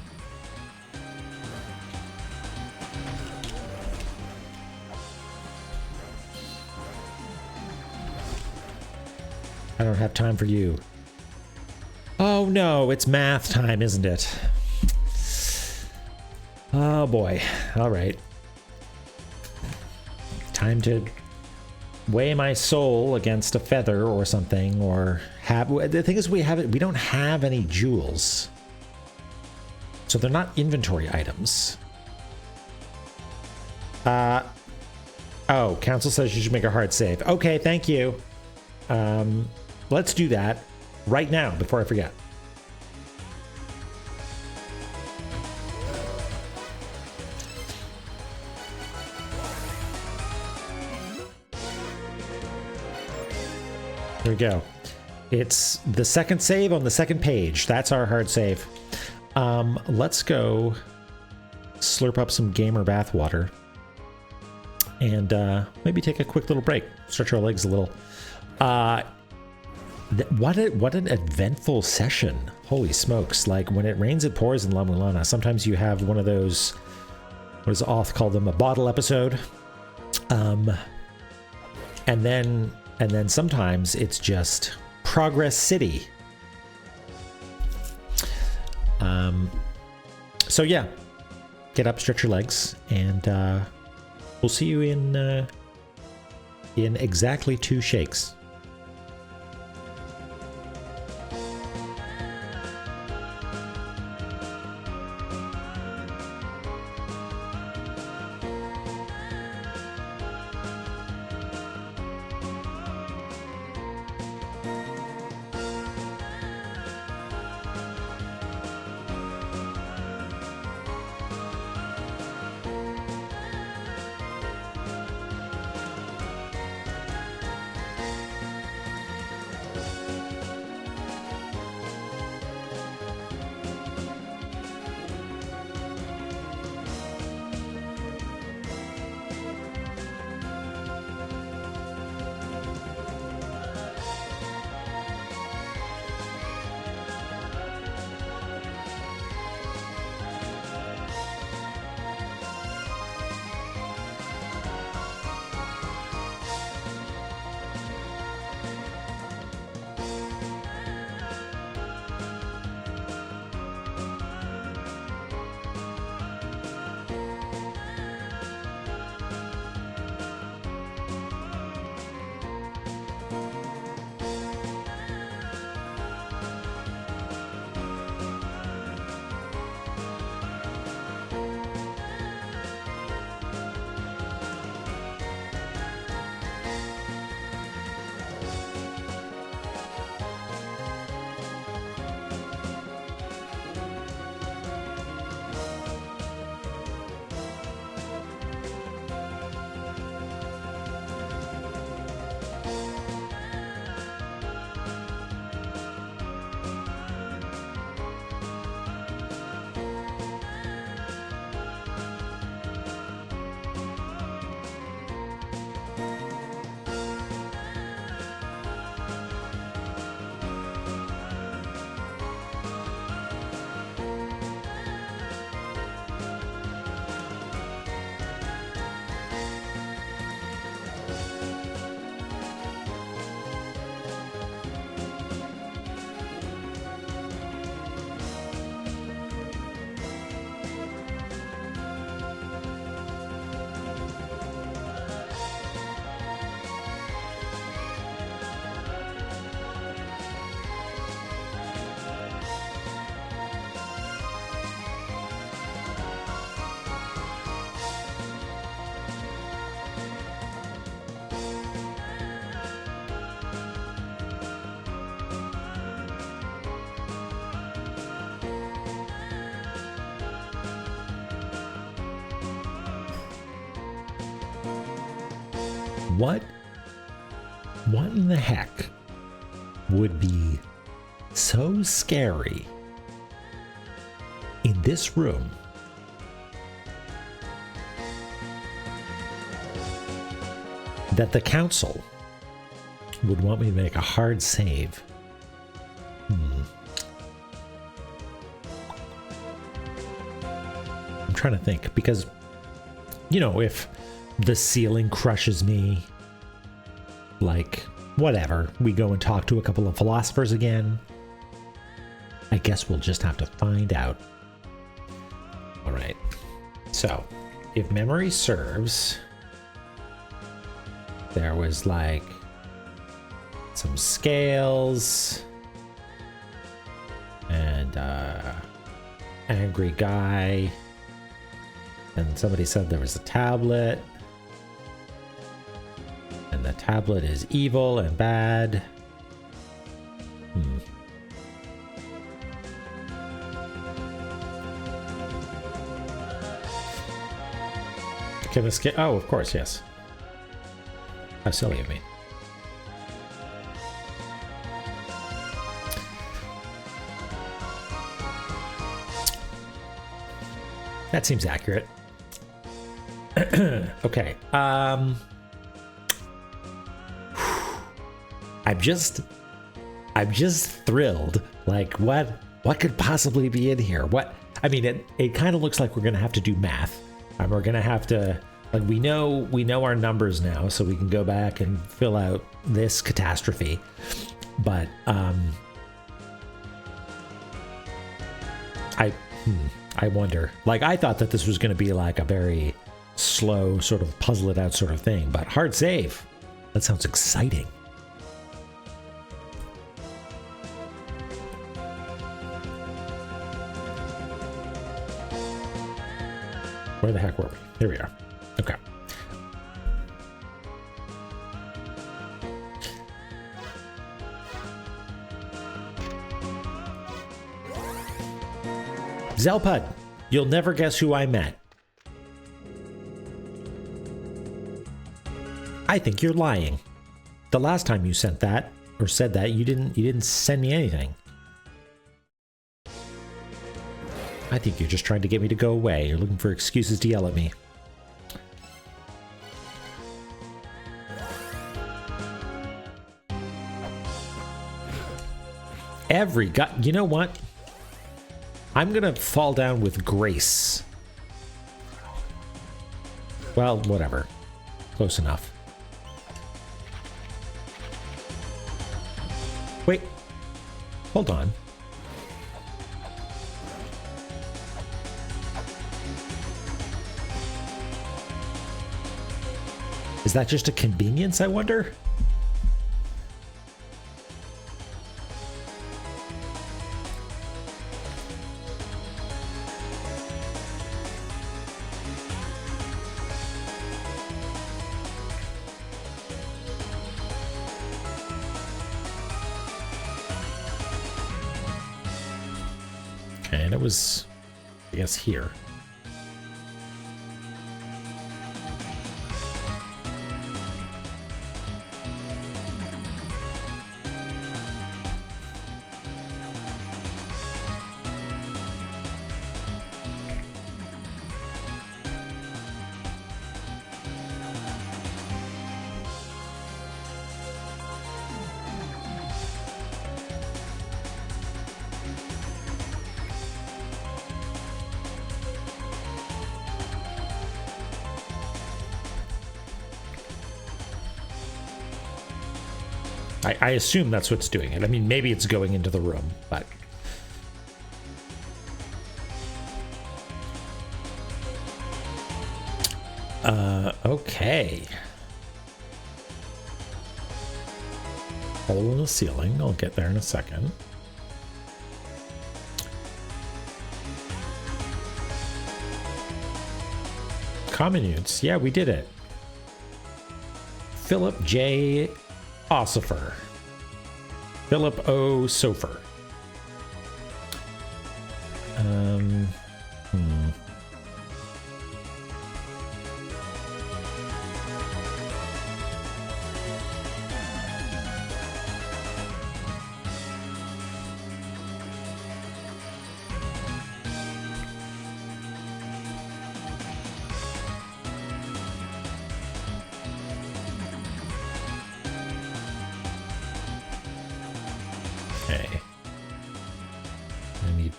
I don't have time for you. Oh no, it's math time, isn't it? Oh boy. All right. time to weigh my soul against a feather or something, or have. The thing is, we don't have any jewels, so they're not inventory items. Oh, council says you should make a hard save. Okay, thank you. Let's do that right now before I forget. There we go. It's the second save on the second page. That's our hard save. Let's go slurp up some gamer bathwater and maybe take a quick little break. Stretch our legs a little. What an eventful session. Holy smokes. Like, when it rains, it pours in La-Mulana. Sometimes you have one of those, what does Oth call them, a bottle episode. And then sometimes it's just Progress City. So yeah, get up, stretch your legs, and we'll see you in exactly 2 shakes. What in the heck would be so scary in this room that the council would want me to make a hard save? I'm trying to think, because, you know, if the ceiling crushes me, like, whatever, we go and talk to a couple of philosophers again. I guess we'll just have to find out. All right. So, if memory serves, There was like some scales and angry guy, and somebody said there was a tablet, and the tablet is evil and bad. Can this get... Oh, of course, yes. How silly of me. That seems accurate. Okay. I'm just thrilled. Like, what could possibly be in here? What? I mean, it kind of looks like we're gonna have to do math. And we're gonna have to, like, we know our numbers now, so we can go back and fill out this catastrophe. But I wonder. Like, I thought that this was gonna be like a very slow sort of puzzle it out sort of thing, but hard save. That sounds exciting. Where the heck were we? Here we are. Okay. Zelpud, you'll never guess who I met. I think you're lying. The last time you sent that or said that, you didn't send me anything. I think you're just trying to get me to go away. You're looking for excuses to yell at me. You know what? I'm gonna fall down with grace. Well, whatever. Close enough. Wait. Hold on. Is that just a convenience, I wonder? Okay, and it was, I guess, here. I assume that's what's doing it. I mean, maybe it's going into the room, but... Okay. Hole in the ceiling. I'll get there in a second. Common units. Yeah, we did it. Philip J. Ossifer. Philip O. Sofer.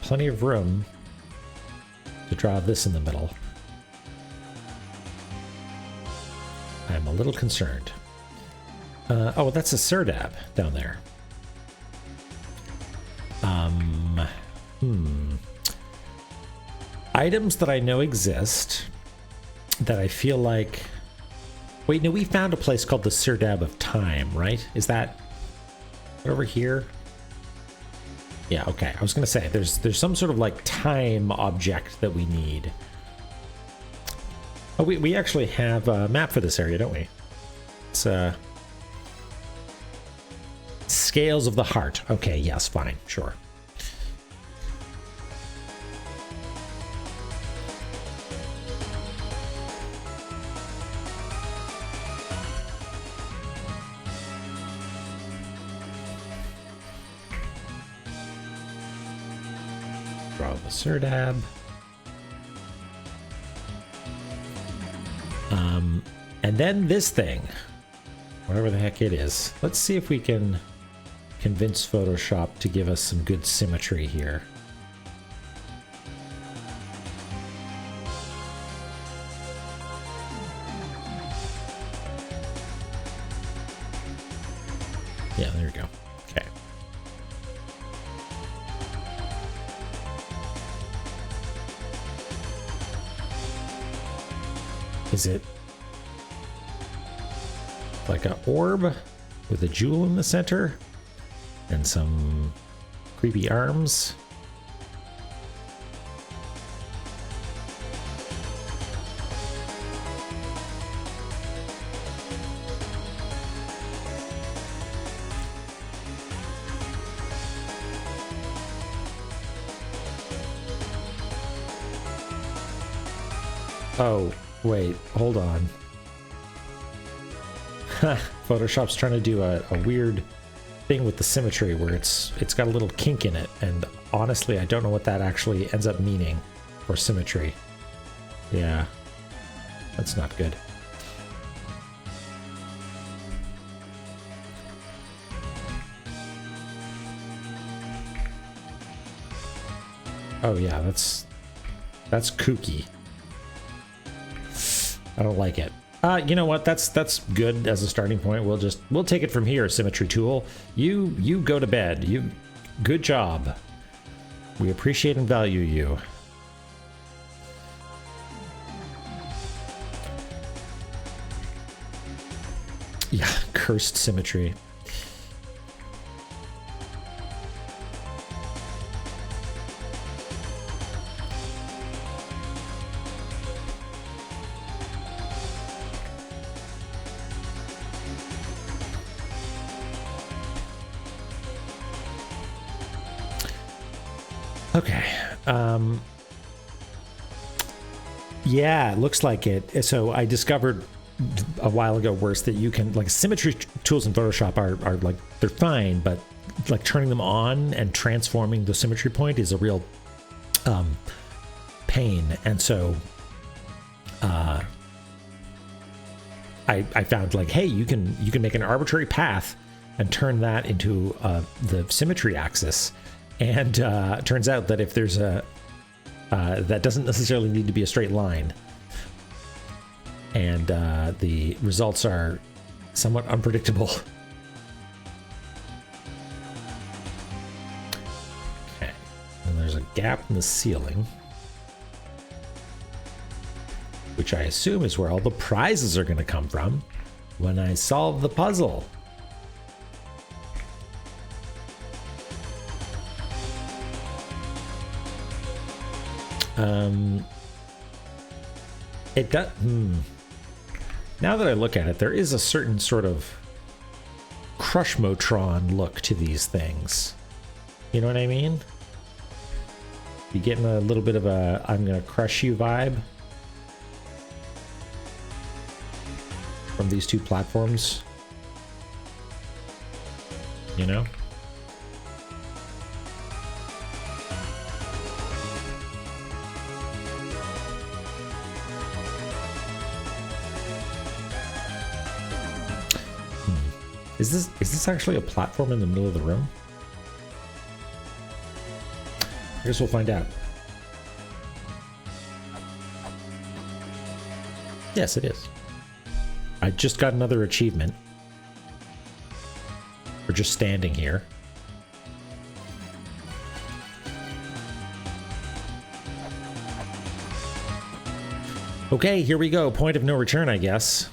Plenty of room to draw this in the middle. I'm a little concerned. Oh, that's a Serdab down there. Items that I know exist that I feel like Wait, no, we found a place called the Sirdab of Time, right? Is that over here? Yeah, okay. I was gonna say there's some sort of like time object that we need. Oh, we actually have a map for this area, don't we? It's Scales of the Heart. Okay, yes, fine, sure. Draw the Sirdab. And then this thing, whatever the heck it is. Let's see if we can convince Photoshop to give us some good symmetry here. Yeah, there we go. Okay. Is it like an orb with a jewel in the center and some creepy arms? Oh, wait, hold on. Photoshop's trying to do a weird thing with the symmetry where it's got a little kink in it, and honestly I don't know what that actually ends up meaning for symmetry. Yeah, that's not good. Oh yeah, that's kooky. I don't like it. You know what? That's good as a starting point. We'll take it from here, Symmetry Tool. You go to bed. Good job. We appreciate and value you. Yeah, cursed symmetry. Okay. Yeah, it looks like it. So I discovered a while ago worse that you can, like, symmetry tools in Photoshop are like, they're fine, but like turning them on and transforming the symmetry point is a real pain. And so I found, like, hey, you can make an arbitrary path and turn that into the symmetry axis. And it turns out that if there's a that doesn't necessarily need to be a straight line, and the results are somewhat unpredictable. Okay, and there's a gap in the ceiling, which I assume is where all the prizes are going to come from when I solve the puzzle. It does. Now that I look at it, there is a certain sort of Crushmotron look to these things. You know what I mean? You getting a little bit of a "I'm gonna crush you" vibe from these two platforms. You know? Is this actually a platform in the middle of the room? I guess we'll find out. Yes, it is. I just got another achievement for just standing here. Okay, here we go. Point of no return, I guess.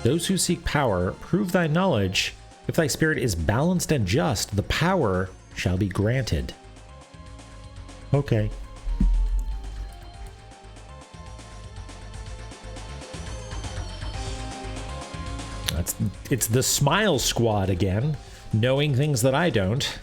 Those who seek power, prove thy knowledge. If thy spirit is balanced and just, the power shall be granted. Okay. It's the Smile Squad again, knowing things that I don't.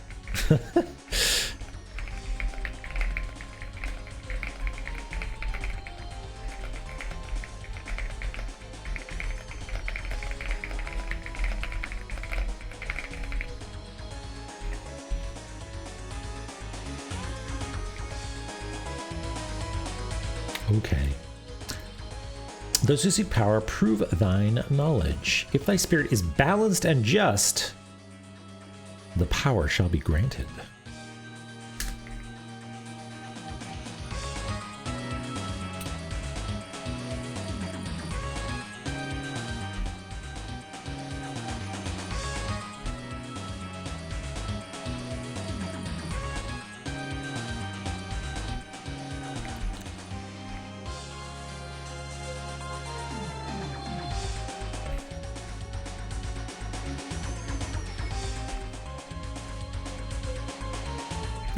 Okay. Those who seek power, prove thine knowledge. If thy spirit is balanced and just, the power shall be granted.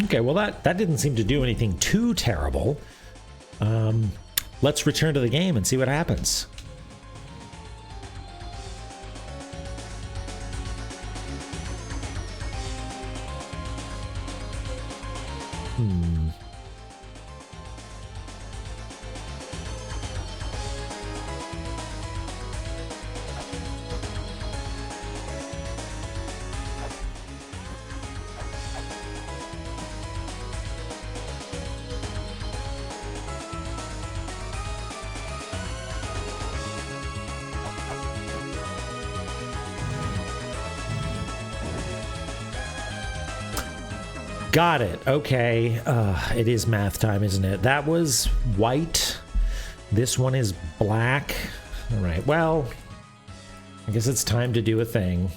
Okay, well that didn't seem to do anything too terrible. Let's return to the game and see what happens. Got it. Okay. It is math time, isn't it? That was white. This one is black. All right. Well, I guess it's time to do a thing.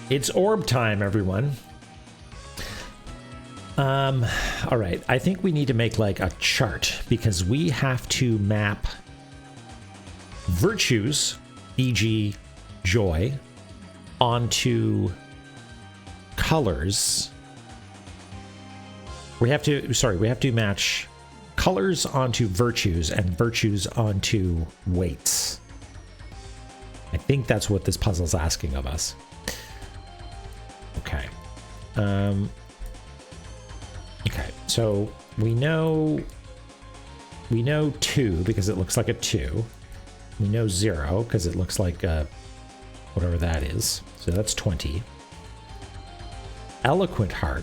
It's orb time, everyone. All right. I think we need to make like a chart because we have to map virtues, e.g. joy, onto colors. We have to match colors onto virtues and virtues onto weights. I think that's what this puzzle's asking of us. Okay. Okay, so we know 2 because it looks like a 2. We know 0 because it looks like whatever that is. So that's 20. Eloquent Heart.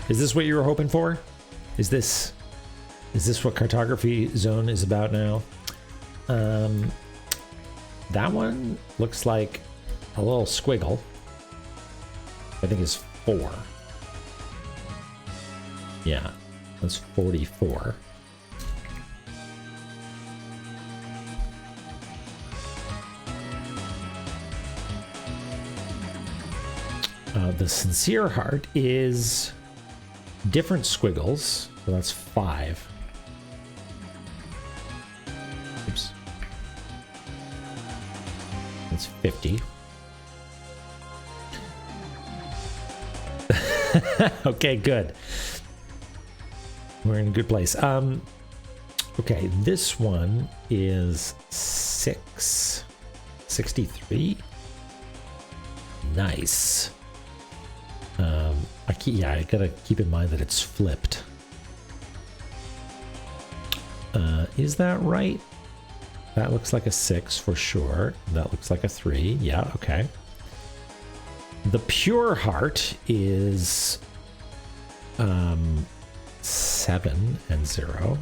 Is this what you were hoping for? Is this what Cartography Zone is about now? That one looks like a little squiggle. I think is 4. Yeah, that's 44. The Sincere Heart is different squiggles, so that's 5. Oops. That's 50. Okay, good. We're in a good place. Okay, this one is 63. Nice. I gotta keep in mind that it's flipped. Is that right? That looks like a 6 for sure. That looks like a 3. Yeah, okay. The Pure Heart is 7 and 0.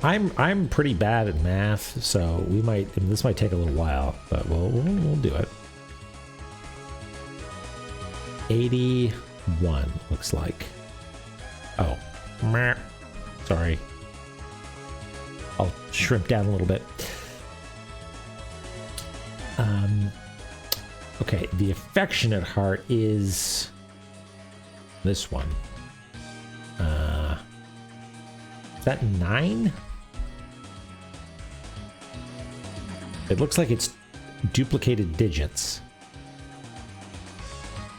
I'm pretty bad at math, so this might take a little while, but we'll do it. 81 looks like. Oh, meh. Sorry. I'll shrimp down a little bit. Okay, the Affectionate Heart is this one. Is that 9? It looks like it's duplicated digits.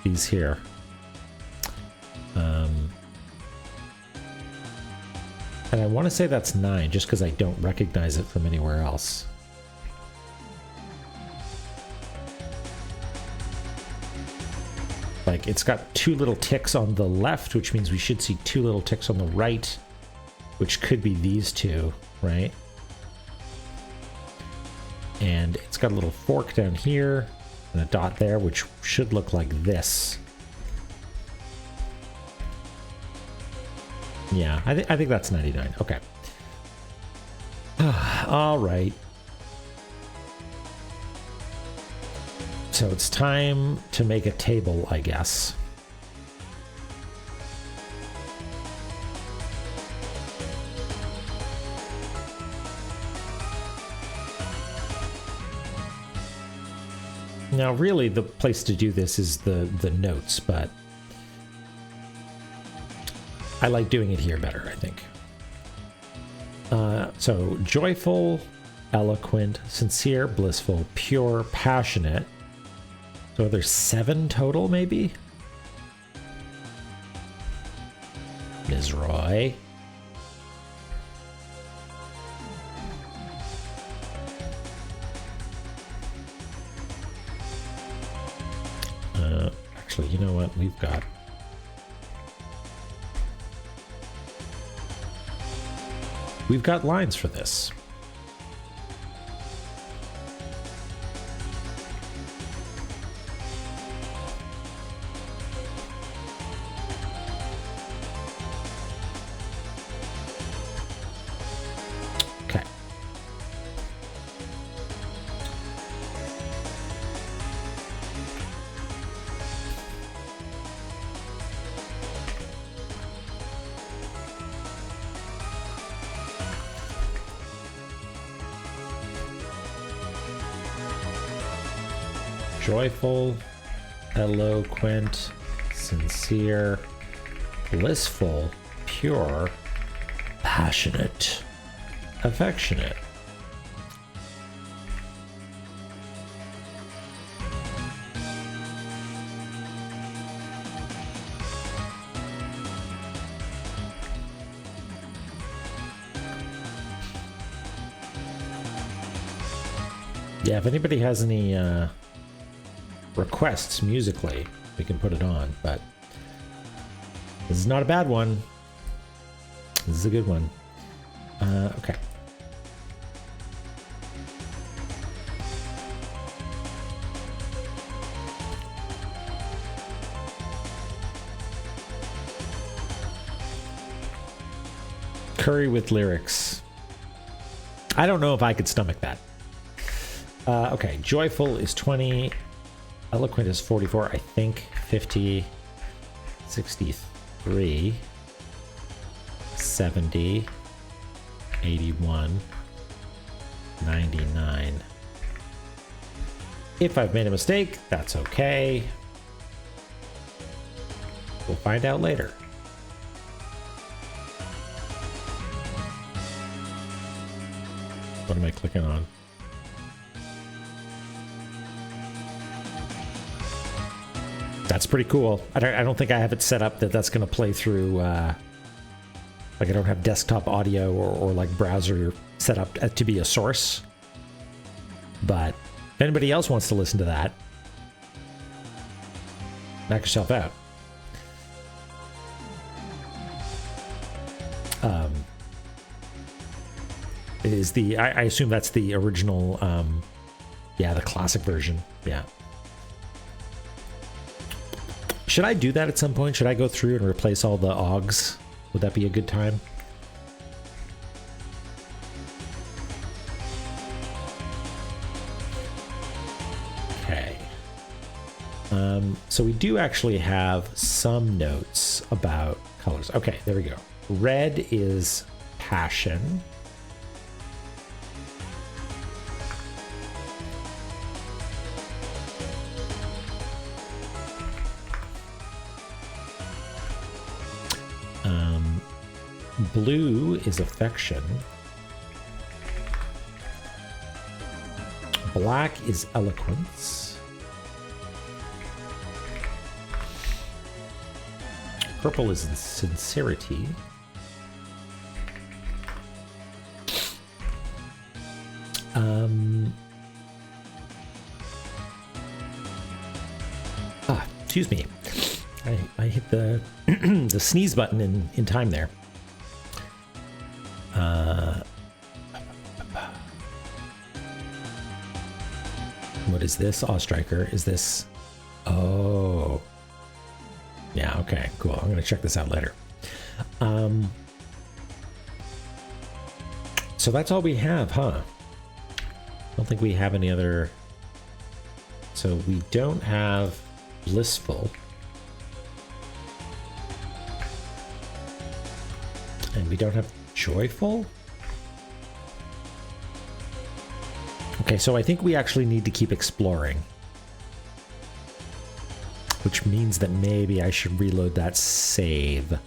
These here. And I want to say that's 9, just because I don't recognize it from anywhere else. Like, it's got 2 little ticks on the left, which means we should see 2 little ticks on the right, which could be these 2, right? And it's got a little fork down here and a dot there, which should look like this. Yeah, I think that's 99. Okay. All right. So it's time to make a table, I guess. Now, really, the place to do this is the notes, but I like doing it here better, I think. So, joyful, eloquent, sincere, blissful, pure, passionate. So there's 7 total, maybe? Ms. Roy. Actually, you know what? We've got lines for this. Okay. Joyful, eloquent, sincere, blissful, pure, passionate, affectionate. Yeah, if anybody has any requests musically, we can put it on, but this is not a bad one. This is a good one. Okay. Curry with lyrics. I don't know if I could stomach that. Okay, joyful is 20. Eloquent is 44, I think. 50, 63, 70, 81, 99. If I've made a mistake, that's okay. We'll find out later. What am I clicking on? That's pretty cool. I don't think I have it set up that that's going to play through, like I don't have desktop audio or like browser set up to be a source. But if anybody else wants to listen to that, knock yourself out. I assume that's the original, yeah, the classic version. Yeah. Should I do that at some point? Should I go through and replace all the OGs? Would that be a good time? Okay. So we do actually have some notes about colors. Okay, there we go. Red is passion. Blue is affection. Black is eloquence. Purple is sincerity. Excuse me. I hit the the sneeze button in time there. What is this? Awe Striker. Is this? Oh. Yeah, okay, cool. I'm gonna check this out later. So that's all we have, huh? I don't think we have any other. So we don't have blissful. And we don't have joyful? Okay, so I think we actually need to keep exploring. Which means that maybe I should reload that save.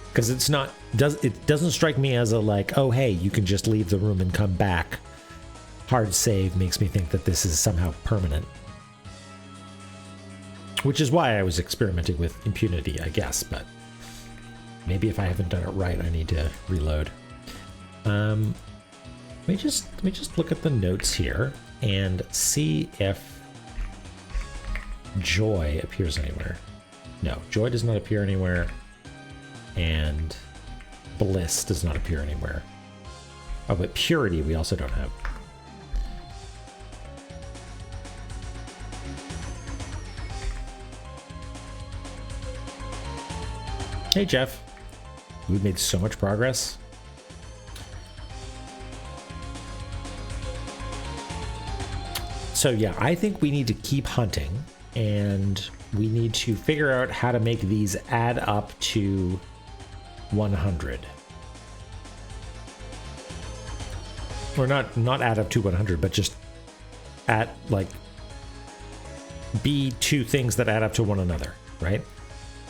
Because it's not, it doesn't strike me as a like, oh hey, you can just leave the room and come back. Hard save makes me think that this is somehow permanent. Which is why I was experimenting with impunity, I guess, but maybe if I haven't done it right, I need to reload. Let me just look at the notes here and see if joy appears anywhere. No, joy does not appear anywhere, and bliss does not appear anywhere. Oh, but purity we also don't have. Hey, Jeff. We've made so much progress. So yeah, I think we need to keep hunting, and we need to figure out how to make these add up to 100. Or not add up to 100, but just add, like, be two things that add up to one another, right?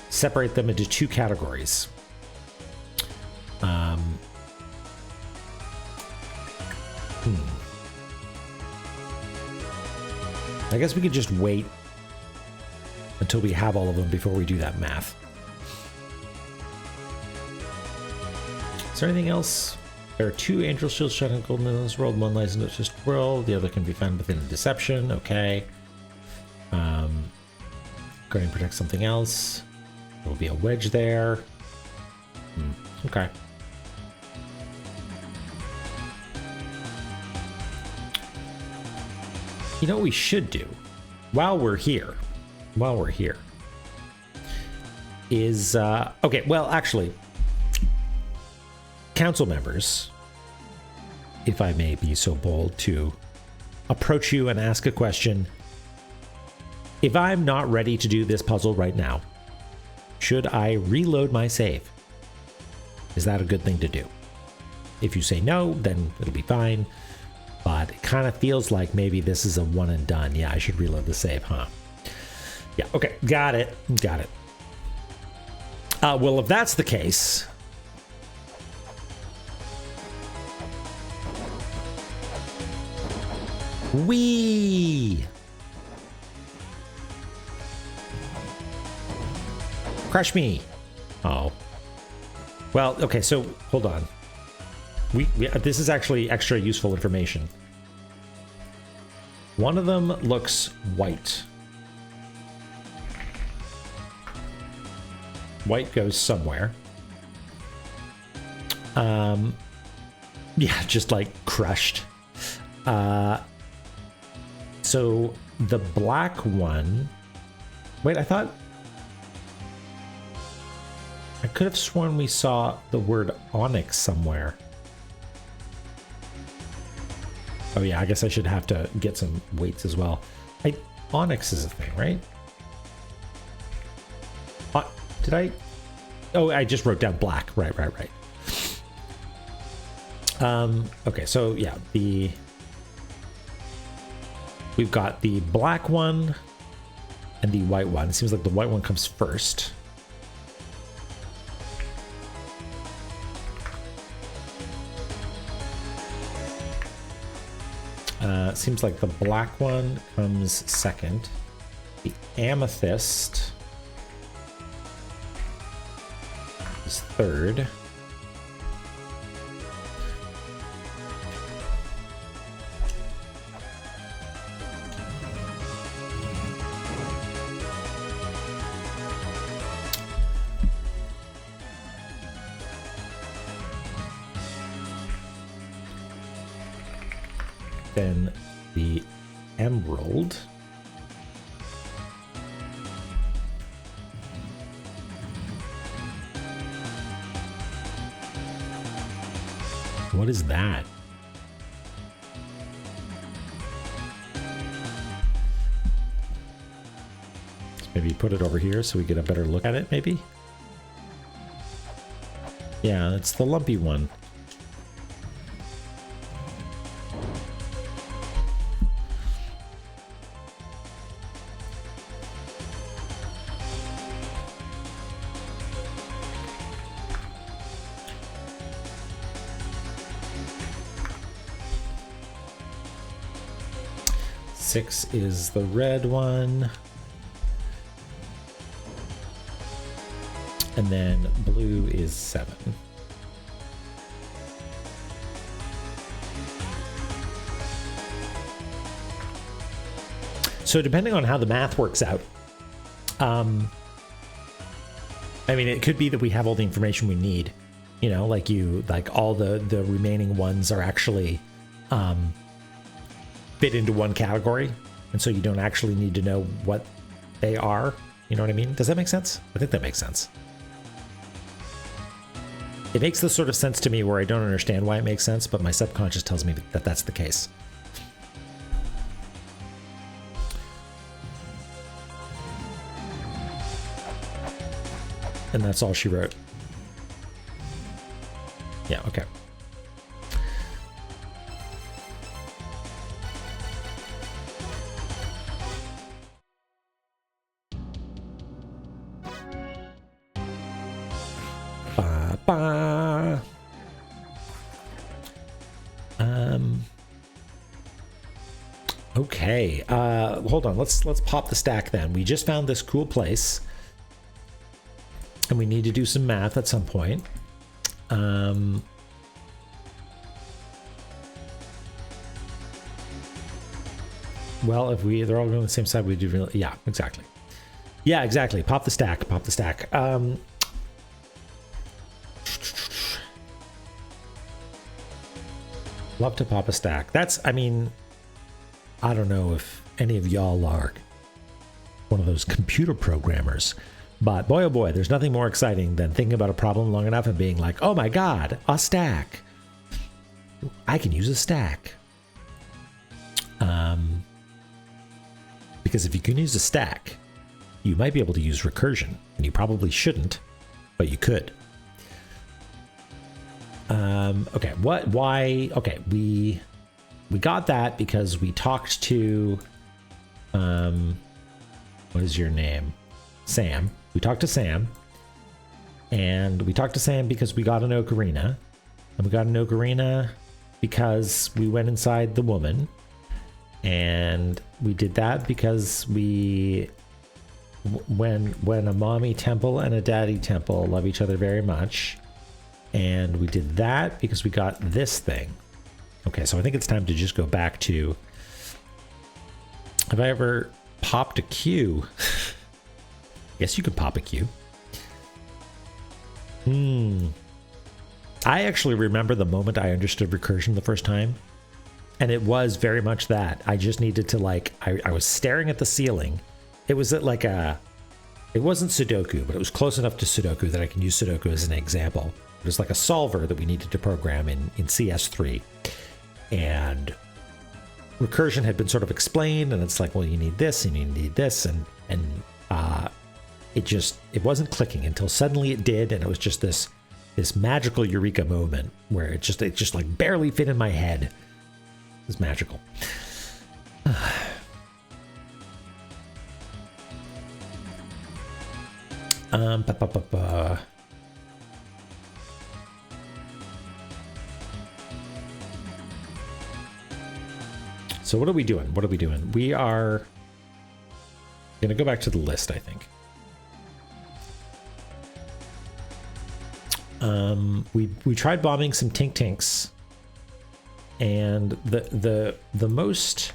Separate them into two categories. I guess we could just wait until we have all of them before we do that math. Is there anything else? There are 2 angel shields shining golden in this world. One lies in this world. The other can be found within a deception. Okay. Guardian protects something else. There will be a wedge there. Okay. You know what we should do while we're here is okay, well, actually, council members, if I may be so bold to approach you and ask a question. If I'm not ready to do this puzzle right now, should I reload my save? Is that a good thing to do? If you say no, then it'll be fine. But it kind of feels like maybe this is a one and done. Yeah, I should reload the save, huh? Yeah, okay, got it. Well, if that's the case, crush me. Oh. Well, okay, so hold on. This is actually extra useful information. One of them looks white. White goes somewhere. Yeah, just like crushed. So the black one. Wait, I thought I could have sworn we saw the word onyx somewhere. Oh yeah, I guess I should have to get some weights as well. Onyx is a thing, right? Did I? Oh, I just wrote down black. Right. Okay, so yeah, we've got the black one, and the white one. It seems like the white one comes first. Seems like the black one comes second. The amethyst is third. Then the emerald. What is that? Let's maybe put it over here so we get a better look at it, maybe? Yeah, it's the lumpy one. Six is the red one. And then blue is 7. So depending on how the math works out, I mean, it could be that we have all the information we need, you know, like all the remaining ones are actually fit into one category, and so you don't actually need to know what they are. You know what I mean? Does that make sense? I think that makes sense. It makes this sort of sense to me where I don't understand why it makes sense, but my subconscious tells me that that's the case. And that's all she wrote. Yeah, okay. Okay, hold on. Let's pop the stack then. We just found this cool place, and we need to do some math at some point. Well, if they're all going on the same side, we do really, yeah, exactly. Yeah, exactly. Pop the stack. Pop the stack. Love to pop a stack. That's, I mean, I don't know if any of y'all are one of those computer programmers, but boy, oh boy, there's nothing more exciting than thinking about a problem long enough and being like, oh my God, a stack. I can use a stack. Because if you can use a stack, you might be able to use recursion, and you probably shouldn't, but you could. Okay, okay, we got that because we talked to, what is your name? Sam. We talked to Sam, and we talked to Sam because we got an ocarina, and we got an ocarina because we went inside the woman, and we did that because when a mommy temple and a daddy temple love each other very much. And we did that because we got this thing. Okay, so I think it's time to just go back to, have I ever popped a Q? Yes, you could pop a Q. I actually remember the moment I understood recursion the first time. And it was very much that. I just needed to I was staring at the ceiling. It was it wasn't Sudoku, but it was close enough to Sudoku that I can use Sudoku as an example. It was like a solver that we needed to program in CS3. And recursion had been sort of explained, and it's like, well, you need this and you need this, and it wasn't clicking until suddenly it did, and it was just this magical eureka moment where it just like barely fit in my head. It was magical. Ba, ba, ba, ba. So what are we doing? What are we doing? We are going to go back to the list, I think. We tried bombing some Tink Tinks, and the most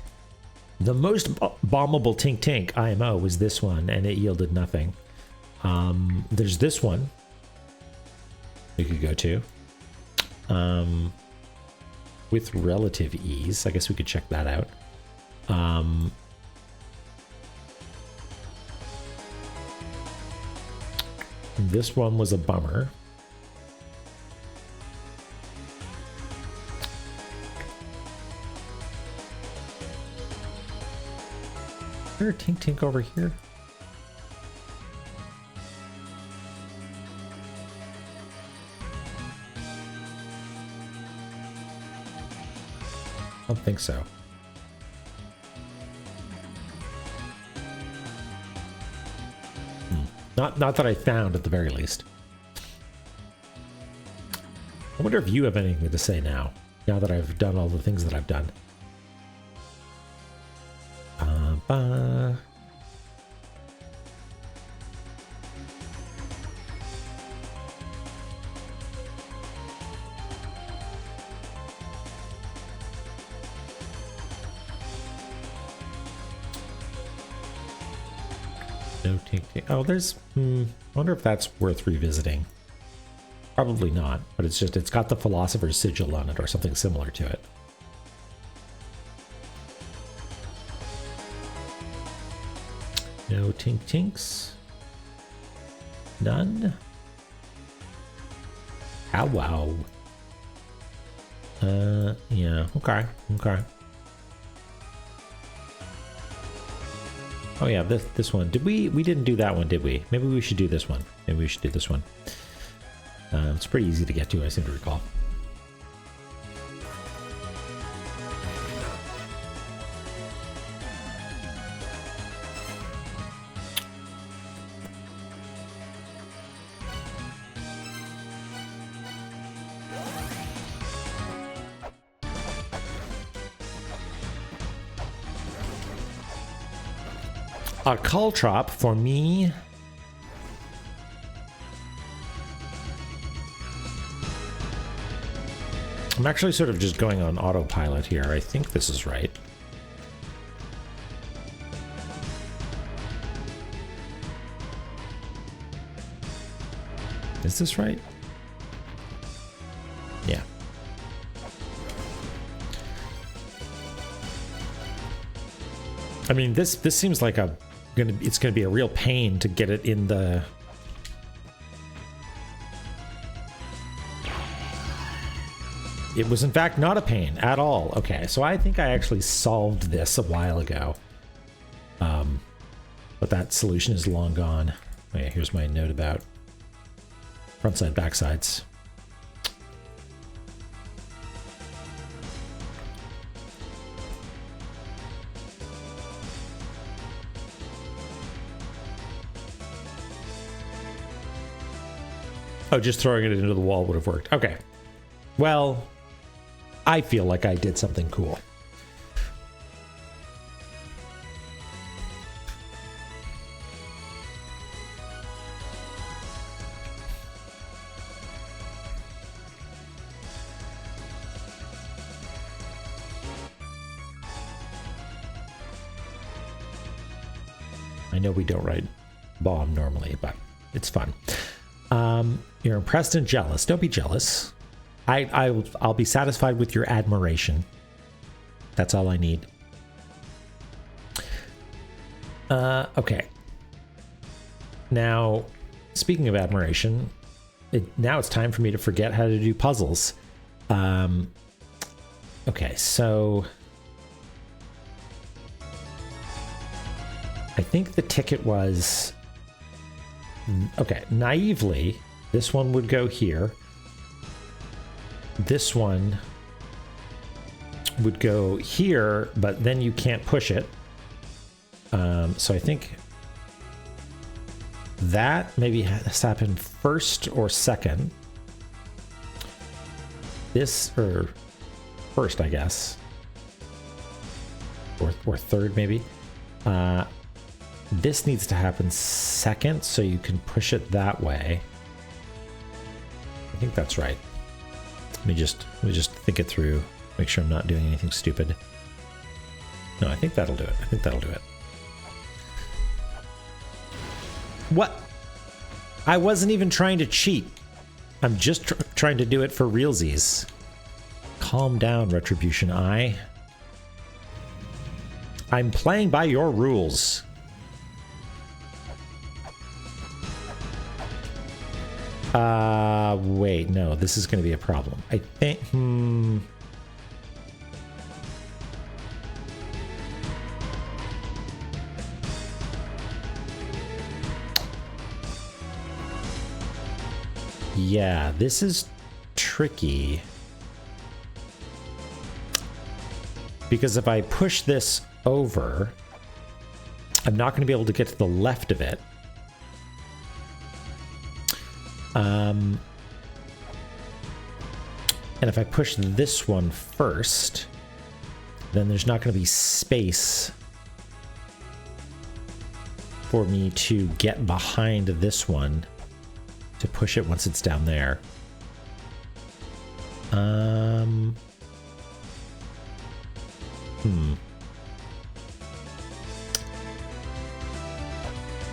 bombable Tink Tink IMO was this one, and it yielded nothing. There's this one we could go to with relative ease. I guess we could check that out. This one was a bummer. Is there a Tink Tink over here? I don't think so. Not that I found, at the very least. I wonder if you have anything to say now that I've done all the things that I've done. Ba. No Tink Tink. Oh, there's. I wonder if that's worth revisiting. Probably not, but it's got the Philosopher's Sigil on it or something similar to it. No Tink Tinks. None. How wow. Yeah. Okay. Okay. Oh yeah, this one. Did we didn't do that one, did we? Maybe we should do this one. Maybe we should do this one. It's pretty easy to get to, I seem to recall. A Caltrop for me. I'm actually sort of just going on autopilot here. I think this is right. Is this right? Yeah. I mean, this seems like it's gonna be a real pain to get it in the. It was in fact not a pain at all. Okay, so I think I actually solved this a while ago. But that solution is long gone. Okay, here's my note about frontside, backsides. Oh, just throwing it into the wall would have worked. Okay. Well, I feel like I did something cool. I know we don't write bomb normally, but it's fun. You're impressed and jealous. Don't be jealous. I'll be satisfied with your admiration. That's all I need. Okay. Now, speaking of admiration, now it's time for me to forget how to do puzzles. Okay, so I think the ticket was, okay, naively, this one would go here. This one would go here, but then you can't push it. So I think that maybe has happened first or second. This, or first, I guess. Or third, maybe. This needs to happen second, so you can push it that way. I think that's right. Let me just think it through. Make sure I'm not doing anything stupid. No, I think that'll do it. I think that'll do it. What? I wasn't even trying to cheat. I'm just trying to do it for realsies. Calm down, Retribution Eye. I'm playing by your rules. Wait, no, this is going to be a problem. I think, yeah, this is tricky. Because if I push this over, I'm not going to be able to get to the left of it. And if I push this one first, then there's not going to be space for me to get behind this one to push it once it's down there.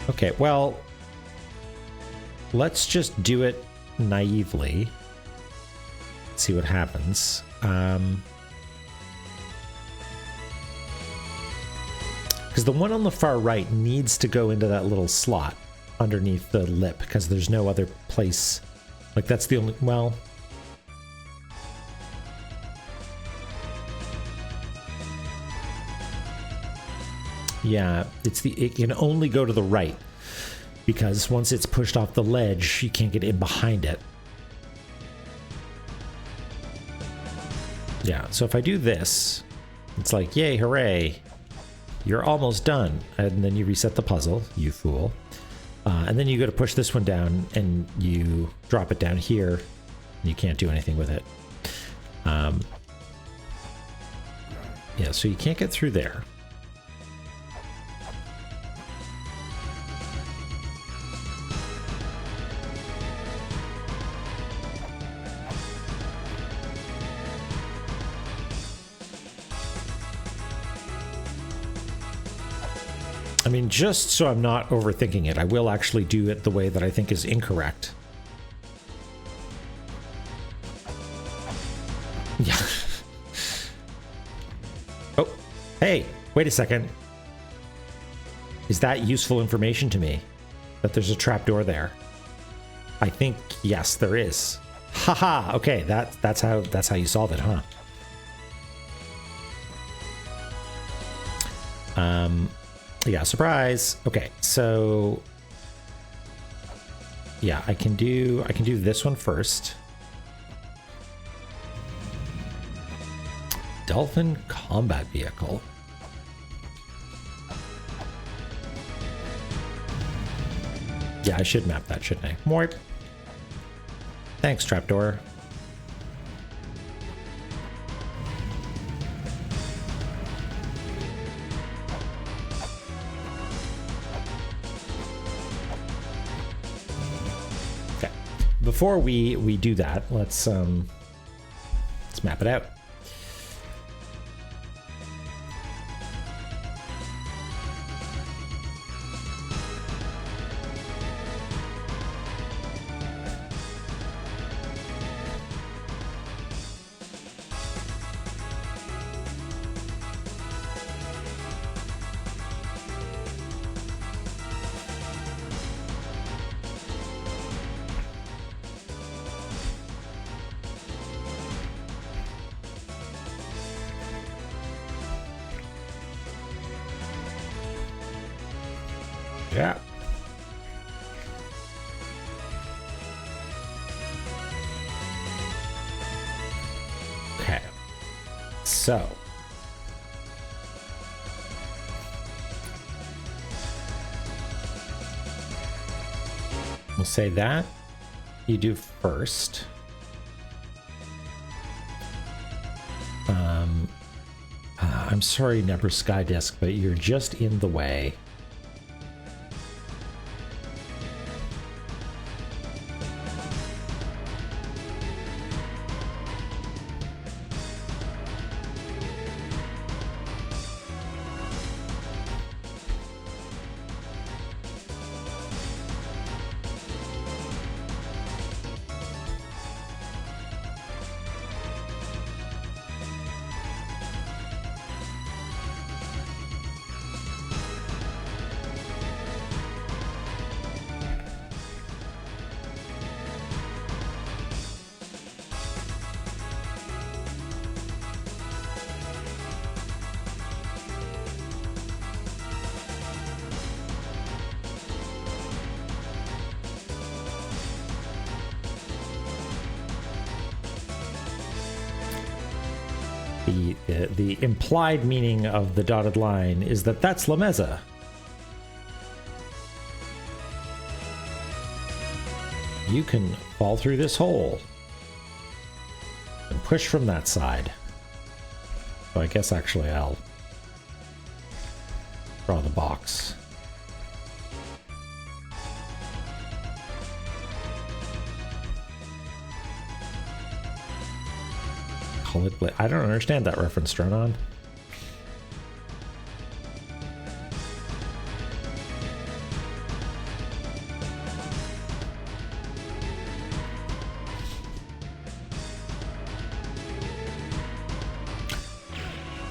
Okay, well, let's just do it naively. See what happens. Because the one on the far right needs to go into that little slot underneath the lip, because there's no other place. Like, that's the only... Well... Yeah, it can only go to the right, because once it's pushed off the ledge, you can't get in behind it. Yeah, so if I do this, it's like, yay, hooray, you're almost done. And then you reset the puzzle, you fool. And then you go to push this one down, and you drop it down here, and you can't do anything with it. Yeah, so you can't get through there. I mean, just so I'm not overthinking it, I will actually do it the way that I think is incorrect. Yeah. Oh, hey, wait a second. Is that useful information to me? That there's a trapdoor there? I think, yes, there is. Haha, okay, that's how you solve it, huh? Yeah, surprise. Okay, so yeah, I can do this one first. Dolphin combat vehicle. Yeah, I should map that, shouldn't I? Morp. Thanks, trapdoor. Before we do that, let's map it out. Yeah. Okay. So. We'll say that you do first. I'm sorry, Never Sky Disc, but you're just in the way. The implied meaning of the dotted line is that that's La Mesa. You can fall through this hole and push from that side. So I guess actually I'll draw the box. I don't understand that reference, Dronon.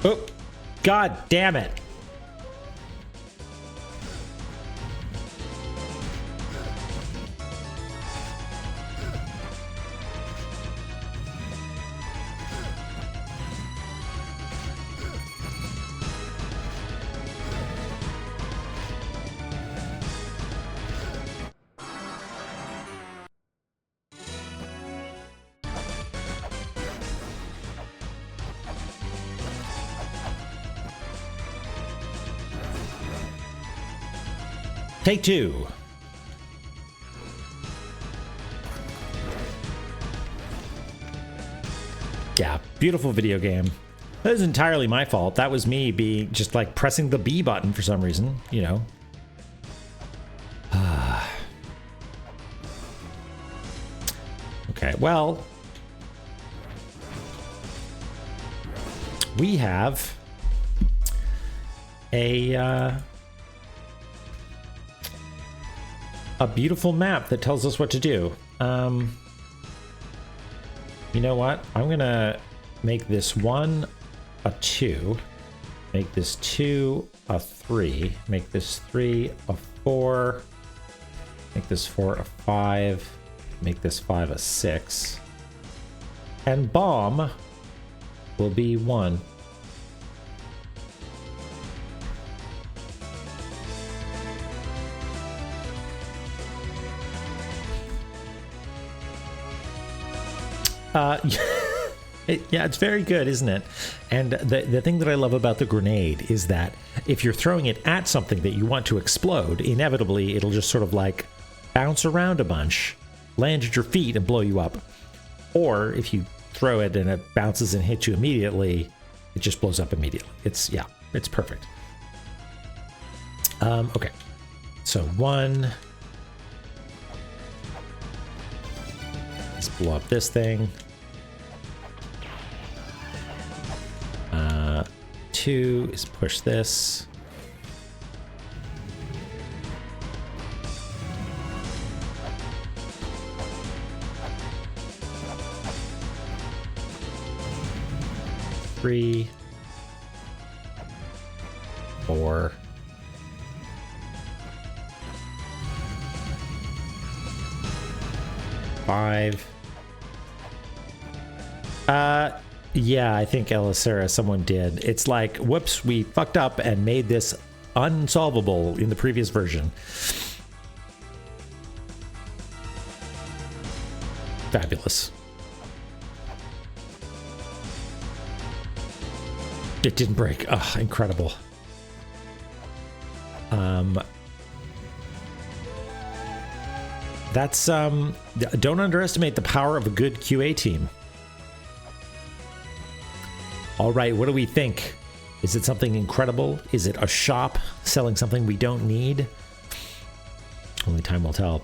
Oh, God damn it. Take two. Yeah, beautiful video game. That was entirely my fault. That was me being just like pressing the B button for some reason, you know. Okay, well, we have a beautiful map that tells us what to do. You know what? I'm gonna make this 1 a 2, make this 2 a 3, make this 3 a 4, make this 4 a 5, make this 5 a 6, and bomb will be 1. Yeah, it's very good, isn't it? And the thing that I love about the grenade is that if you're throwing it at something that you want to explode, inevitably it'll just sort of like bounce around a bunch, land at your feet and blow you up. Or if you throw it and it bounces and hits you immediately, it just blows up immediately. It's perfect. Okay, so 1. Let's blow up this thing. 2 is push this. Three, 4, 5. Yeah, I think Elisera, someone did. It's like, whoops, we fucked up and made this unsolvable in the previous version. Fabulous. It didn't break. Oh, incredible. That's don't underestimate the power of a good QA team. All right, what do we think? Is it something incredible? Is it a shop selling something we don't need? Only time will tell.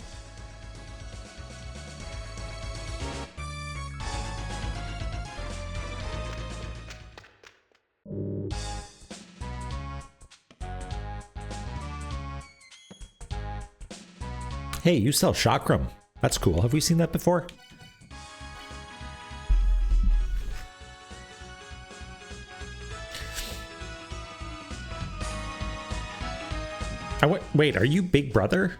Hey, you sell chakram. That's cool. Have we seen that before? Wait, are you Big Brother?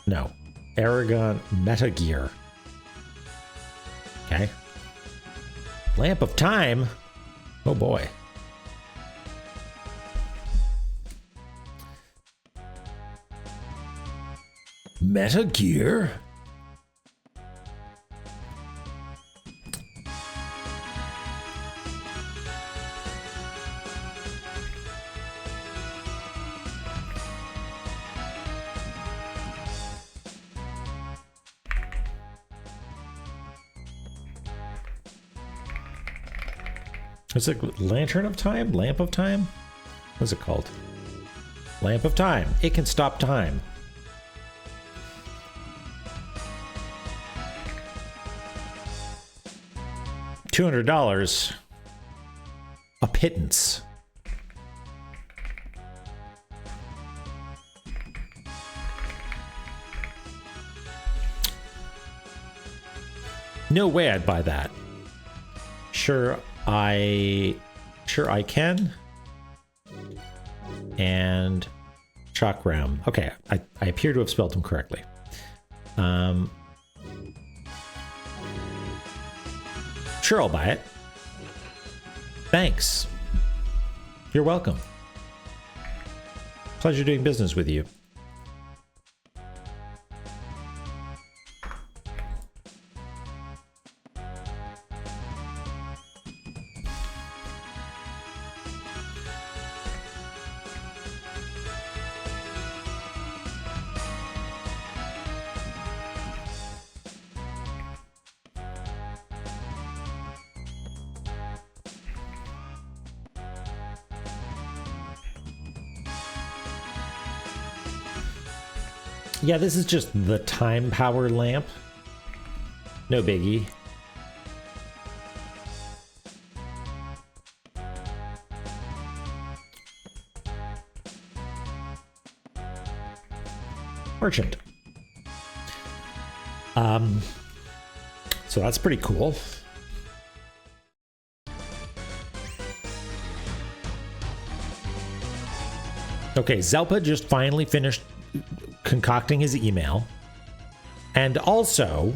No. Aragon Metagear. Okay. Lamp of Time? Oh boy. Metagear? Is it Lantern of Time? Lamp of Time? What's it called? Lamp of Time. It can stop time. $200. A pittance. No way I'd buy that. Sure I can. And Chakram. Okay, I appear to have spelled them correctly. Sure, I'll buy it. Thanks. You're welcome. Pleasure doing business with you. Yeah, this is just the time power lamp. No biggie. Merchant. So that's pretty cool. Okay, Zelpa just finally finished concocting his email. And also,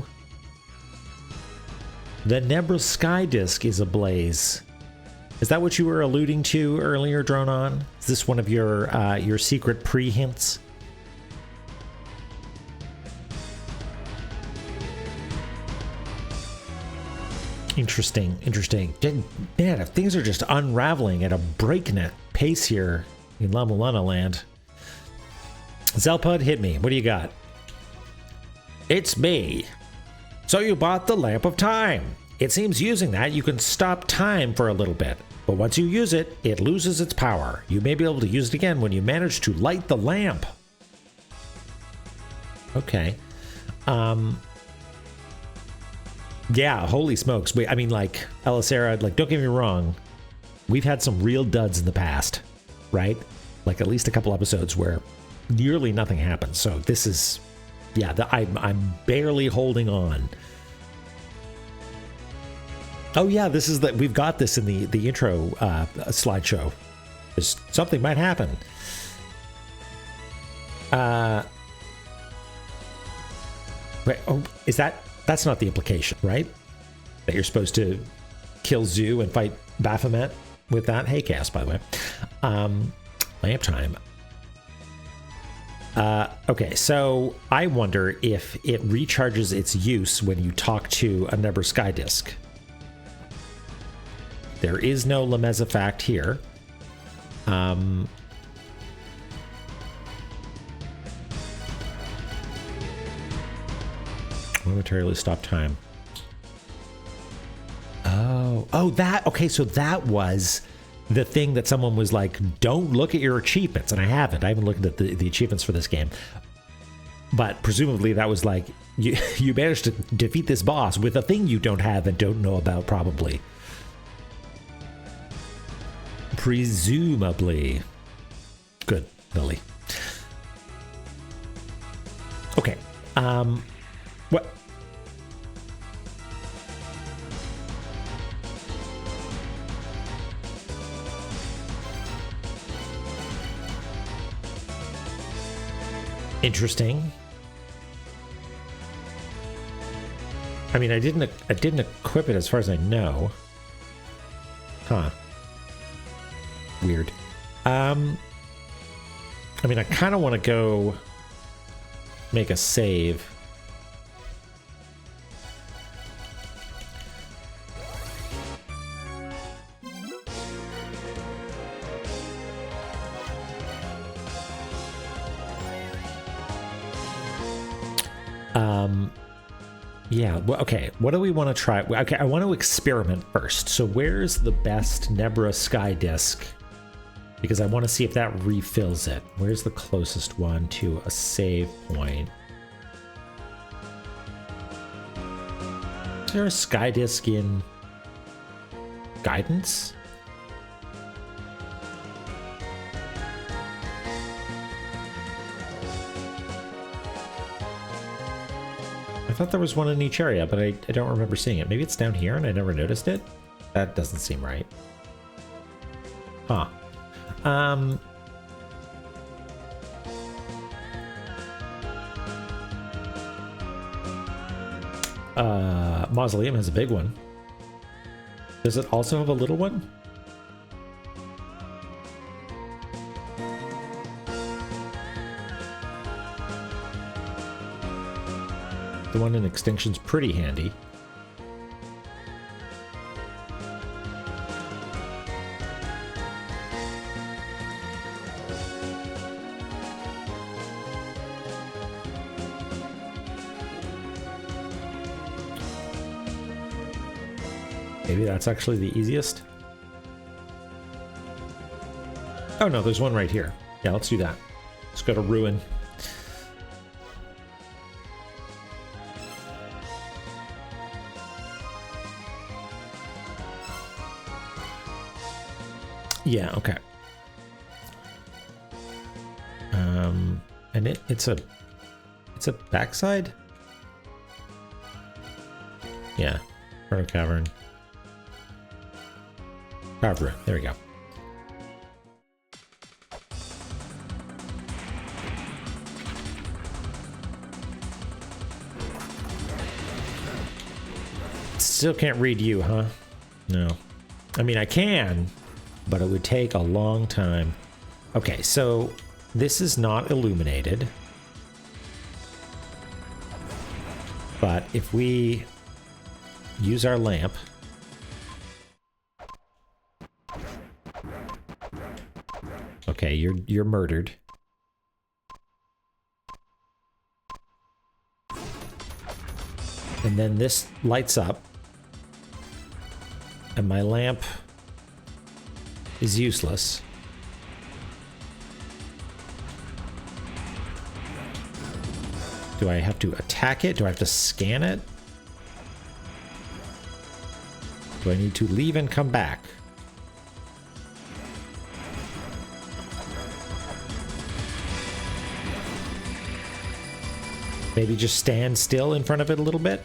the Nebra Sky Disk is ablaze. Is that what you were alluding to earlier, Drone On? Is this one of your secret pre-hints? Interesting, interesting. Man, if things are just unraveling at a breakneck pace here in La-Mulana land. Zelpud, hit me. What do you got? It's me. So you bought the Lamp of Time. It seems using that you can stop time for a little bit. But once you use it, it loses its power. You may be able to use it again when you manage to light the lamp. Okay. Yeah, holy smokes. Wait, I mean, like, Elisera, like, don't get me wrong. We've had some real duds in the past, right? Like, at least a couple episodes where nearly nothing happens. So this is, yeah, I'm barely holding on. Oh yeah, this is we've got this in the intro slideshow. Something might happen. Wait, oh, that's not the implication, right? That you're supposed to kill Zoo and fight Baphomet with that? Hey, Cass, by the way. Lamp time. Okay, so I wonder if it recharges its use when you talk to a Nebra Sky Disk. There is no Lameza fact here. Momentarily stop time. Oh, that, okay, so that was the thing that someone was like, don't look at your achievements, and I haven't looked at the achievements for this game. But presumably that was like, you managed to defeat this boss with a thing you don't have and don't know about, probably. Presumably. Good, Lily. Okay. What? Interesting. I mean, I didn't equip it as far as I know. Huh. Weird. I mean, I kind of want to go make a save. Yeah, well, okay, what do we want to try? Okay, I want to experiment first. So where's the best Nebra Sky Disk? Because I want to see if that refills it. Where's the closest one to a save point? Is there a Sky Disk in Guidance? I thought there was one in each area, but I don't remember seeing it. Maybe it's down here and I never noticed it? That doesn't seem right. Huh. Mausoleum has a big one. Does it also have a little one? The one in Extinction's pretty handy. Maybe that's actually the easiest. Oh no, there's one right here. Yeah, let's do that. Let's go to Ruin. Yeah, okay. And it's a backside? Yeah. Proto Cavern. Power, there we go. Still can't read you, huh? No. I mean, I can, but it would take a long time. Okay, so this is not illuminated. But if we use our lamp... Okay, you're murdered. And then this lights up. And my lamp is useless. Do I have to attack it? Do I have to scan it? Do I need to leave and come back? Maybe just stand still in front of it a little bit?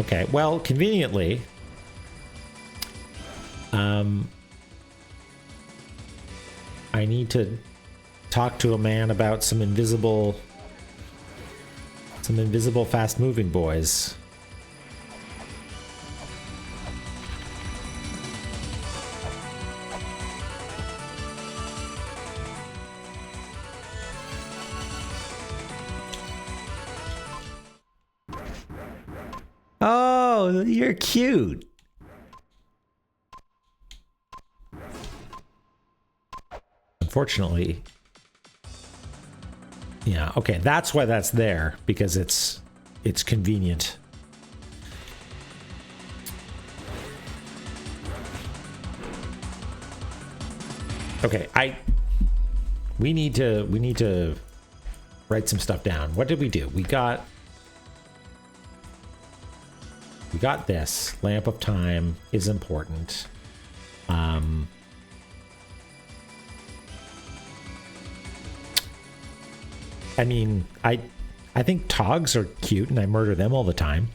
Okay, well, conveniently... I need to talk to a man about some invisible fast-moving boys. Oh, you're cute. unfortunately, yeah, okay, that's why that's there, because it's convenient. Okay, we need to write some stuff down. What did we do? We got this. Lamp of Time is important. I mean, I think togs are cute, and I murder them all the time.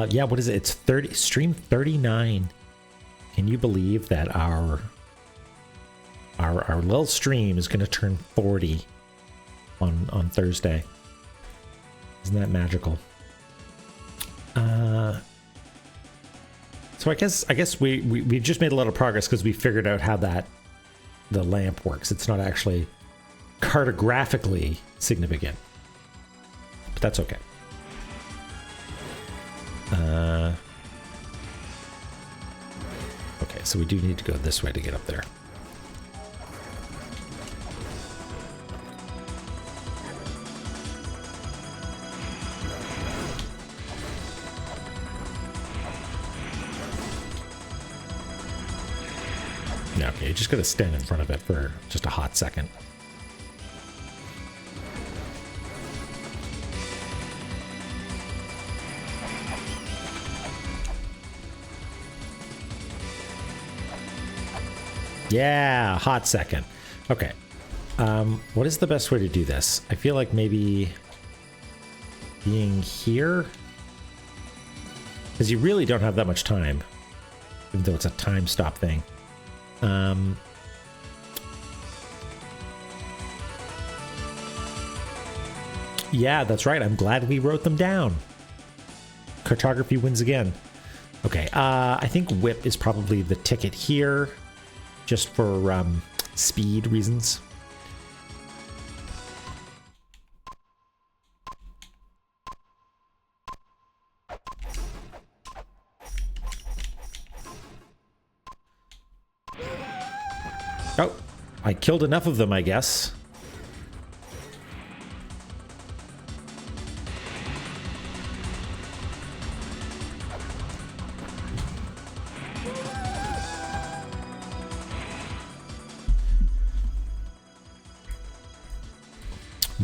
Yeah, what is it? It's stream 39. Can you believe that our little stream is going to turn 40 on Thursday? Isn't that magical? So I guess we just made a lot of progress because we figured out how the lamp works. It's not actually cartographically significant, but that's okay. Okay, so we do need to go this way to get up there. Yeah, okay, you just gotta stand in front of it for just a hot second. Yeah, hot second. Okay. What is the best way to do this? I feel like maybe being here, because you really don't have that much time, even though it's a time stop thing. Yeah, that's right. I'm glad we wrote them down. Cartography wins again. Okay, I think whip is probably the ticket here, just for speed reasons. Oh, I killed enough of them, I guess.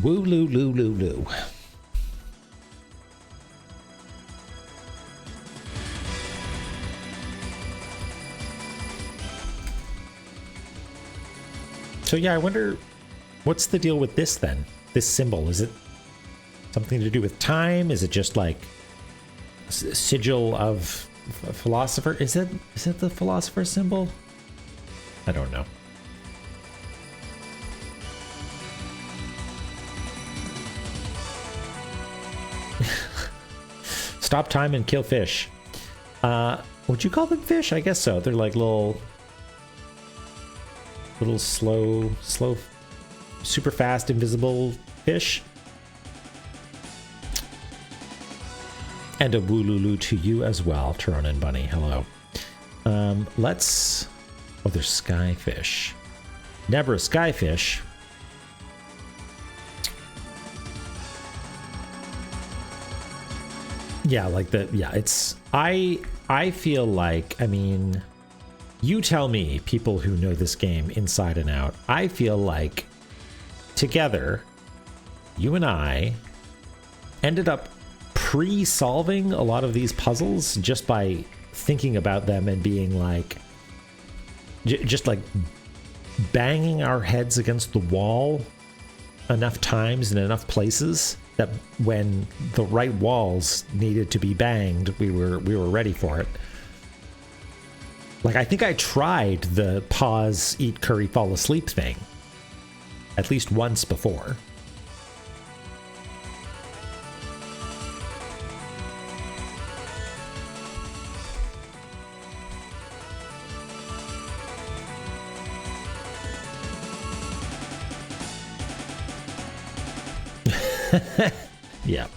Woo loo loo loo loo. So yeah, I wonder what's the deal with this then? This symbol, is it something to do with time? Is it just like a sigil of a philosopher? Is it the philosopher symbol? I don't know. Stop time and kill fish. Would you call them fish? I guess so. They're like little slow, super fast, invisible fish. And a woolulu to you as well, Turonin Bunny. Hello. Let's... Oh, there's skyfish. Never a skyfish. Yeah, like the... Yeah, it's... I feel like... I mean... You tell me, people who know this game inside and out. I feel like together, you and I ended up pre-solving a lot of these puzzles just by thinking about them and being like, just like banging our heads against the wall enough times in enough places that when the right walls needed to be banged, we were ready for it. Like, I think I tried the pause, eat curry, fall asleep thing at least once before. Yeah.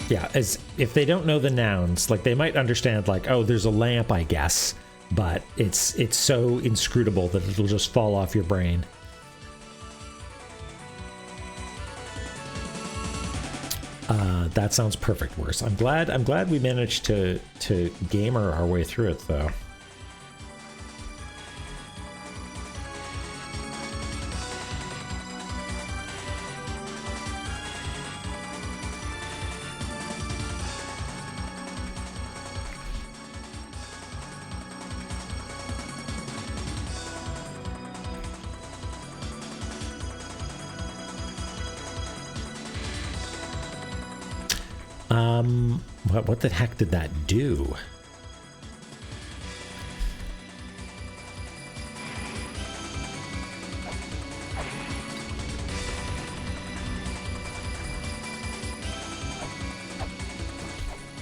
Yeah, as if they don't know the nouns, like they might understand like, oh, there's a lamp, I guess, but it's so inscrutable that it'll just fall off your brain. That sounds perfect, worse. I'm glad we managed to gamer our way through it though. What the heck did that do?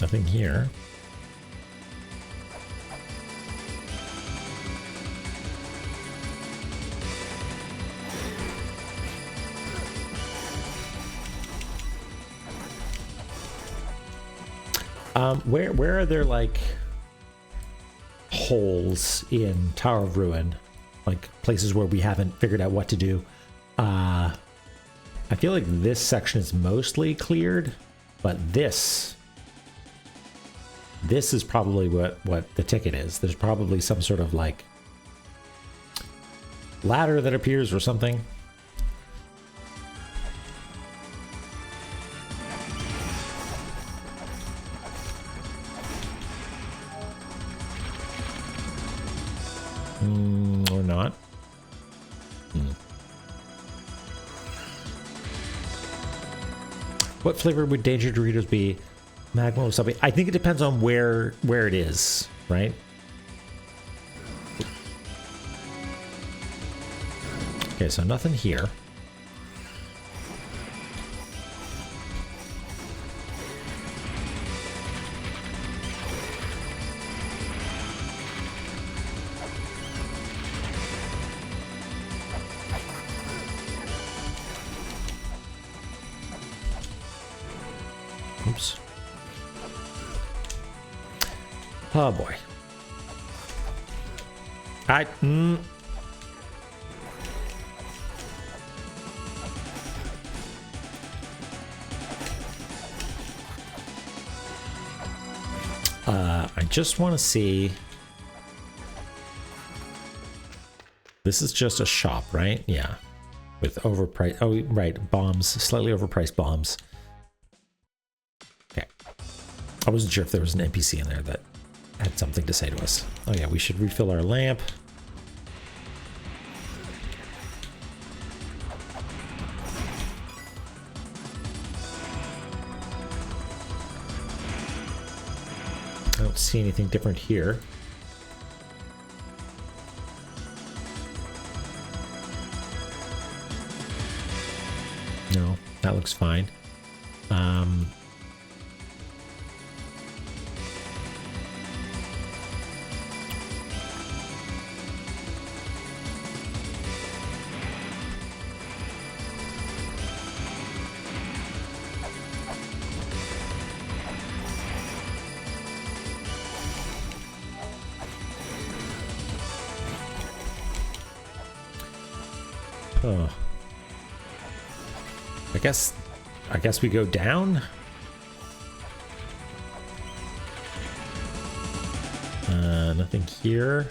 Nothing here. Where are there like holes in Tower of Ruin, like places where we haven't figured out what to do? I feel like this section is mostly cleared, but this is probably what the ticket is. There's probably some sort of like ladder that appears or something. Or not. What flavor would Danger Doritos be? Magma wasabi. I think it depends on where it is, right? Okay, so nothing here. Oops. Oh boy. I just want to see. This is just a shop, right? Yeah. With overpriced. Oh, right. Bombs. Slightly overpriced bombs. Okay. I wasn't sure if there was an NPC in there that had something to say to us. Oh yeah, we should refill our lamp. I don't see anything different here. No, that looks fine. Oh. I guess we go down. Nothing here.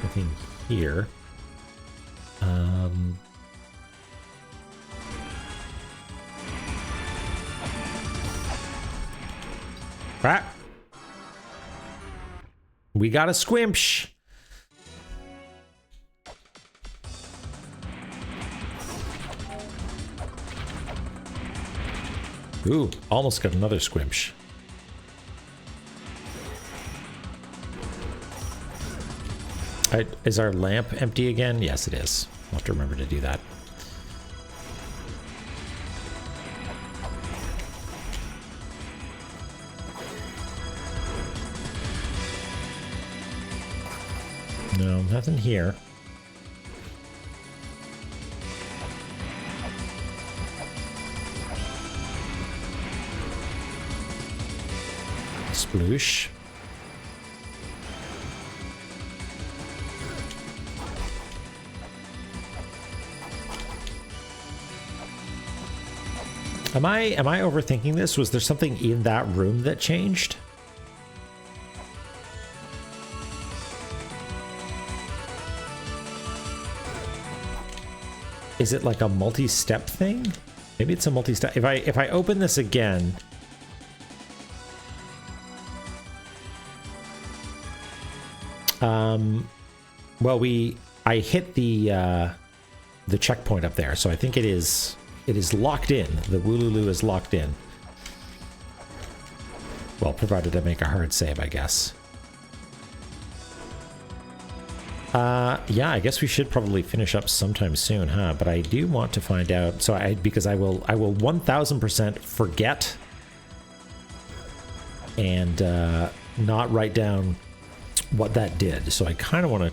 Nothing here. Crap. We got a squimsh. Ooh, almost got another squimsh. Is our lamp empty again? Yes, it is. I'll have to remember to do that. No, nothing here. Sploosh. Am I overthinking this? Was there something in that room that changed? Is it like a multi-step thing? Maybe it's a multi-step. If I open this again, well, I hit the checkpoint up there, so I think it is locked in. The Wooloo is locked in. Well, provided I make a hard save, I guess. Yeah, I guess we should probably finish up sometime soon, huh? But I do want to find out, so because I will 1000% forget and not write down what that did. So I kind of want to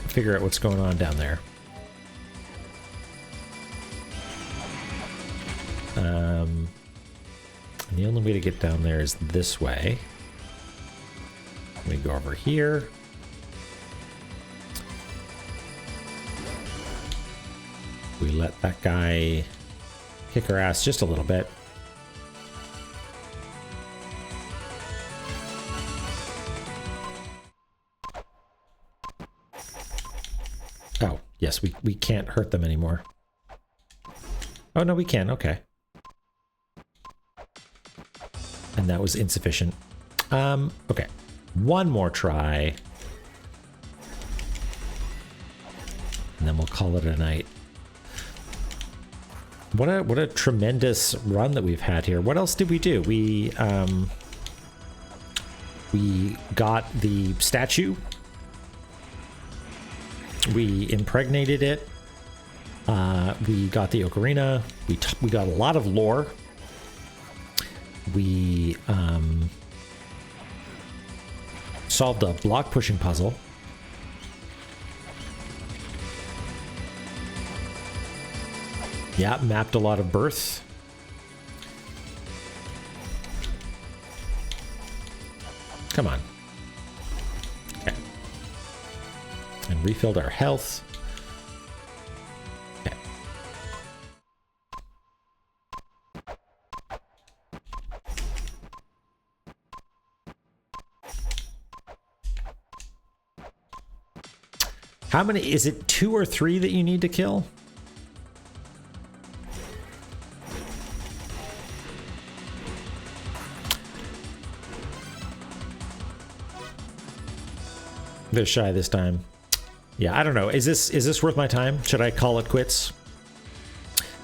figure out what's going on down there. And the only way to get down there is this way. Let me go over here. We let that guy kick our ass just a little bit. Oh, yes, we can't hurt them anymore. Oh, no, we can. Okay. And that was insufficient. Okay. One more try. And then we'll call it a night. What a tremendous run that we've had here. What else did we do? We got the statue. We impregnated it. We got the ocarina. We got a lot of lore. We solved a block pushing puzzle. Yeah, mapped a lot of birth. Come on. Okay. And refilled our health. Okay. How many? Is it 2 or 3 that you need to kill? They're shy this time. Yeah, I don't know. Is this worth my time? Should I call it quits?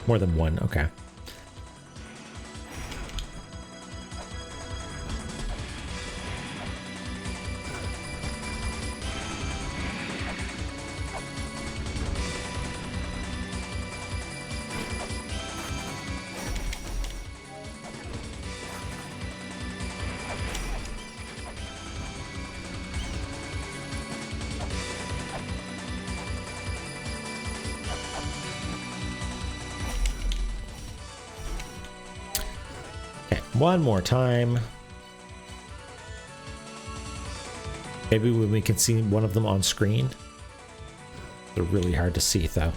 More than one. Okay. One more time. Maybe when we can see one of them on screen. They're really hard to see, though.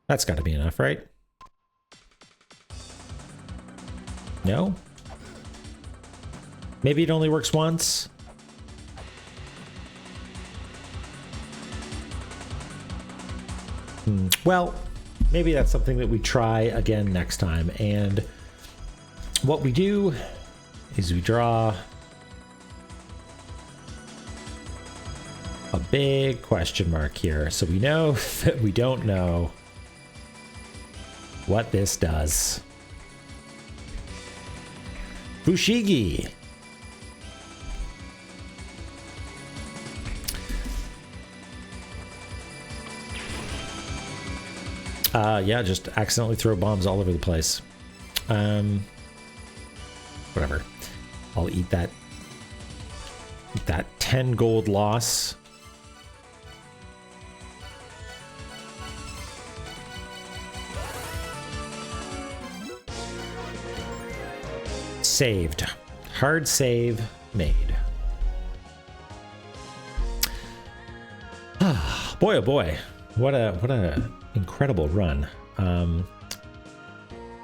That's got to be enough, right? No? Maybe it only works once? Well, maybe that's something that we try again next time. And what we do is we draw a big question mark here. So we know that we don't know what this does. Fushigi. Yeah, just accidentally throw bombs all over the place. Whatever. I'll eat that 10 gold loss. Saved. Hard save made. Boy, oh boy. What a incredible run.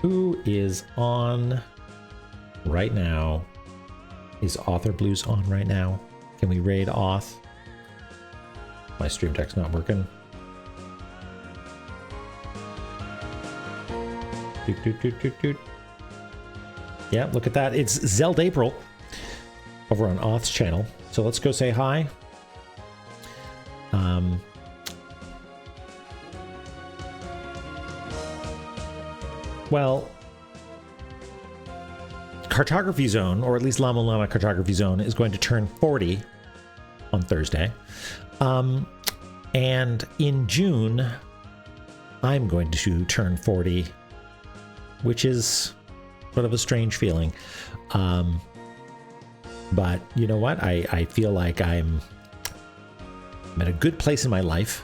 Who is on right now? Is Author Blues on right now? Can we raid Auth? My stream deck's not working. Doot, doot, doot, doot, doot. Yeah, look at that. It's Zeld April over on Auth's channel. So let's go say hi. Well, Cartography Zone, or at least La-Mulana Cartography Zone, is going to turn 40 on Thursday. And in June, I'm going to turn 40, which is sort of a strange feeling. But you know what? I feel like I'm at a good place in my life,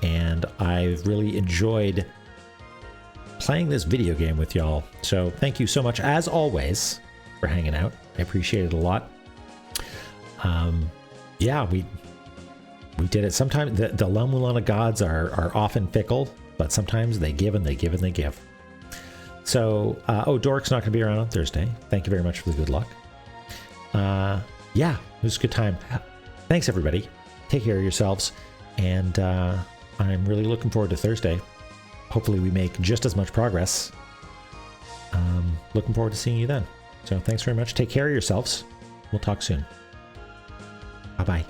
and I've really enjoyed playing this video game with y'all. So thank you so much, as always, for hanging out. I appreciate it a lot. Yeah, we did it. Sometimes the La-Mulana gods are often fickle, but sometimes they give and they give and they give. So, Dork's not going to be around on Thursday. Thank you very much for the good luck. Yeah, it was a good time. Thanks, everybody. Take care of yourselves. And I'm really looking forward to Thursday. Hopefully we make just as much progress. Looking forward to seeing you then. So thanks very much. Take care of yourselves. We'll talk soon. Bye-bye.